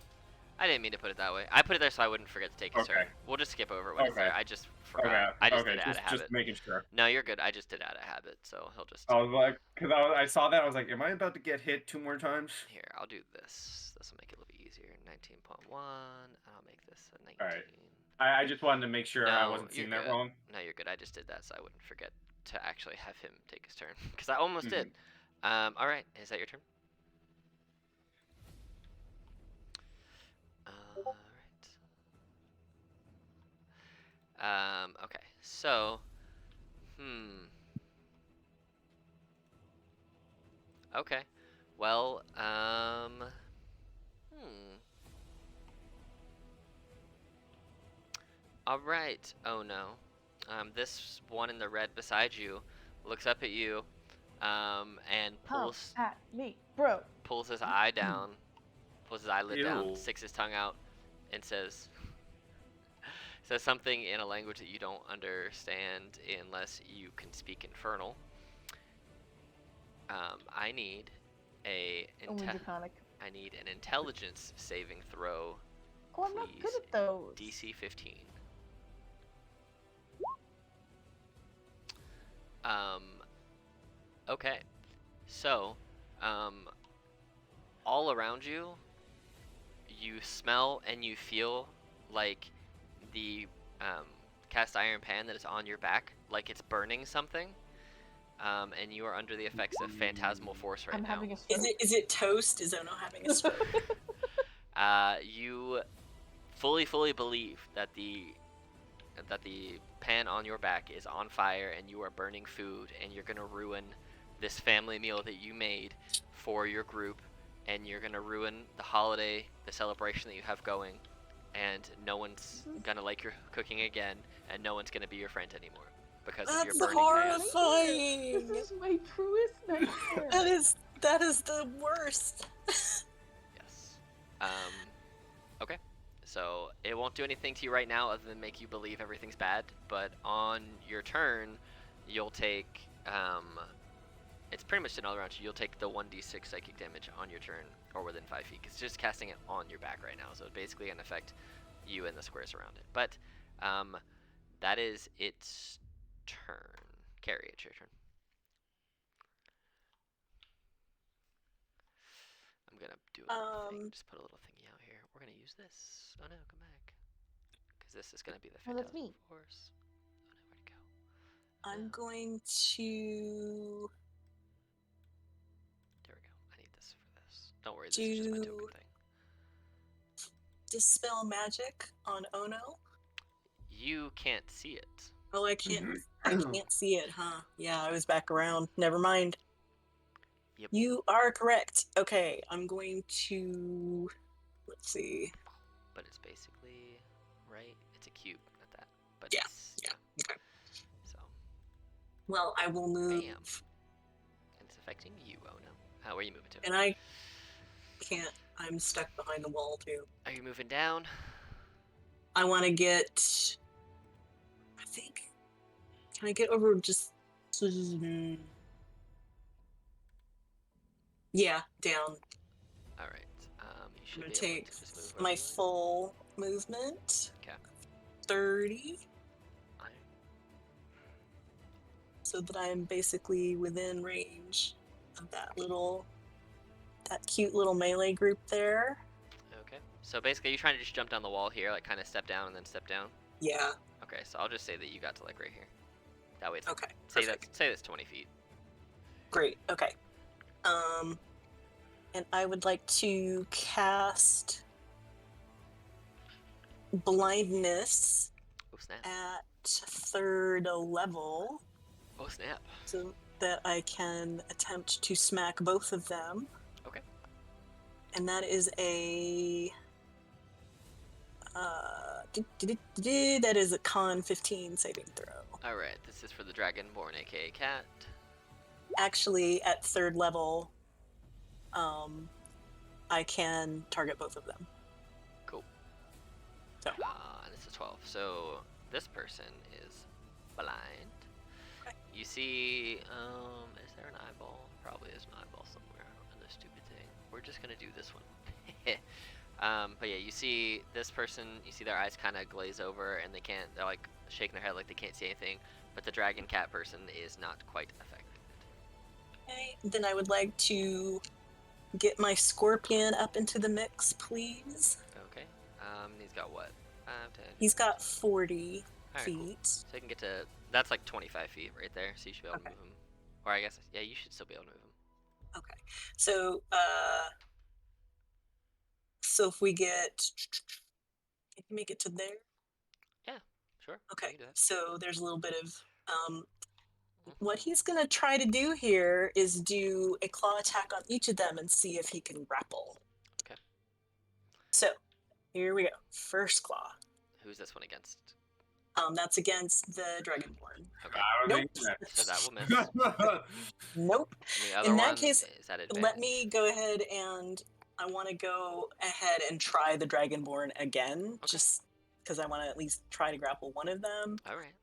I didn't mean to put it that way. I put it there so I wouldn't forget to take his turn. We'll just skip over it when it's there. I just forgot. Okay. I just did it out of habit. Just making sure. No, you're good. I just did it out of habit, so he'll just... I was like, because I saw that, I was like, am I about to get hit 2 more times? Here, I'll do this. This will make it a little bit easier. 19.1, and I'll make this a 19. Alright. I just wanted to make sure I wasn't seeing that wrong. No, you're good. I just did that so I wouldn't forget to actually have him take his turn. Because I almost did. Alright, is that your turn? Alright. Okay, so... Okay. Well, Alright. Oh no. This one in the red beside you looks up at you, and pulls Come at me, bro. Pulls his eye down, pulls his eyelid down, Ew. sticks his tongue out, and says something in a language that you don't understand unless you can speak Infernal. I need Only Draconic. I need an intelligence saving throw. Oh, I'm not good please. at those. DC 15. Um, okay. So, all around you, you smell and you feel like the cast iron pan that is on your back, like it's burning something. And you are under the effects of phantasmal force right I'm now. having a stroke. Is it toast? Is Ono having a stroke? You fully believe that the pan on your back is on fire and you are burning food and you're gonna ruin this family meal that you made for your group, and you're gonna ruin the holiday, the celebration that you have going, and no one's gonna like your cooking again, and no one's gonna be your friend anymore because of your That's burning pan. horrifying. This is my truest nightmare. That is the worst. Yes. Okay. So it won't do anything to you right now other than make you believe everything's bad, but on your turn, you'll take, it's pretty much an all around, you'll take the 1d6 psychic damage on your turn, or within 5 feet, because it's just casting it on your back right now, so it's basically going to affect you and the squares around it. But, that is its turn. Carrie, it's your turn. I'm gonna do a little thing. Just put a little thingy out here. We're gonna use this. Oh no, come back. Because this is gonna be the Oh, that's phantasmal me. force. Oh no, where'd it go? I'm No. going to There we go. I need this for this. Don't worry, this is just my token thing. dispel magic on Ono. You can't see it. Oh, I can't see it, huh? Yeah, I was back around. Never mind. Yep. You are correct. Okay, I'm going to let's see. But it's basically right. It's a cube at that. But Yeah, it's, yeah. Okay. So Well, I will move. bam. And it's affecting you. Oh no. Where are you moving to? And I can't. I'm stuck behind the wall too. Are you moving down? I want to get. I think. Can I get over just? Yeah, down. All right. You I'm should gonna be able take to just move my over. full movement. Okay. 30, Alright. so that I am basically within range of that cute little melee group there. Okay. So basically, you're trying to just jump down the wall here, like kind of step down and then step down. Yeah. Okay. So I'll just say that you got to like right here. That way, it's, Okay. say Perfect. that's 20 feet. Great. Okay. And I would like to cast blindness Oh snap! at 3rd level, Oh snap! so that I can attempt to smack both of them. Okay. And that is a that is a con 15 saving throw. All right. This is for the Dragonborn, aka Cat. Actually, at 3rd level, I can target both of them. Cool. So. And it's a 12. So this person is blind. Okay. You see, is there an eyeball? Probably is an eyeball somewhere on this stupid thing. We're just gonna do this one. But yeah, you see this person, you see their eyes kind of glaze over and they're like shaking their head like they can't see anything, but the dragon cat person is not quite affected. Okay, then I would like to get my scorpion up into the mix, please. Okay. He's got what? 5, 10. He's got 40 Alright, feet. cool. So you can get to, that's like 25 feet right there, so you should be able to Okay. move him. Or I guess, yeah, you should still be able to move him. Okay. So, if we get, can you make it to there? Sure. you Okay. can do that. So there's a little bit of, what Mhm. he's gonna try to do here is do a claw attack on each of them and see if he can grapple. Okay. So, here we go. First claw. Who's this one against? That's against the Dragonborn. Okay. I would Nope. think So that will miss. Nope. And the other In one, that case, is that advantage? Let me go ahead and I want to go ahead and try the Dragonborn again, just because I want to at least try to grapple one of them. Alright.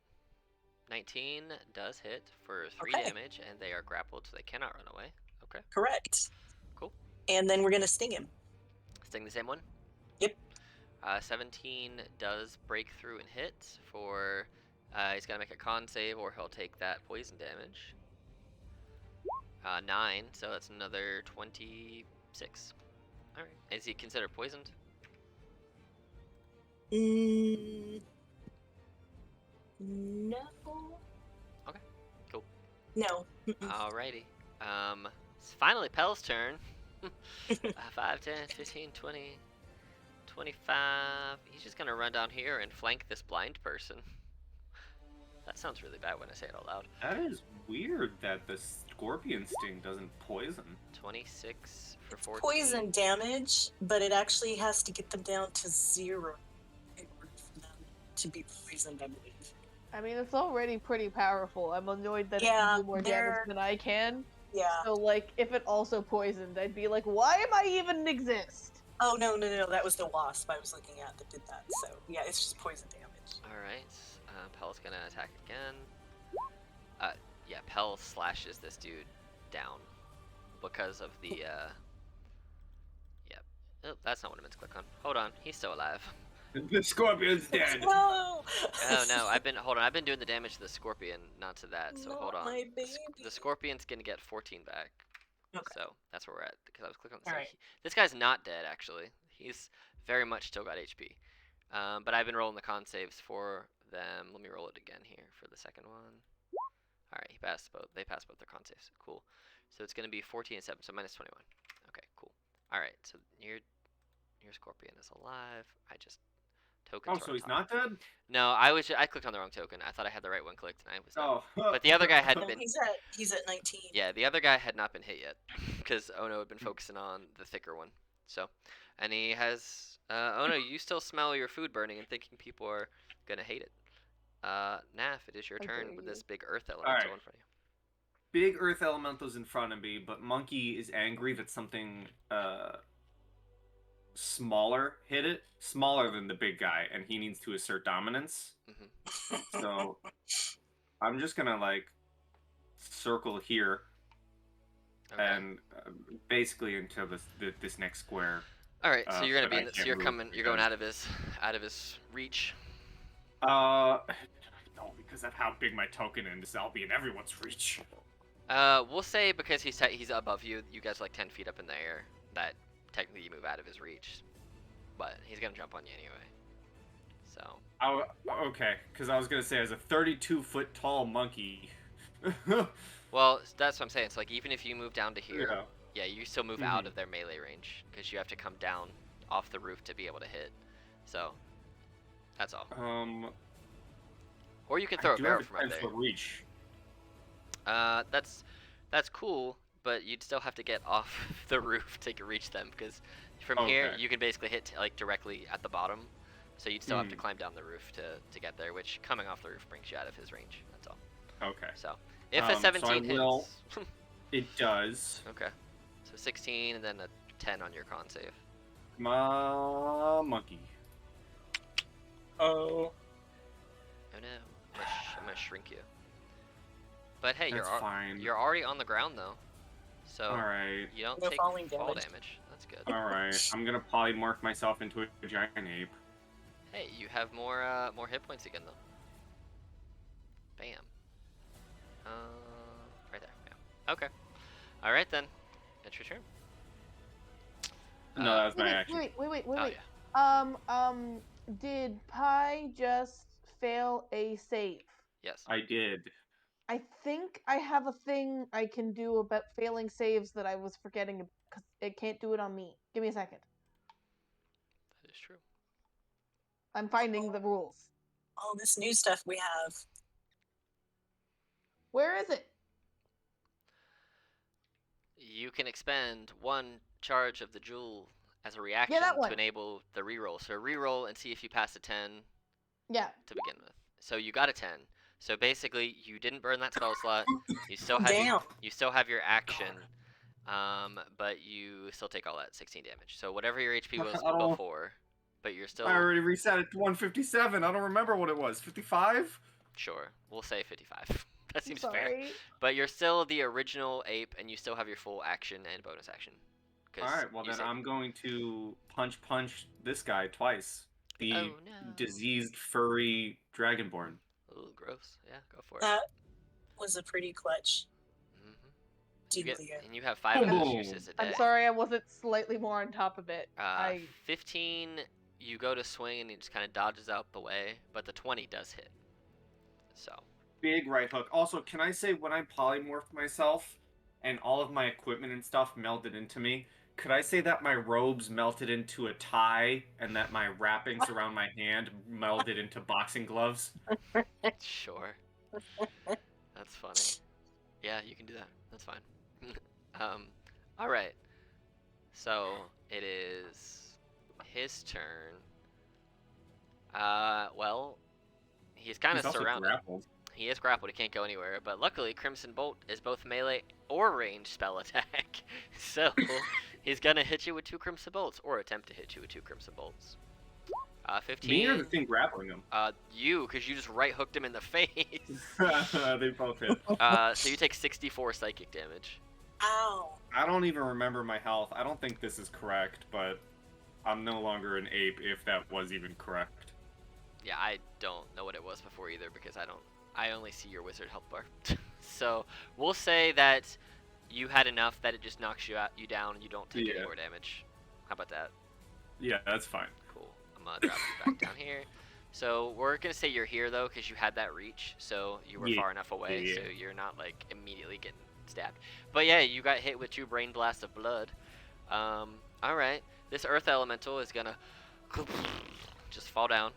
19 does hit for 3 Okay. damage, and they are grappled, so they cannot run away. Okay. Correct. Cool. And then we're going to sting him. Sting the same one? Yep. 17 does break through and hit for He's gonna make a con save, or he'll take that poison damage. 9, so that's another 26. All right. Is he considered poisoned? No. Okay, cool. No. Alrighty. It's finally Pel's turn. 5, 10, 15, 20, 25. He's just gonna run down here and flank this blind person. That sounds really bad when I say it out loud. That is weird that the scorpion sting doesn't poison. 26 for 14. Poison damage, but it actually has to get them down to 0 in order for them to be poisoned, I believe. I mean, it's already pretty powerful. I'm annoyed that it Yeah, can do more damage than I can. Yeah. So, like, if it also poisoned, I'd be like, why am I even exist? Oh, no, that was the wasp I was looking at that did that. So, yeah, it's just poison damage. Alright, Pel's gonna attack again. Yeah, Pel slashes this dude down because of the, Yep. Oh, that's not what I meant to click on. Hold on, he's still alive. The scorpion's dead. No! Oh no, I've been doing the damage to the scorpion, not to that, so Not hold on. my baby. The scorpion's gonna get 14 back. Okay. So, that's where we're at, because I was clicking on the Alright. This guy's not dead, actually. He's very much still got HP. But I've been rolling the con saves for them. Let me roll it again here for the second one. Alright, they passed both their con saves. Cool. So it's gonna be 14 and 7, so minus 21. Okay, cool. Alright, so your scorpion is alive. I just tokens. Oh, so he's not dead? No, I clicked on the wrong token. I thought I had the right one clicked, and I was not. Oh. But the other guy hadn't been. He's at 19. Yeah, the other guy had not been hit yet, because Ono had been focusing on the thicker one. So, and he has. Ono, you still smell your food burning and thinking people are gonna hate it. Naf, it is your turn with this big earth elemental in front of you. Big earth elemental's in front of me, but Monkey is angry that something smaller hit it, smaller than the big guy, and he needs to assert dominance. So I'm just gonna like circle here, and basically into this next square. All right, so you're gonna be. So you're going out of his reach. No, because of how big my token is, I'll be in everyone's reach. We'll say because he's above you. You guys are like 10 feet up in the air. That technically you move out of his reach, but he's gonna jump on you anyway. So. Oh, okay. Because I was gonna say, as a 32-foot tall monkey. Well, that's what I'm saying. So like, even if you move down to here, Yeah. you still move out of their melee range because you have to come down off the roof to be able to hit. So, that's all. Or you can throw a barrel from up there. Reach. That's cool, but you'd still have to get off the roof to reach them because from here you can basically hit like directly at the bottom. So you'd still have to climb down the roof to get there, which coming off the roof brings you out of his range. That's all. Okay. So if a 17 hits, it does. Okay. So 16 and then a 10 on your con save. Monkey. Oh. Oh no, I'm gonna shrink you. But hey, That's fine. you're already on the ground though, so Alright. you don't No take falling fall damage. damage. That's good. Alright. I'm gonna polymorph myself into a giant ape. Hey, you have more hit points again though. Bam. Right there. Yeah. Okay. All right then. That's your turn. No, that was my action. Wait. Oh yeah. Did Pi just fail a save? Yes. I did. I think I have a thing I can do about failing saves that I was forgetting because it can't do it on me. Give me a second. That is true. I'm finding the rules. All this new stuff we have. Where is it? You can expend 1 charge of the jewel as a reaction that one. to enable the reroll. So reroll and see if you pass a 10 Yeah. to begin with. So you got a 10. So basically, you didn't burn that spell slot. You still have Damn. you still have your action, but you still take all that 16 damage. So whatever your HP was before, but you're still. I already reset it to 157. I don't remember what it was. 55? Sure, we'll say 55. That seems fair. Sorry. But you're still the original ape, and you still have your full action and bonus action. Alright, well then I'm going to punch this guy twice. The Oh, no. diseased furry dragonborn. Ooh, gross. Yeah, go for it. That was a pretty clutch. You get, Delia. and you have 5 of those Boom. juices a day. I'm sorry I wasn't slightly more on top of it. 15, you go to swing and he just kind of dodges out the way, but the 20 does hit. So. Big right hook. Also, can I say when I polymorphed myself and all of my equipment and stuff melted into me, could I say that my robes melted into a tie and that my wrappings around my hand melded into boxing gloves? Sure. That's funny. Yeah, you can do that. That's fine. All right. So it is his turn. Well, he's kind He's of also surrounded. grappled. He is grappled. He can't go anywhere. But luckily, Crimson Bolt is both melee or ranged spell attack. So he's gonna hit you with 2 Crimson Bolts, or attempt to hit you with 2 Crimson Bolts. 15. Me or the thing grappling him? You, because you just right hooked him in the face. They both hit. So you take 64 psychic damage. Ow. I don't even remember my health. I don't think this is correct, but I'm no longer an ape if that was even correct. Yeah, I don't know what it was before either because I only see your wizard health bar. So we'll say that you had enough that it just knocks you down and you don't take any more damage. How about that? Yeah, that's fine. Cool. I'm gonna drop you back down here. So we're gonna say you're here though because you had that reach, so you were far enough away, so you're not like immediately getting stabbed. But yeah, you got hit with 2 brain blasts of blood. All right. This earth elemental is gonna just fall down.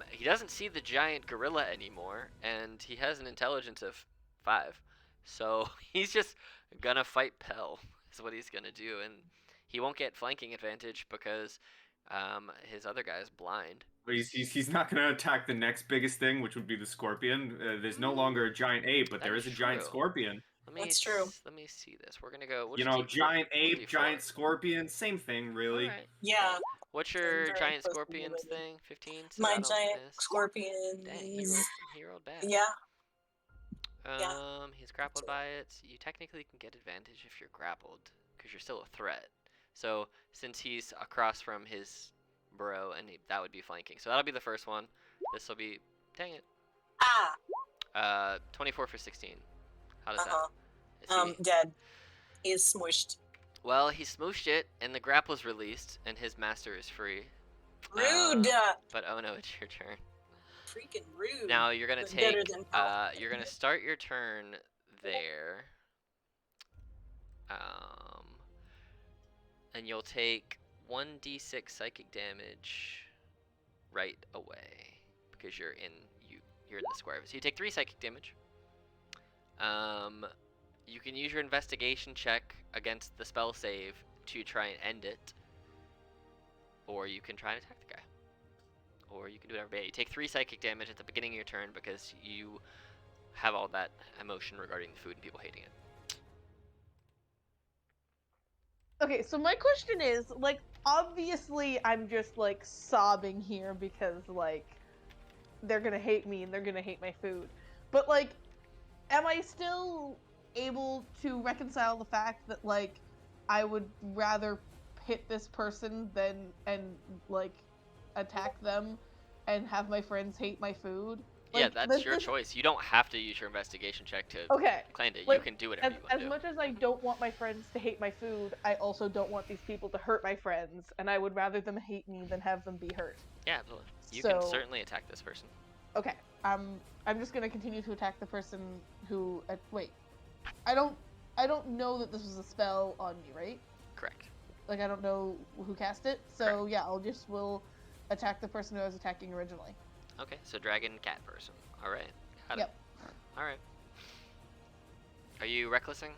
He doesn't see the giant gorilla anymore, and he has an intelligence of 5. So he's just gonna fight Pell, is what he's gonna do. And he won't get flanking advantage because his other guy is blind. He's not going to attack the next biggest thing, which would be the scorpion. There's no longer a giant ape, but there is a giant scorpion. That's true. Let me see this. We're gonna go. Giant ape, giant scorpion, same thing, really. Right. Yeah. What's your very giant closely scorpions related. thing? 15. So My that'll giant miss. scorpion. Dang, he rolled bad. Yeah. He's grappled by it. You technically can get advantage if you're grappled, because you're still a threat. So since he's across from his bro, and that would be flanking. So that'll be the first one. This will be, dang it. 24 for 16. How does that? Dead. He is smushed. Well, he smooshed it, and the grapple is released, and his master is free. Rude. But oh no, it's your turn. Freaking rude. Now you're gonna But better take. than Pell. You're gonna start your turn there. And you'll take 1d6 psychic damage right away because you're in the square of it. So you take 3 psychic damage. You can use your investigation check against the spell save to try and end it, or you can try and attack the guy, or you can do whatever. But yeah, you take 3 psychic damage at the beginning of your turn because you have all that emotion regarding the food and people hating it. Okay, so my question is, like, obviously I'm just, like, sobbing here because, like, they're gonna hate me and they're gonna hate my food. But, like, am I still able to reconcile the fact that, like, I would rather hit this person and like, attack them and have my friends hate my food? Like, yeah, that's your choice. You don't have to use your investigation check to claim it. Like, you can do whatever you want to do. As much as I don't want my friends to hate my food, I also don't want these people to hurt my friends, and I would rather them hate me than have them be hurt. Yeah, absolutely. You can certainly attack this person. Okay, I'm just gonna continue to attack the person who. Wait, I don't know that this was a spell on me, right? Correct. Like, I don't know who cast it, so Correct. yeah, will attack the person who I was attacking originally. Okay, so dragon cat person. All right. Got Yep. it. All right. Are you recklessing?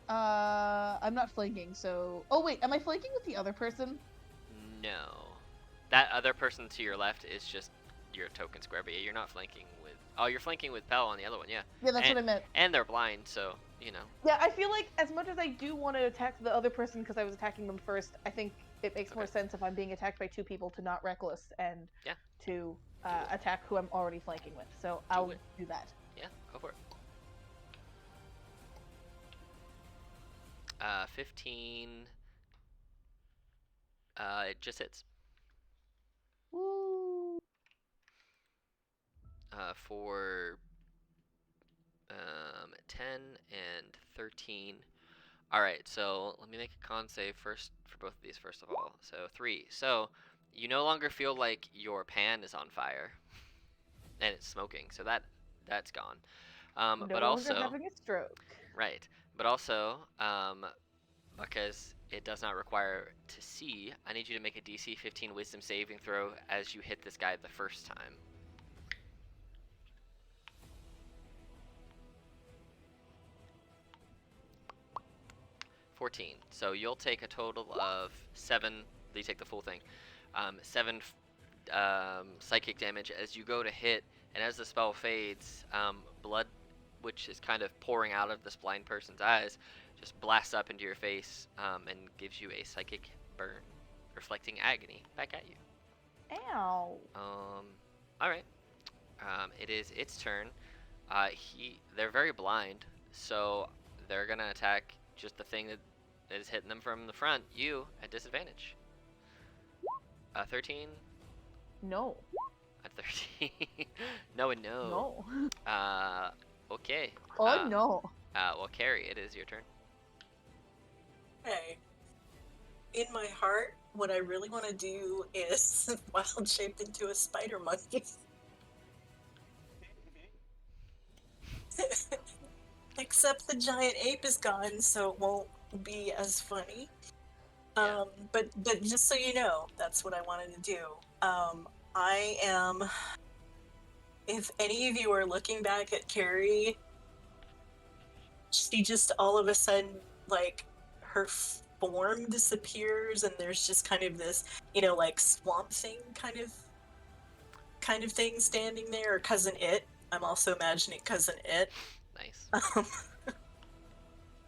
I'm not flanking, so. Oh wait, am I flanking with the other person? No. That other person to your left is just your token square, but yeah, you're not flanking with. Oh, you're flanking with Pell on the other one, yeah. Yeah, that's what I meant. And they're blind, so you know. Yeah, I feel like as much as I do want to attack the other person because I was attacking them first, I think it makes more sense if I'm being attacked by 2 people to not reckless and to attack who I'm already flanking with. So I'll do that. Yeah, go for it. 15. It just hits. Woo. for 10 and 13. All right, so let me make a con save first for both of these, first of all. So 3. So you no longer feel like your pan is on fire and it's smoking, so that's gone. No But longer also, having a stroke. right, but also, because it does not require to see, I need you to make a DC 15 Wisdom saving throw as you hit this guy the first time. 14. So you'll take a total of 7. You take the full thing. 7 psychic damage as you go to hit, and as the spell fades, blood, which is kind of pouring out of this blind person's eyes, just blasts up into your face and gives you a psychic burn, reflecting agony back at you. Ow. All right. It is its turn. They're very blind, so they're gonna attack just the thing that is hitting them from the front. You at disadvantage. 13. No. At 13. No and no. No. Okay. Oh no. Well, Carrie, it is your turn. Hey, in my heart, what I really want to do is wild shaped into a spider monkey. Except the giant ape is gone, so it won't be as funny. Yeah. But just so you know, that's what I wanted to do. I am. If any of you are looking back at Carrie, she just all of a sudden, like, her form disappears, and there's just kind of this, like swamp thing kind of thing standing there, or Cousin It. I'm also imagining Cousin It. Nice.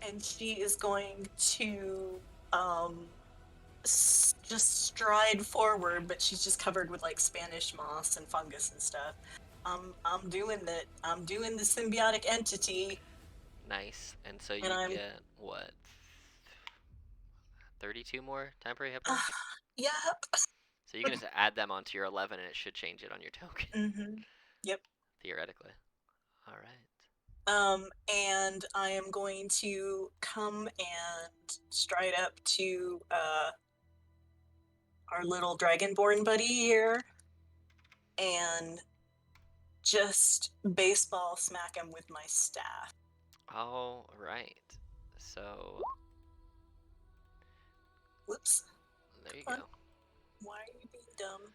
And she is going to just stride forward, but she's just covered with like Spanish moss and fungus and stuff. I'm doing the symbiotic entity. Nice. And so you And get what? 32 more temporary hit points? Yep. So you can just add them onto your 11 and it should change it on your token. Mm-hmm. Yep. Theoretically. All right. And I am going to come and stride up to our little dragonborn buddy here and just baseball smack him with my staff. All right. So Whoops. there you Come on. go. Why are you being dumb?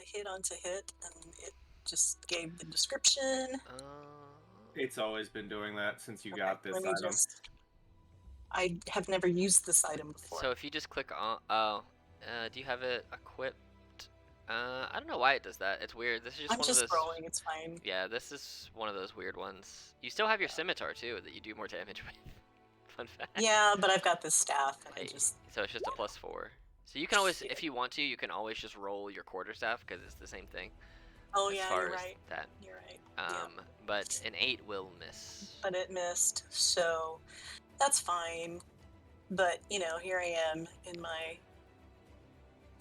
I hit onto hit and it just gave the description. It's always been doing that since you Okay, got this let me item. I have never used this item before. So if you just click on, do you have it equipped? I don't know why it does that. It's weird. This is just I'm one just of those. rolling, it's fine. Yeah, this is one of those weird ones. You still have your scimitar too, that you do more damage with. Fun fact. Yeah, but I've got this staff and I Hey, just... so it's just a +4. So you can always, Shit. if you want to, you can always just roll your quarterstaff because it's the same thing. Oh as yeah, far you're as right. that. You're right. Yeah. But an 8 will miss. But it missed, so that's fine. But, here I am in my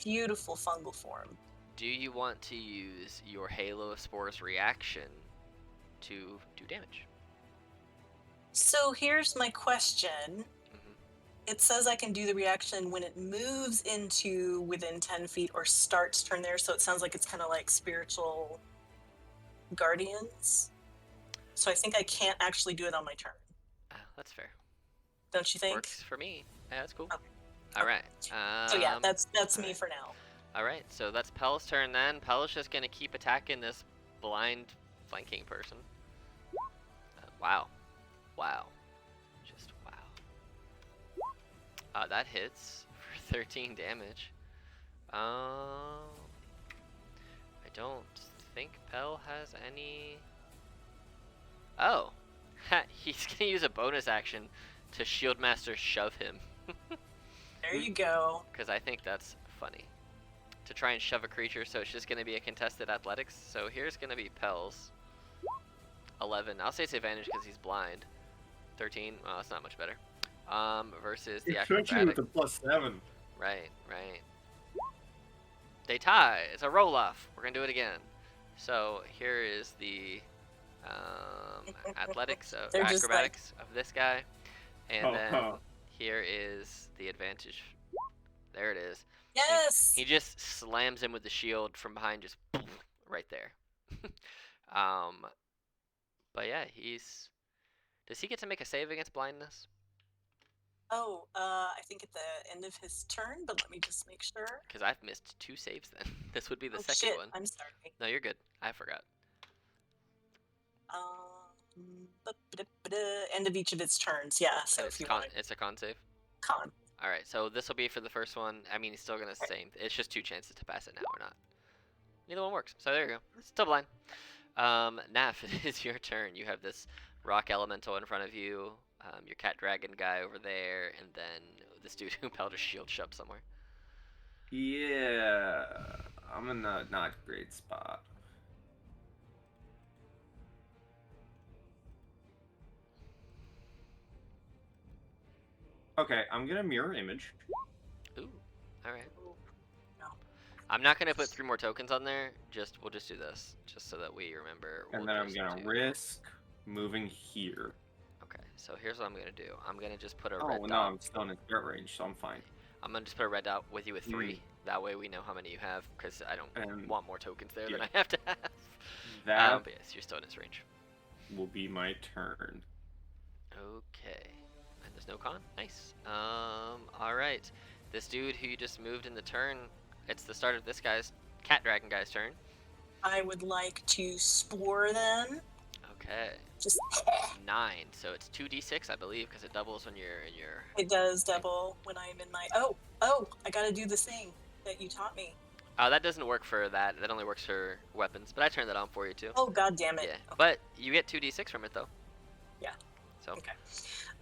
beautiful fungal form. Do you want to use your Halo of Spores reaction to do damage? So here's my question. Mhm. It says I can do the reaction when it moves into within 10 feet or starts turn there, so it sounds like it's kind of like spiritual guardians. So I think I can't actually do it on my turn. That's fair. Don't you think? Works for me. Yeah, that's cool. Okay. All right. So yeah, that's me alright. for now. All right. So that's Pel's turn then. Pel's just gonna keep attacking this blind flanking person. Wow. Wow. Just wow. That hits for 13 damage. I don't think Pel has any. Oh, he's gonna use a bonus action to Shieldmaster shove him. There you go. Because I think that's funny. To try and shove a creature, so it's just gonna be a contested athletics. So here's gonna be Pel's 11. I'll say it's advantage because he's blind. 13. Well, that's not much better. Versus the Especially with acrobatic. the +7. Right. They tie. It's a roll off. We're gonna do it again. So here is the athletics, They're just like, acrobatics of this guy, and Oh, then oh. here is the advantage. There it is. yes. He just slams him with the shield from behind, just right there. But yeah, he's. Does he get to make a save against blindness? Oh, I think at the end of his turn, but let me just make sure. Because I've missed 2 saves then. This would be the Oh second shit! one. I'm sorry. No, you're good. I forgot. End of each of its turns. Yeah. So And if it's you con. want It's a con save. con. All right, so this will be for the first one. I mean, he's still gonna same. It's just 2 chances to pass it now or not. Neither one works. So there you go. It's still blind. Naf, it is your turn. You have this rock elemental in front of you. Your cat dragon guy over there, and then this dude who held a shield shoved somewhere. Yeah, I'm in a not great spot. Okay, I'm gonna mirror image. Ooh, all right. No. I'm not gonna put 3 more tokens on there. We'll just do this, just so that we remember. And we'll then I'm just gonna do- risk moving here. Okay, so here's what I'm gonna do. I'm gonna just put a Oh, red well, dot. no, I'm still in his threat range, so I'm fine. I'm gonna just put a red dot with you with 3. That way we know how many you have, because I don't And want more tokens there than yeah. I have to have. that But yes, you're still in his range. will be my turn. Okay. And there's no con? Nice. Alright. This dude who you just moved in the turn, it's the start of this guy's cat dragon guy's turn. I would like to spore them. Okay. Just 9. So it's 2d6, I believe, because it doubles when you're in your. it does double when I'm in my. Oh, I gotta do the thing that you taught me. That doesn't work for that. That only works for weapons. But I turned that on for you too. Oh god damn it. Yeah. Okay. But you get 2d6 from it though. Yeah. So. Okay.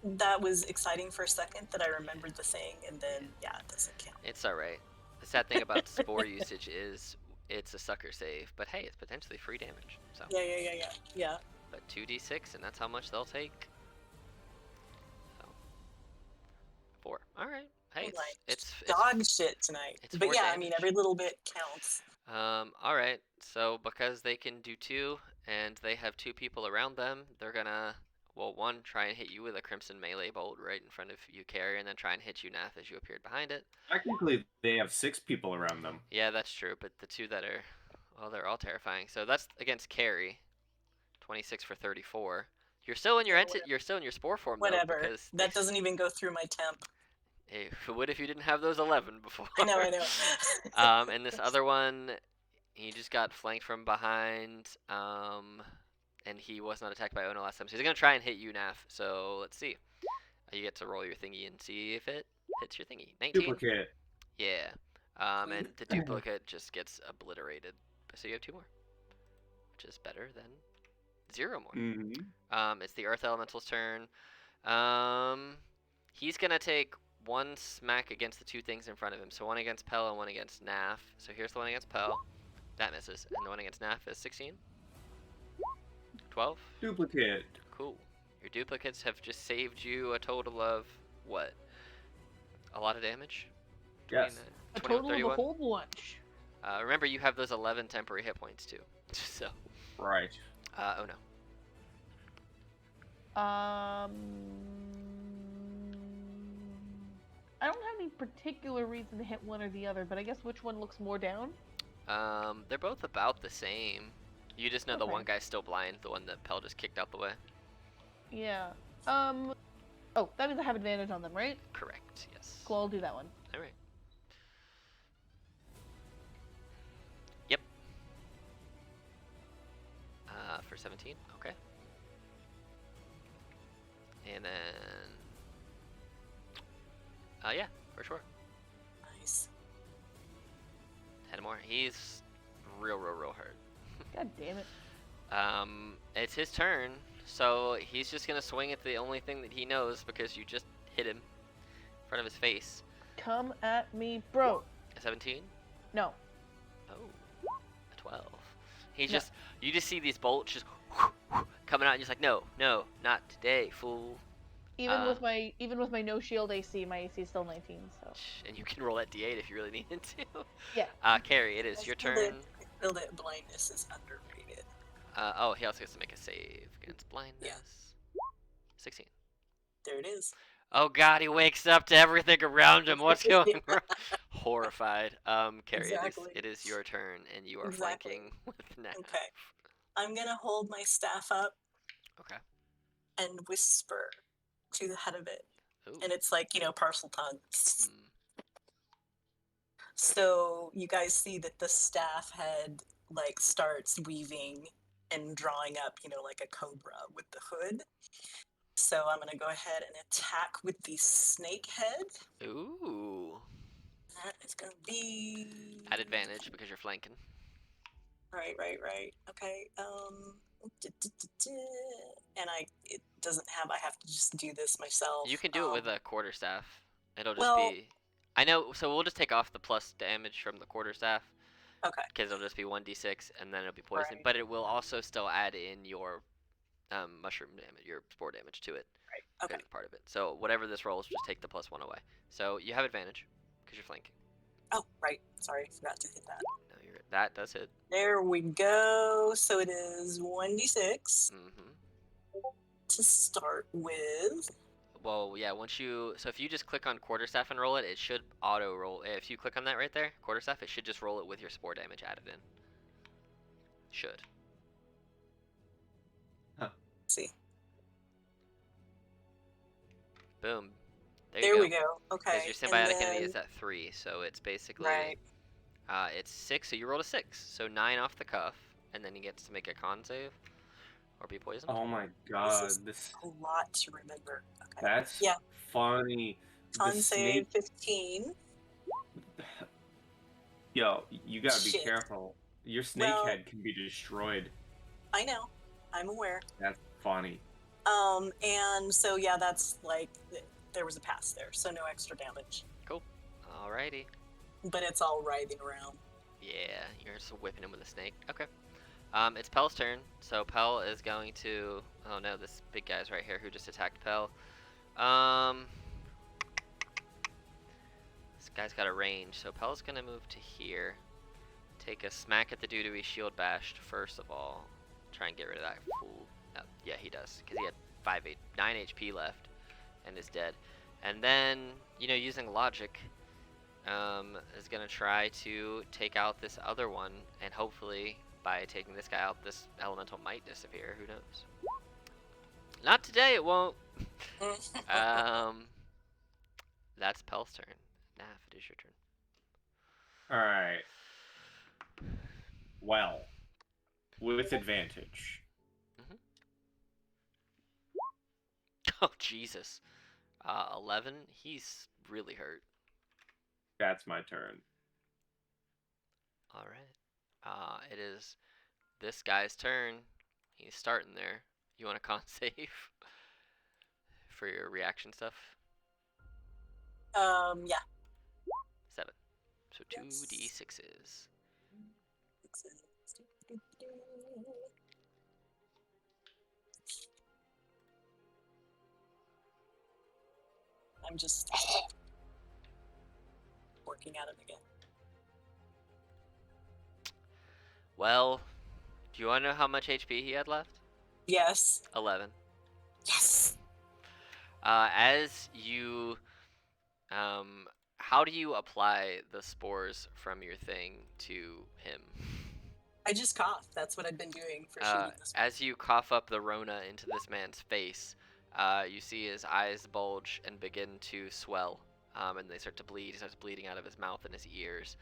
That was exciting for a second that I remembered the thing, and then yeah, it doesn't count. It's alright. The sad thing about spore usage is it's a sucker save, but hey, it's potentially free damage. So. Yeah. But 2d6, and that's how much they'll take. So. 4. All right. Hey, I'm like, it's dog shit tonight. it's But 4 yeah, I mean, damage. every little bit counts. All right. So because they can do 2, and they have 2 people around them, they're gonna. Well, 1 try and hit you with a crimson melee bolt right in front of you, Carrie, and then try and hit you, Nath, as you appeared behind it. Technically, they have 6 people around them. Yeah, that's true. But the 2 that are, well, they're all terrifying. So that's against Carrie. 26 for 34. You're still in your you're still in your spore form though, Whatever. because That doesn't even go through my temp. It would if you didn't have those 11 before. I know. And this other one, he just got flanked from behind. And he was not attacked by Ono last time, so he's gonna try and hit you, Naf. So let's see. You get to roll your thingy and see if it hits your thingy. 19. Duplicate. Yeah. And the duplicate just gets obliterated. So you have 2 more, which is better than 0 more. Mm-hmm. It's the Earth Elemental's turn. He's gonna take 1 smack against the 2 things in front of him. So 1 against Pell and 1 against Naf. So here's the 1 against Pell. That misses. And the 1 against Naf is 16. 12. Duplicate. Cool. Your duplicates have just saved you a total of what? A lot of damage? Yes. 29, A 20, total of a 31? whole bunch. Remember, you have those 11 temporary hit points too. So. Right. Oh no. I don't have any particular reason to hit one or the other, but I guess which one looks more down? They're both about the same. You just know the Okay. one guy's still blind, the one that Pell just kicked out the way. Yeah. Oh, that means I have advantage on them, right? Correct, yes. Cool, I'll do that one. Alright. Yep. For 17, okay. And then... yeah, for sure. Nice. 10 more. He's real hurt. God damn it. It's his turn, so he's just gonna swing at the only thing that he knows because you just hit him in front of his face. Come at me, bro. A 17? No. Oh, a 12. You just see these bolts just coming out, and you're just like, no, not today, fool. Even with my no shield AC, my AC is still 19, so. And you can roll that D8 if you really needed to. Yeah. Carrie, it is your turn. Blindness is underrated. Oh, he also gets to make a save against blindness. 16. There it is. Oh God, he wakes up to everything around him. What's going wrong? Horrified. Carrie, Exactly. it is your turn, and you are Exactly. flanking with Nav. Okay. I'm gonna hold my staff up Okay. and whisper to the head of it. Ooh. And it's like, parcel tongue. Mm. So you guys see that the staff head like starts weaving and drawing up, like a cobra with the hood. So I'm gonna go ahead and attack with the snake head. Ooh. That is gonna be At advantage because you're flanking. Right. Okay. And it doesn't have. I have to just do this myself. You can do it with a quarterstaff. It'll just well- be. I know. So we'll just take off the plus damage from the quarterstaff. Okay. Because it'll just be 1d6 and then it'll be poison. Right. But it will also still add in your mushroom damage, your spore damage to it. Right. Okay. Okay. Part of it. So whatever this rolls, just take the +1 away. So you have advantage because you're flanking. Oh, right. Sorry, forgot to hit that. No, that does hit. There we go. So it is 1d6 to start with. Well, yeah. So if you just click on quarterstaff and roll it, it should auto roll. If you click on that right there, quarterstaff, it should just roll it with your spore damage added in. Should. Let's see. Boom. There we go. Okay. Because your symbiotic enemy is at 3, so it's basically Right. it's 6. So you rolled a 6, so 9 off the cuff, and then he gets to make a con save or be poisoned. Oh my god, This is a lot to remember. Okay. That's funny. Con save 15. Yo, you gotta be Shit. careful. Your snake head can be destroyed. I know. I'm aware. That's funny. And so that's like there was a pass there, so no extra damage. Cool. Alrighty. But it's all writhing around. Yeah, you're just whipping him with a snake. Okay. It's Pel's turn. So Pel is going to. Oh no, this big guy's right here who just attacked Pel. This guy's got a range, so Pel's gonna move to here. Take a smack at the dude who he shield bashed first of all. Try and get rid of that fool. Yeah, he does, because he had 9 HP left and is dead. And then, using logic, is gonna try to take out this other one, and hopefully by taking this guy out, this elemental might disappear. Who knows? Not today, it won't. That's Pel's turn. Naf, it is your turn. Alright. Well, with advantage. Oh, Jesus. 11? He's really hurt. That's my turn. Alright. It is this guy's turn. He's starting there. You want a con save? For your reaction stuff? Yeah. 7. So 2d6s. I'm just working at him again. Well, do you want to know how much HP he had left? Yes. 11. Yes. As you, how do you apply the spores from your thing to him? I just coughed. That's what I've been doing for shooting this one. As you cough up the Rona into this man's face, you see his eyes bulge and begin to swell, and they start to bleed. He starts bleeding out of his mouth and his ears,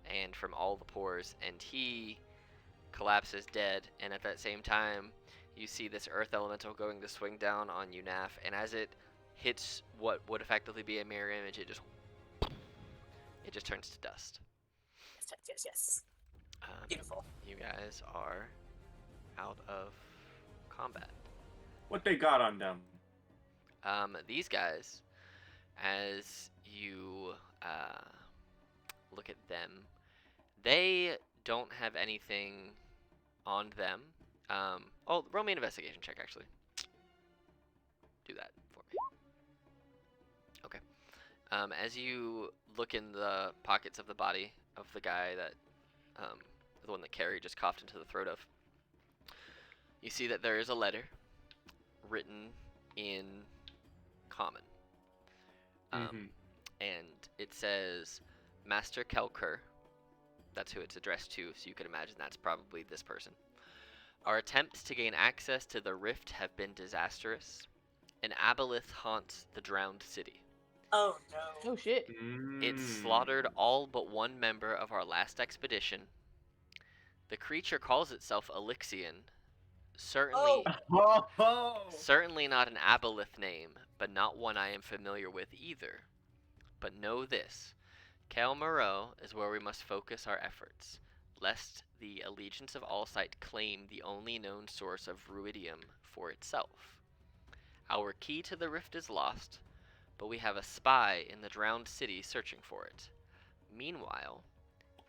and from all the pores, and he collapses dead. And at that same time, you see this earth elemental going to swing down on Unaf, and as it hits what would effectively be a mirror image, it just turns to dust. Yes. Beautiful. You guys are out of combat. What they got on them? These guys, as you look at them, they don't have anything on them. Roll me an investigation check, actually. Do that for me. Okay. As you look in the pockets of the body of the guy that the one that Carrie just coughed into the throat of, you see that there is a letter written in common. And it says, Master Kelker. That's who it's addressed to, so you can imagine that's probably this person. Our attempts to gain access to the rift have been disastrous. An aboleth haunts the drowned city. Oh no. Oh shit. It slaughtered all but one member of our last expedition. The creature calls itself Elixion. Certainly, certainly not an aboleth name, but not one I am familiar with either. But know this, Cal Moreau is where we must focus our efforts, lest the allegiance of Allsight claim the only known source of ruidium for itself. Our key to the rift is lost, but we have a spy in the drowned city searching for it. Meanwhile,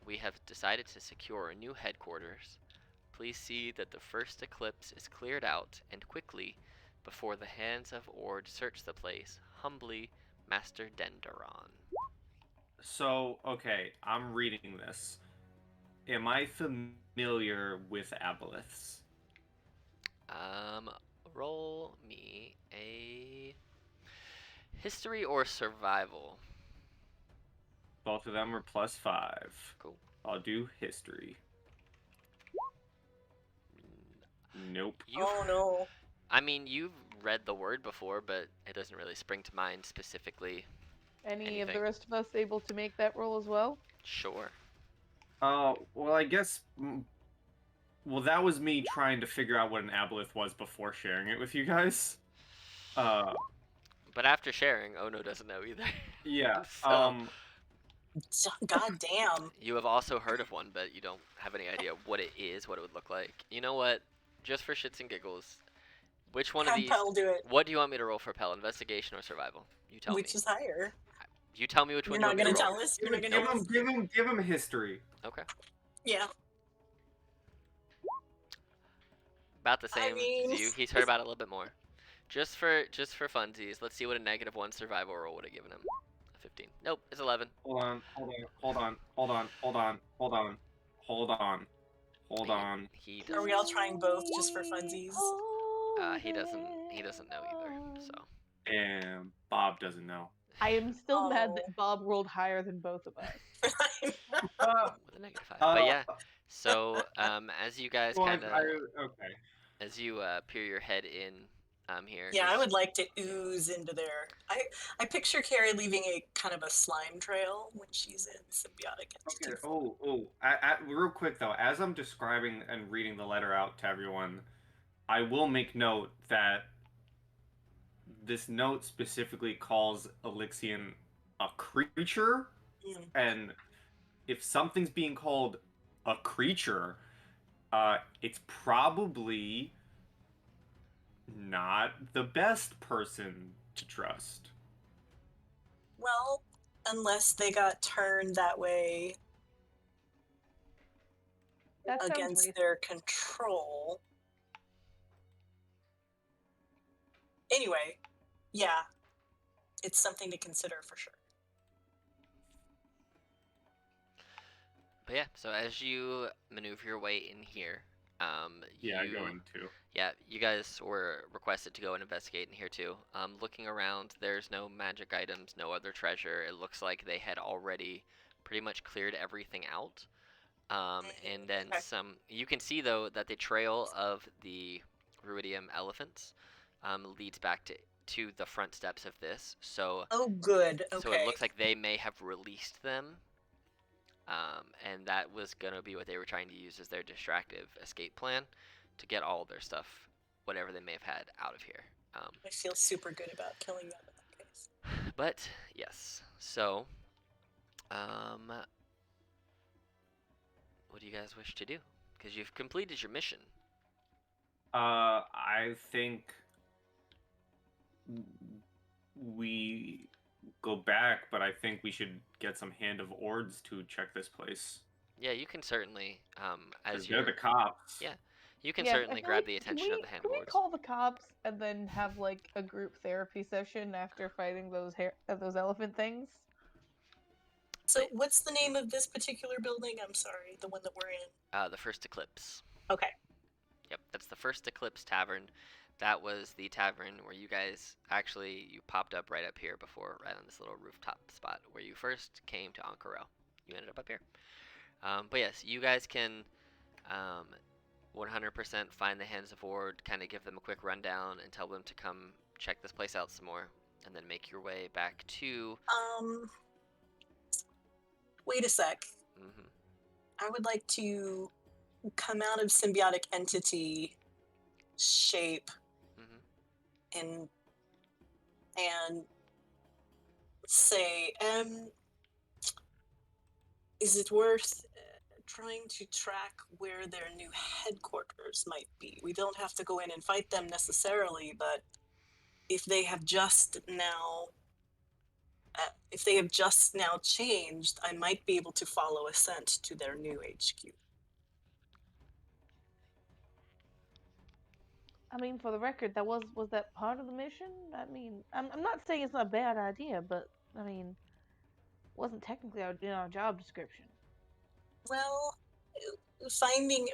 we have decided to secure a new headquarters. Please see that the first eclipse is cleared out, and quickly, before the hands of Ord search the place. Humbly, Master Denderon. So, okay, I'm reading this. Am I familiar with aboleths? Roll me a history or survival. Both of them are +5. Cool. I'll do history. Nope. Oh no. I mean, you've read the word before, but it doesn't really spring to mind specifically. Any of Anything. the rest of us able to make that roll as well? Sure. Well, I guess... Well, that was me trying to figure out what an aboleth was before sharing it with you guys. But after sharing, Ono doesn't know either. Yeah, So, God damn. you have also heard of one, but you don't have any idea what it is, what it would look like. You know what? Just for shits and giggles, which one of Have these... Pell do it. What do you want me to roll for Pell? Investigation or survival? You tell Which me. is higher? You tell me which You're one not you want gonna me to roll. tell us? You're not gonna tell us? give him history. Okay. Yeah. About the same mean- as you. He's heard about it a little bit more. Just for funsies, let's see what a -1 survival roll would have given him. A 15. Nope, it's 11. Hold on. He Are doesn't. we all trying both just for funsies? He doesn't know either. So. And Bob doesn't know. I am still mad Oh. that Bob rolled higher than both of us. With a -5. But yeah. So as you guys kind of okay. as you peer your head in here. Yeah, I would like to ooze into there. I picture Carrie leaving a kind of a slime trail when she's in symbiotic entity. Okay. Real quick though, as I'm describing and reading the letter out to everyone, I will make note that this note specifically calls Elixion a creature, and if something's being called a creature, it's probably not the best person to trust. Well, unless they got turned that way That sounds against racist. their control. Anyway, yeah, it's something to consider for sure. But yeah, so as you maneuver your way in here, Yeah, I go in too. Yeah, you guys were requested to go and investigate in here too. Looking around, there's no magic items, no other treasure. It looks like they had already pretty much cleared everything out. And then Okay. you can see though that the trail of the Ruidium elephants leads back to the front steps of this. So Oh, good. Okay. so it looks like they may have released them. And that was going to be what they were trying to use as their distractive escape plan to get all their stuff, whatever they may have had, out of here. I feel super good about killing them in that case. But, yes. So, what do you guys wish to do? Because you've completed your mission. I think we go back, but I think we should get some Hand of Ords to check this place. Yeah, you can certainly, as 'Cause they're you're... the cops. Yeah. You can Yeah, I certainly feel grab like- the can attention of we- the hand Can we lords. call the cops and then have like a group therapy session after fighting those elephant things? So, what's the name of this particular building? I'm sorry, the one that we're in. The First Eclipse. Okay. Yep, that's the First Eclipse Tavern. That was the tavern where you guys you popped up right up here before, right on this little rooftop spot where you first came to Ankara. You ended up here. But yes, you guys can 100% find the Hands of Ward, kind of give them a quick rundown and tell them to come check this place out some more, and then make your way back to. Wait a sec. Mhm. I would like to come out of symbiotic entity shape Mhm. and say, is it worth trying to track where their new headquarters might be? We don't have to go in and fight them necessarily, but if they have just now changed, I might be able to follow a scent to their new HQ. I mean, for the record, was that part of the mission? I mean, I'm not saying it's not a bad idea, but I mean, wasn't technically in our job description. Well,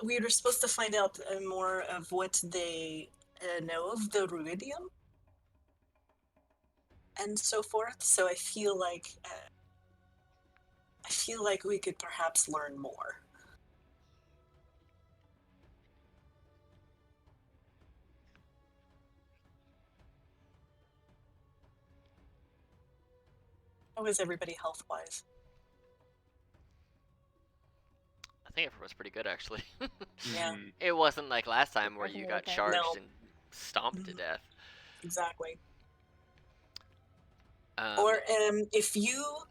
we were supposed to find out more of what they know of the Ruidium and so forth. So I feel like we could perhaps learn more. How is everybody health-wise? I think everyone's pretty good, actually. Yeah. It wasn't like last time where you Definitely got okay. charged No. and stomped to death. Exactly. Um, Or if you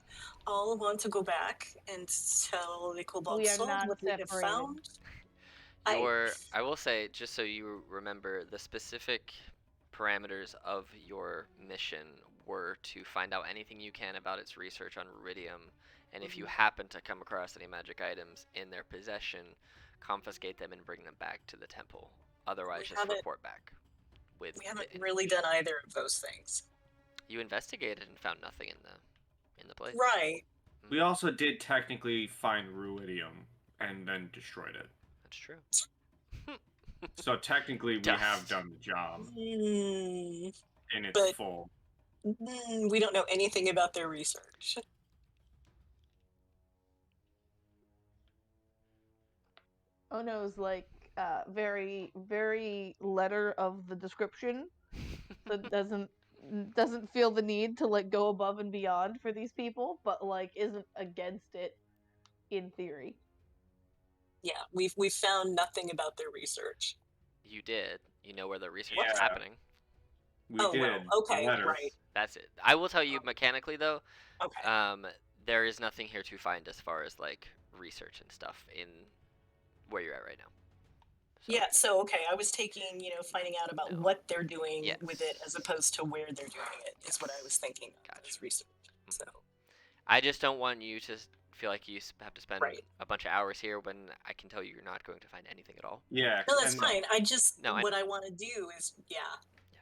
all want to go back and tell the Cobalt We are Soul not what we have separated. found. I will say, just so you remember, the specific parameters of your mission were to find out anything you can about its research on Ruidium, and if you happen to come across any magic items in their possession, confiscate them and bring them back to the temple. Otherwise, just report back. We haven't really done either of those things. You investigated and found nothing in the place. Right. We also did technically find Ruidium and then destroyed it. That's true. So technically, we have done the job in its full. We don't know anything about their research. Ono's like very, very letter of the description that doesn't feel the need to like go above and beyond for these people, but like isn't against it in theory. Yeah, we've found nothing about their research. You did. You know where the research is Yeah. happening. We did. Well, okay, right. That's it. I will tell you mechanically though. Okay. There is nothing here to find as far as like research and stuff in where you're at right now. So. Yeah. So okay, I was taking finding out about what they're doing with it as opposed to where they're doing it is what I was thinking of as research. So. I just don't want you to feel like you have to spend a bunch of hours here when I can tell you you're not going to find anything at all. Yeah. No, that's fine. I just what I want to do is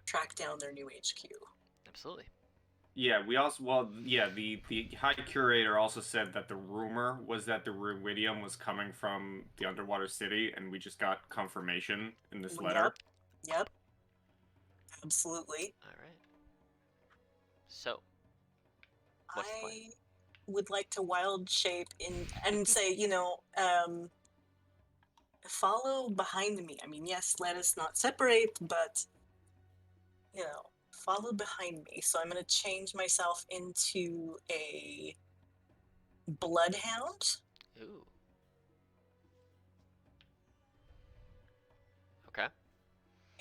track down their new HQ. Absolutely. Yeah, the High Curator also said that the rumor was that the Ruidium was coming from the underwater city, and we just got confirmation in this letter. Yep. Absolutely. All right. So, what's the plan? Would like to wild shape and say, follow behind me. I mean, yes, let us not separate, but follow behind me. So I'm going to change myself into a bloodhound. Ooh. Okay.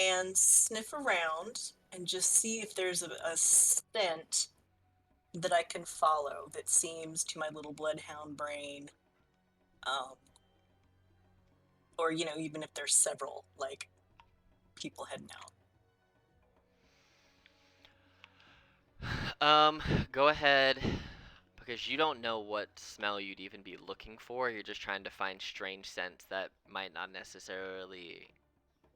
And sniff around and just see if there's a scent that I can follow that seems to my little bloodhound brain, or even if there's several like people heading out. Go ahead, because you don't know what smell you'd even be looking for. You're just trying to find strange scents that might not necessarily.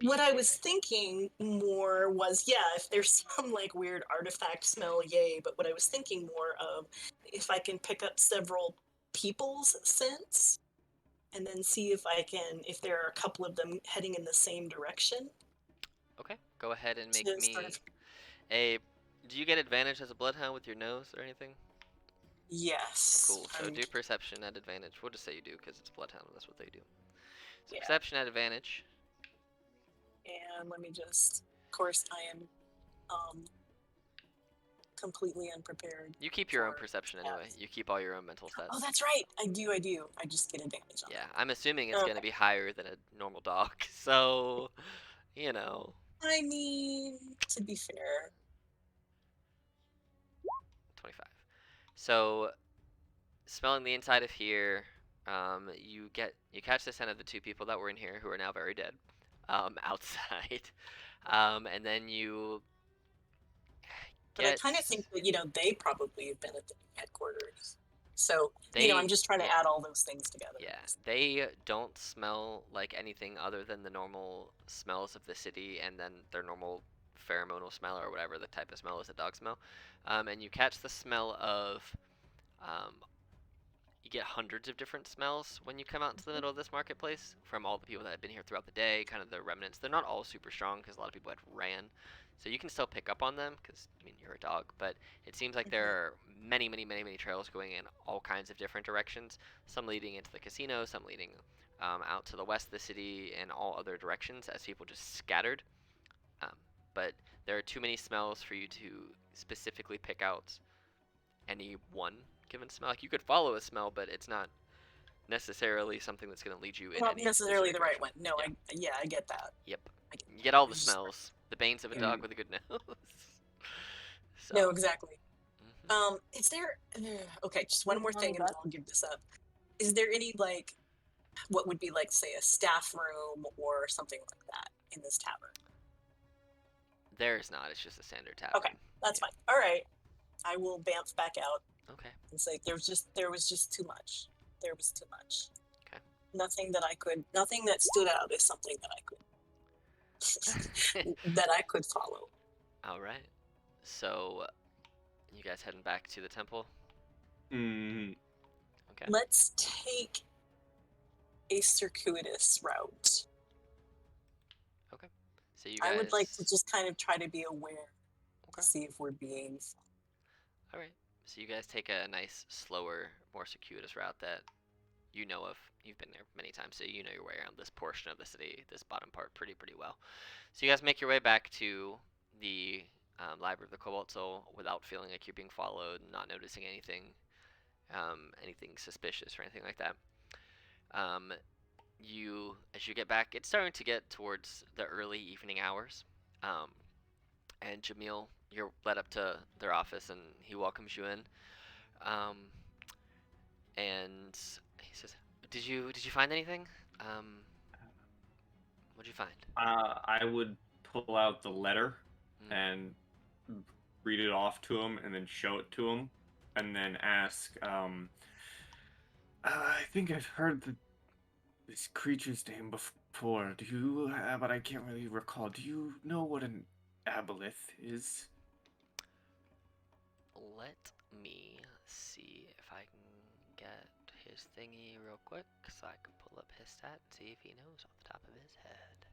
What I was thinking more was, if there's some like weird artifact smell, yay. But what I was thinking more of, if I can pick up several people's scents, and then see if there are a couple of them heading in the same direction. Okay, go ahead and make To me sort of, a. Do you get advantage as a bloodhound with your nose or anything? yes. Cool. So do perception at advantage. We'll just say you do because it's bloodhound. That's what they do. So Yeah. perception at advantage. And let me just. Of course, I am completely unprepared. You keep your own for perception anyway. stats. You keep all your own mental stats. Oh, that's right. I do. I just get advantage on Yeah, that. I'm assuming it's Okay. gonna be higher than a normal dog. So, you know. I mean, to be fair. 25. So, smelling the inside of here, you catch the scent of the two people that were in here who are now very dead, outside, and then you But I get kind of think that, they probably have been at the headquarters. So, they I'm just trying to yeah, add all those things together. yeah, they don't smell like anything other than the normal smells of the city and then their normal pheromonal smell or whatever the type of smell is, a dog smell, and you catch the smell of um, you get hundreds of different smells when you come out into the middle of this marketplace from all the people that have been here throughout the day, kind of the remnants. They're not all super strong because a lot of people had ran. So you can still pick up on them because, I mean, you're a dog. But it seems like there are many, many, many, many trails going in all kinds of different directions. Some leading into the casino, some leading out to the west of the city, and all other directions as people just scattered. Um, but there are too many smells for you to specifically pick out any one given smell. Like you could follow a smell, but it's not necessarily something that's going to lead you in Not any necessarily specific the right direction. one. No, Yeah. I get that. Yep. I get You get all the It's just- smells. The banes of a dog with a good nose. So. No, exactly. Mhm. Is there? Okay, just one more thing, and then But- I'll give this up. Is there any what would be say a staff room or something like that in this tavern? There's not. It's just a standard tavern. Okay, that's fine. All right, I will bamf back out Okay. and say there was just too much. There was too much. Okay. Nothing that stood out as something that I could follow. All right. So, you guys heading back to the temple? Mm, Okay. Let's take a circuitous route. So you guys. I would like to just kind of try to be aware Okay. to see if we're being. All right. So you guys take a nice, slower, more circuitous route that you know of. You've been there many times, so you know your way around this portion of the city, this bottom part, pretty well. So you guys make your way back to the Library of the Cobalt Soul without feeling like you're being followed, not noticing anything, anything suspicious or anything like that. As you get back, it's starting to get towards the early evening hours, and Jamil, you're led up to their office, and he welcomes you in, and he says, "Did you find anything? What'd you find?" I would pull out the letter Mm. and read it off to him, and then show it to him, and then ask. I think I've heard this creature's name before. Do you? But I can't really recall. Do you know what an aboleth is? Let me see if I can get his thingy real quick, so I can pull up his stat and see if he knows off the top of his head.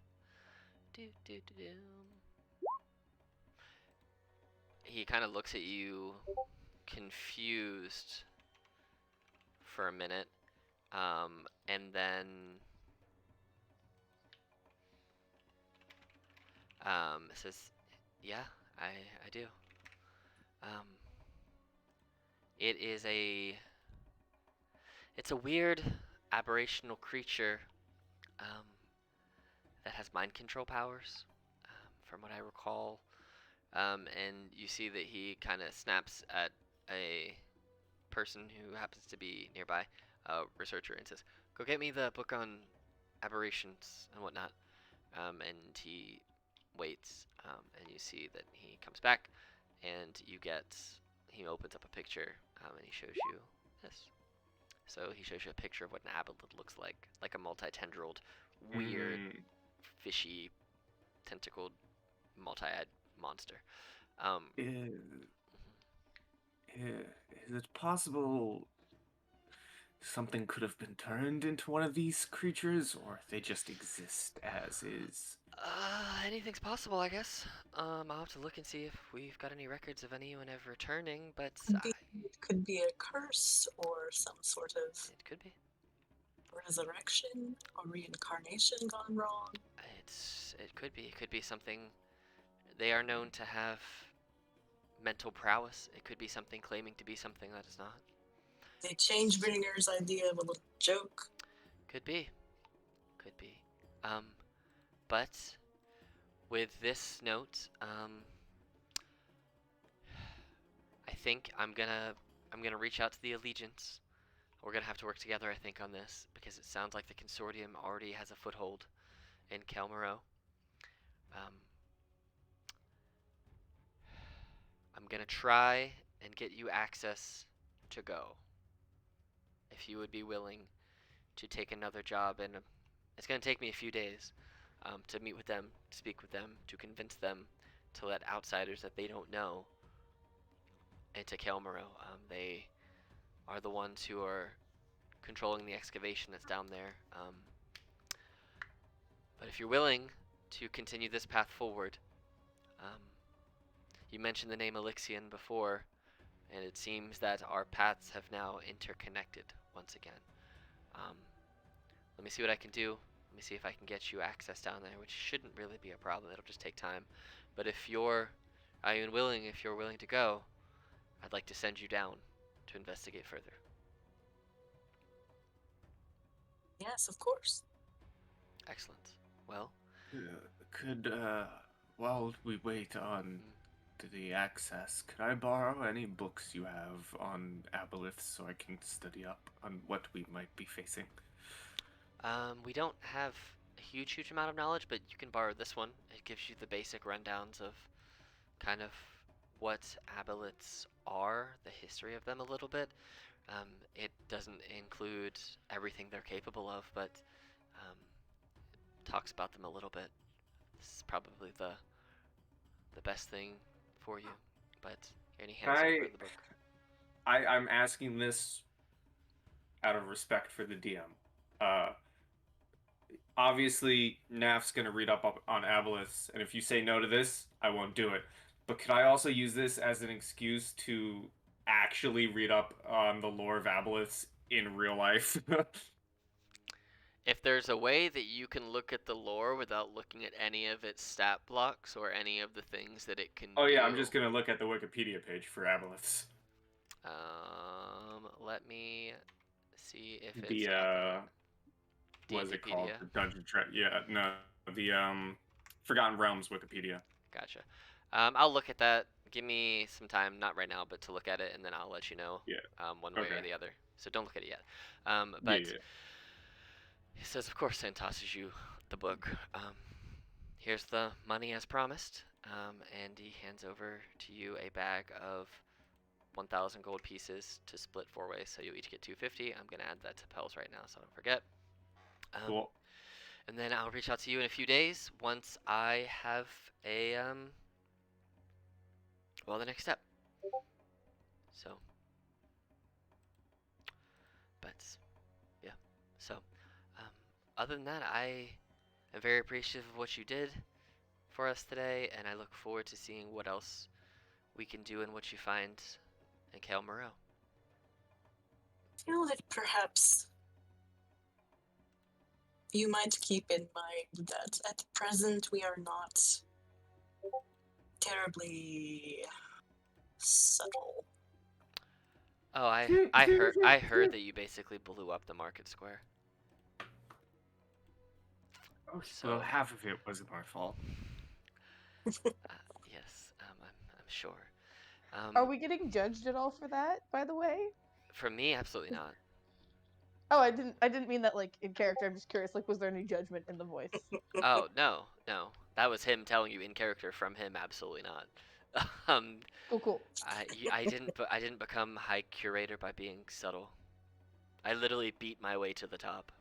He kind of looks at you, confused, for a minute, and then says, "Yeah, I do. It's a weird aberrational creature that has mind control powers, from what I recall." And you see that he kind of snaps at a person who happens to be nearby, a researcher, and says, "Go get me the book on aberrations and whatnot." And he waits, and you see that he comes back, and he opens up a picture, and he shows you this. So he shows you a picture of what an aboleth looks like a multi-tendriled, weird, fishy, tentacled, multi-eyed monster. Is it possible something could have been turned into one of these creatures, or they just exist as is? Anything's possible, I guess. I'll have to look and see if we've got any records of anyone ever returning, but It could be a curse or some sort of it could be. resurrection or reincarnation gone wrong. It could be. It could be something. They are known to have mental prowess. It could be something claiming to be something that is not. They change Bringer's idea of a little joke. Could be. Could be. But with this note, I think I'm gonna reach out to the Allegiance. We're gonna have to work together, I think, on this because it sounds like the consortium already has a foothold in Kelmaro. I'm gonna try and get you access to go. If you would be willing to take another job, and it's gonna take me a few days to meet with them, speak with them, to convince them to let outsiders that they don't know into Kelmaro. They are the ones who are controlling the excavation that's down there. But if you're willing to continue this path forward, you mentioned the name Elixion before, and it seems that our paths have now interconnected once again. Let me see what I can do. Let me see if I can get you access down there, which shouldn't really be a problem. It'll just take time. But if you're willing to go, I'd like to send you down to investigate further. Yes, of course. Excellent. Well, While we wait on the access, could I borrow any books you have on aboleths so I can study up on what we might be facing? we don't have a huge amount of knowledge, but you can borrow this one. It gives you the basic rundowns of kind of what aboleths are, the history of them a little bit. It doesn't include everything they're capable of, but talks about them a little bit. This is probably the best thing for you. But any hands over the book? I'm asking this out of respect for the DM. Obviously, Naf's gonna read up on aboleths, and if you say no to this, I won't do it. But could I also use this as an excuse to actually read up on the lore of aboleths in real life? If there's a way that you can look at the lore without looking at any of its stat blocks or any of the things that it can Oh yeah, do, I'm just gonna look at the Wikipedia page for aboleths. let me see if it's The what's it called? D&Dpedia. The Dungeon Yeah, no, the Forgotten Realms Wikipedia. Gotcha. I'll look at that. Give me some time, not right now, but to look at it, and then I'll let you know. Yeah. One way or Okay. the other. So don't look at it yet. But Yeah. he says, of course, and tosses you the book. Here's the money as promised. And he hands over to you a bag of 1,000 gold pieces to split 4 ways, so you each get 250. I'm gonna add that to Pels right now, so I don't forget. Cool. And then I'll reach out to you in a few days once I have a the next step. So, but yeah. So, other than that, I am very appreciative of what you did for us today, and I look forward to seeing what else we can do and what you find in Kelmaro. I feel that perhaps you might keep in mind that at present we are not terribly subtle. Oh, I heard that you basically blew up the market square. Oh, So- well, half of it wasn't my fault. Yes, I'm sure. Are we getting judged at all for that, by the way? For me, absolutely not. Oh, I didn't mean that like in character. I'm just curious. Like, was there any judgment in the voice? Oh, no. That was him telling you in character from him, absolutely not. Cool. I didn't become high curator by being subtle. I literally beat my way to the top.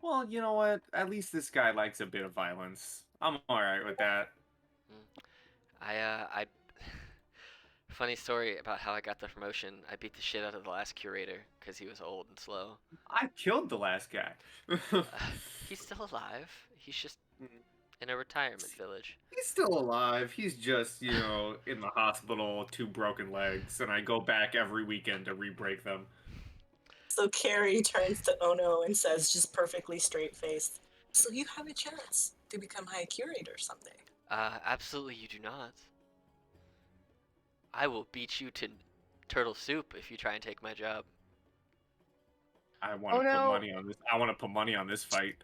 Well, you know what? At least this guy likes a bit of violence. I'm alright with that. I Funny story about how I got the promotion. I beat the shit out of the last curator because he was old and slow. I killed the last guy. He's still alive. He's just in a retirement village. He's still alive. He's just, in the hospital, 2 broken legs, and I go back every weekend to re-break them. So Carrie turns to Ono and says, just perfectly straight-faced, so you have a chance to become High Curator someday. Absolutely you do not. I will beat you to turtle soup if you try and take my job. I want to put money on this. I want to put money on this fight.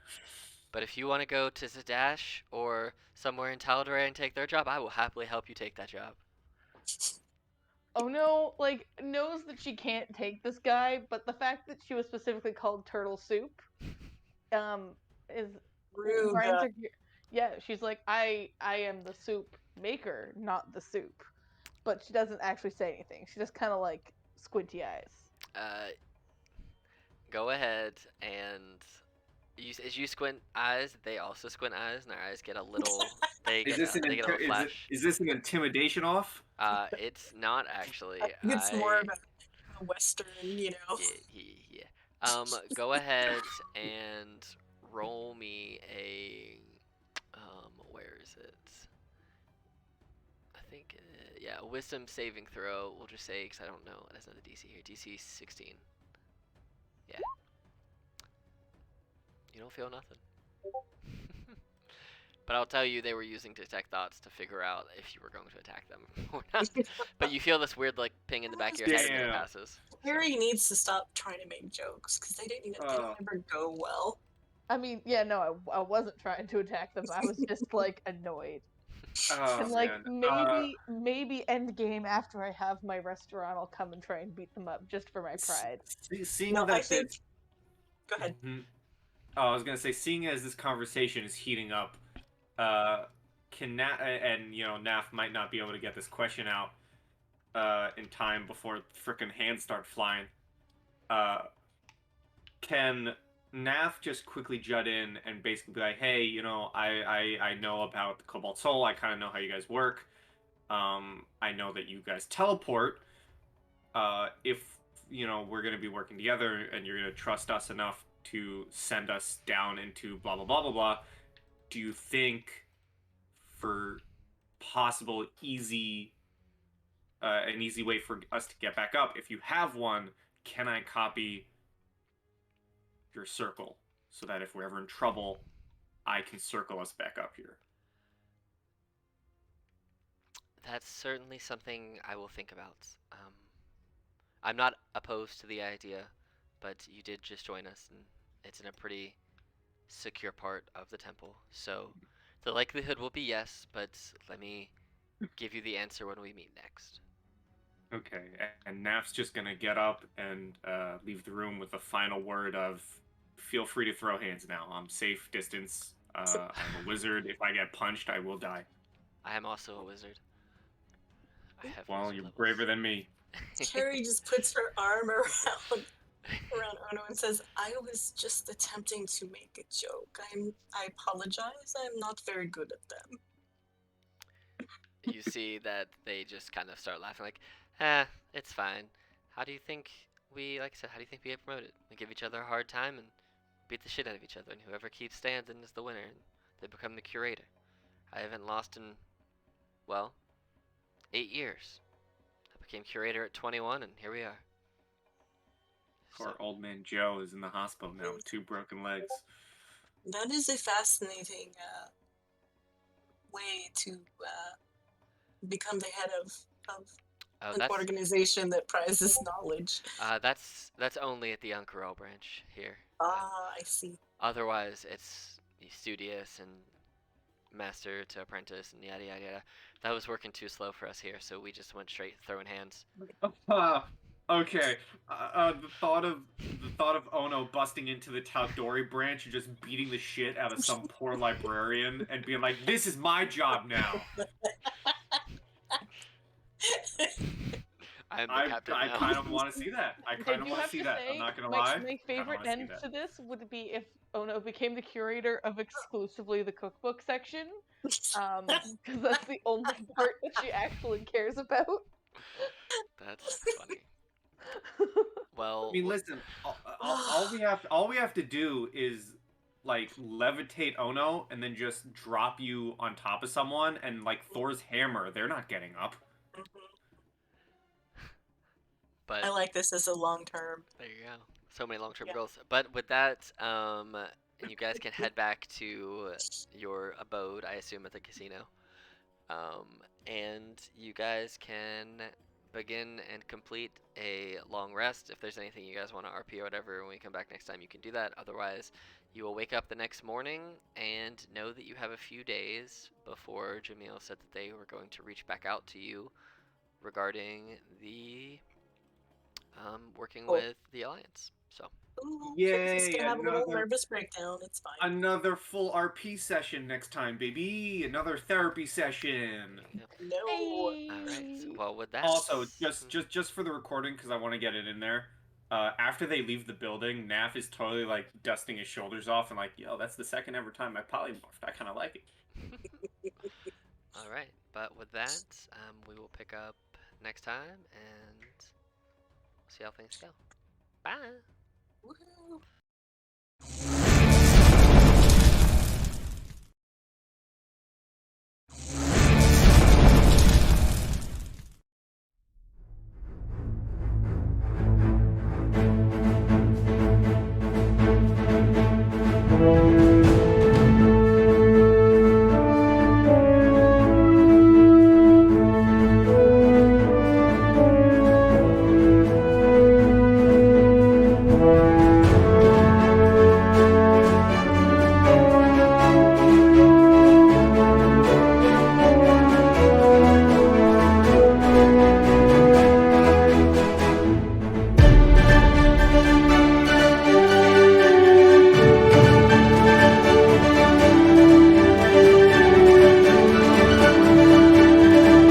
But if you want to go to Zadash or somewhere in Tal'Dorei and take their job, I will happily help you take that job. Ono, knows that she can't take this guy, but the fact that she was specifically called Turtle Soup, is Rude. Yeah, she's like, I am the soup maker, not the soup. But she doesn't actually say anything. She just kind of squinty eyes. Go ahead and as you squint eyes, they also squint eyes, and their eyes get a little. They get a little flash. Is this an intimidation off? It's not actually. It's more of a Western, Yeah. Go ahead and roll me a. Where is it? I think, a wisdom saving throw. We'll just say, because I don't know. It doesn't have the DC here. DC 16. Yeah. You don't feel nothing. But I'll tell you, they were using detect thoughts to figure out if you were going to attack them or not. But you feel this weird, ping in the back of your head and then it passes. Harry needs to stop trying to make jokes, because they never go well. I mean, yeah, no, I wasn't trying to attack them. I was just, annoyed. And, maybe end game after I have my restaurant, I'll come and try and beat them up just for my pride. Go ahead. Oh, I was gonna say, seeing as this conversation is heating up, can Naf might not be able to get this question out in time before frickin' hands start flying. Can Naf just quickly jut in and basically be like, hey, I know about the Cobalt Soul. I kind of know how you guys work. I know that you guys teleport. If we're gonna be working together and you're gonna trust us enough to send us down into blah blah blah blah blah, do you think for possible an easy way for us to get back up, if you have one, can I copy your circle so that if we're ever in trouble, I can circle us back up here? That's certainly something I will think about. I'm not opposed to the idea, but you did just join us, and it's in a pretty secure part of the temple. So the likelihood will be yes, but let me give you the answer when we meet next. Okay, and Naf's just gonna get up and leave the room with a final word of, feel free to throw hands now. I'm safe distance. I'm a wizard. If I get punched, I will die. I am also a wizard. Well, you're braver than me. Carrie just puts her arm around Ono and says, I was just attempting to make a joke. I apologize. I'm not very good at them. You see that they just kind of start laughing it's fine. How do you think we get promoted? We give each other a hard time and beat the shit out of each other, and whoever keeps standing is the winner, and they become the curator. I haven't lost in, 8 years. I became curator at 21, and here we are. Poor old man Joe is in the hospital now with 2 broken legs. That is a fascinating way to become the head of an organization that prizes knowledge. That's only at the Uncarel branch here. I see. Otherwise, it's studious and master to apprentice and yada yada yada. That was working too slow for us here, so we just went straight throwing hands. Okay. The thought of Ono busting into the Tal'Dorei branch and just beating the shit out of some poor librarian and being like, "This is my job now." I'm the captain I now. kind of want to see that. I kind of want to see that. I'm not gonna lie. My favorite end to this would be if Ono became the curator of exclusively the cookbook section, because that's the only part that she actually cares about. That's funny. Well, I mean, listen, all we have to do is like levitate Ono and then just drop you on top of someone, and like Thor's hammer, they're not getting up. Mhm. but I like this as a long term. there you go. So many long-term Yeah. goals. But with that, you guys can head back to your abode, I assume, at the casino. And you guys can begin and complete a long rest. If there's anything you guys want to RP or whatever, when we come back next time, you can do that. Otherwise, you will wake up the next morning and know that you have a few days before Jamil said that they were going to reach back out to you regarding the working Cool. with the Alliance. So. Ooh, Kirsty's Yay, gonna have a little another- nervous breakdown. It's fine. Another full RP session next time, baby. Another therapy session. No. All right. So, well, with that. Also, just for the recording, because I want to get it in there. After they leave the building, Naf is totally like dusting his shoulders off and like, yo, that's the second ever time I polymorphed. I kind of like it. All right. But with that, we will pick up next time and see how things go. Bye. Woohoo.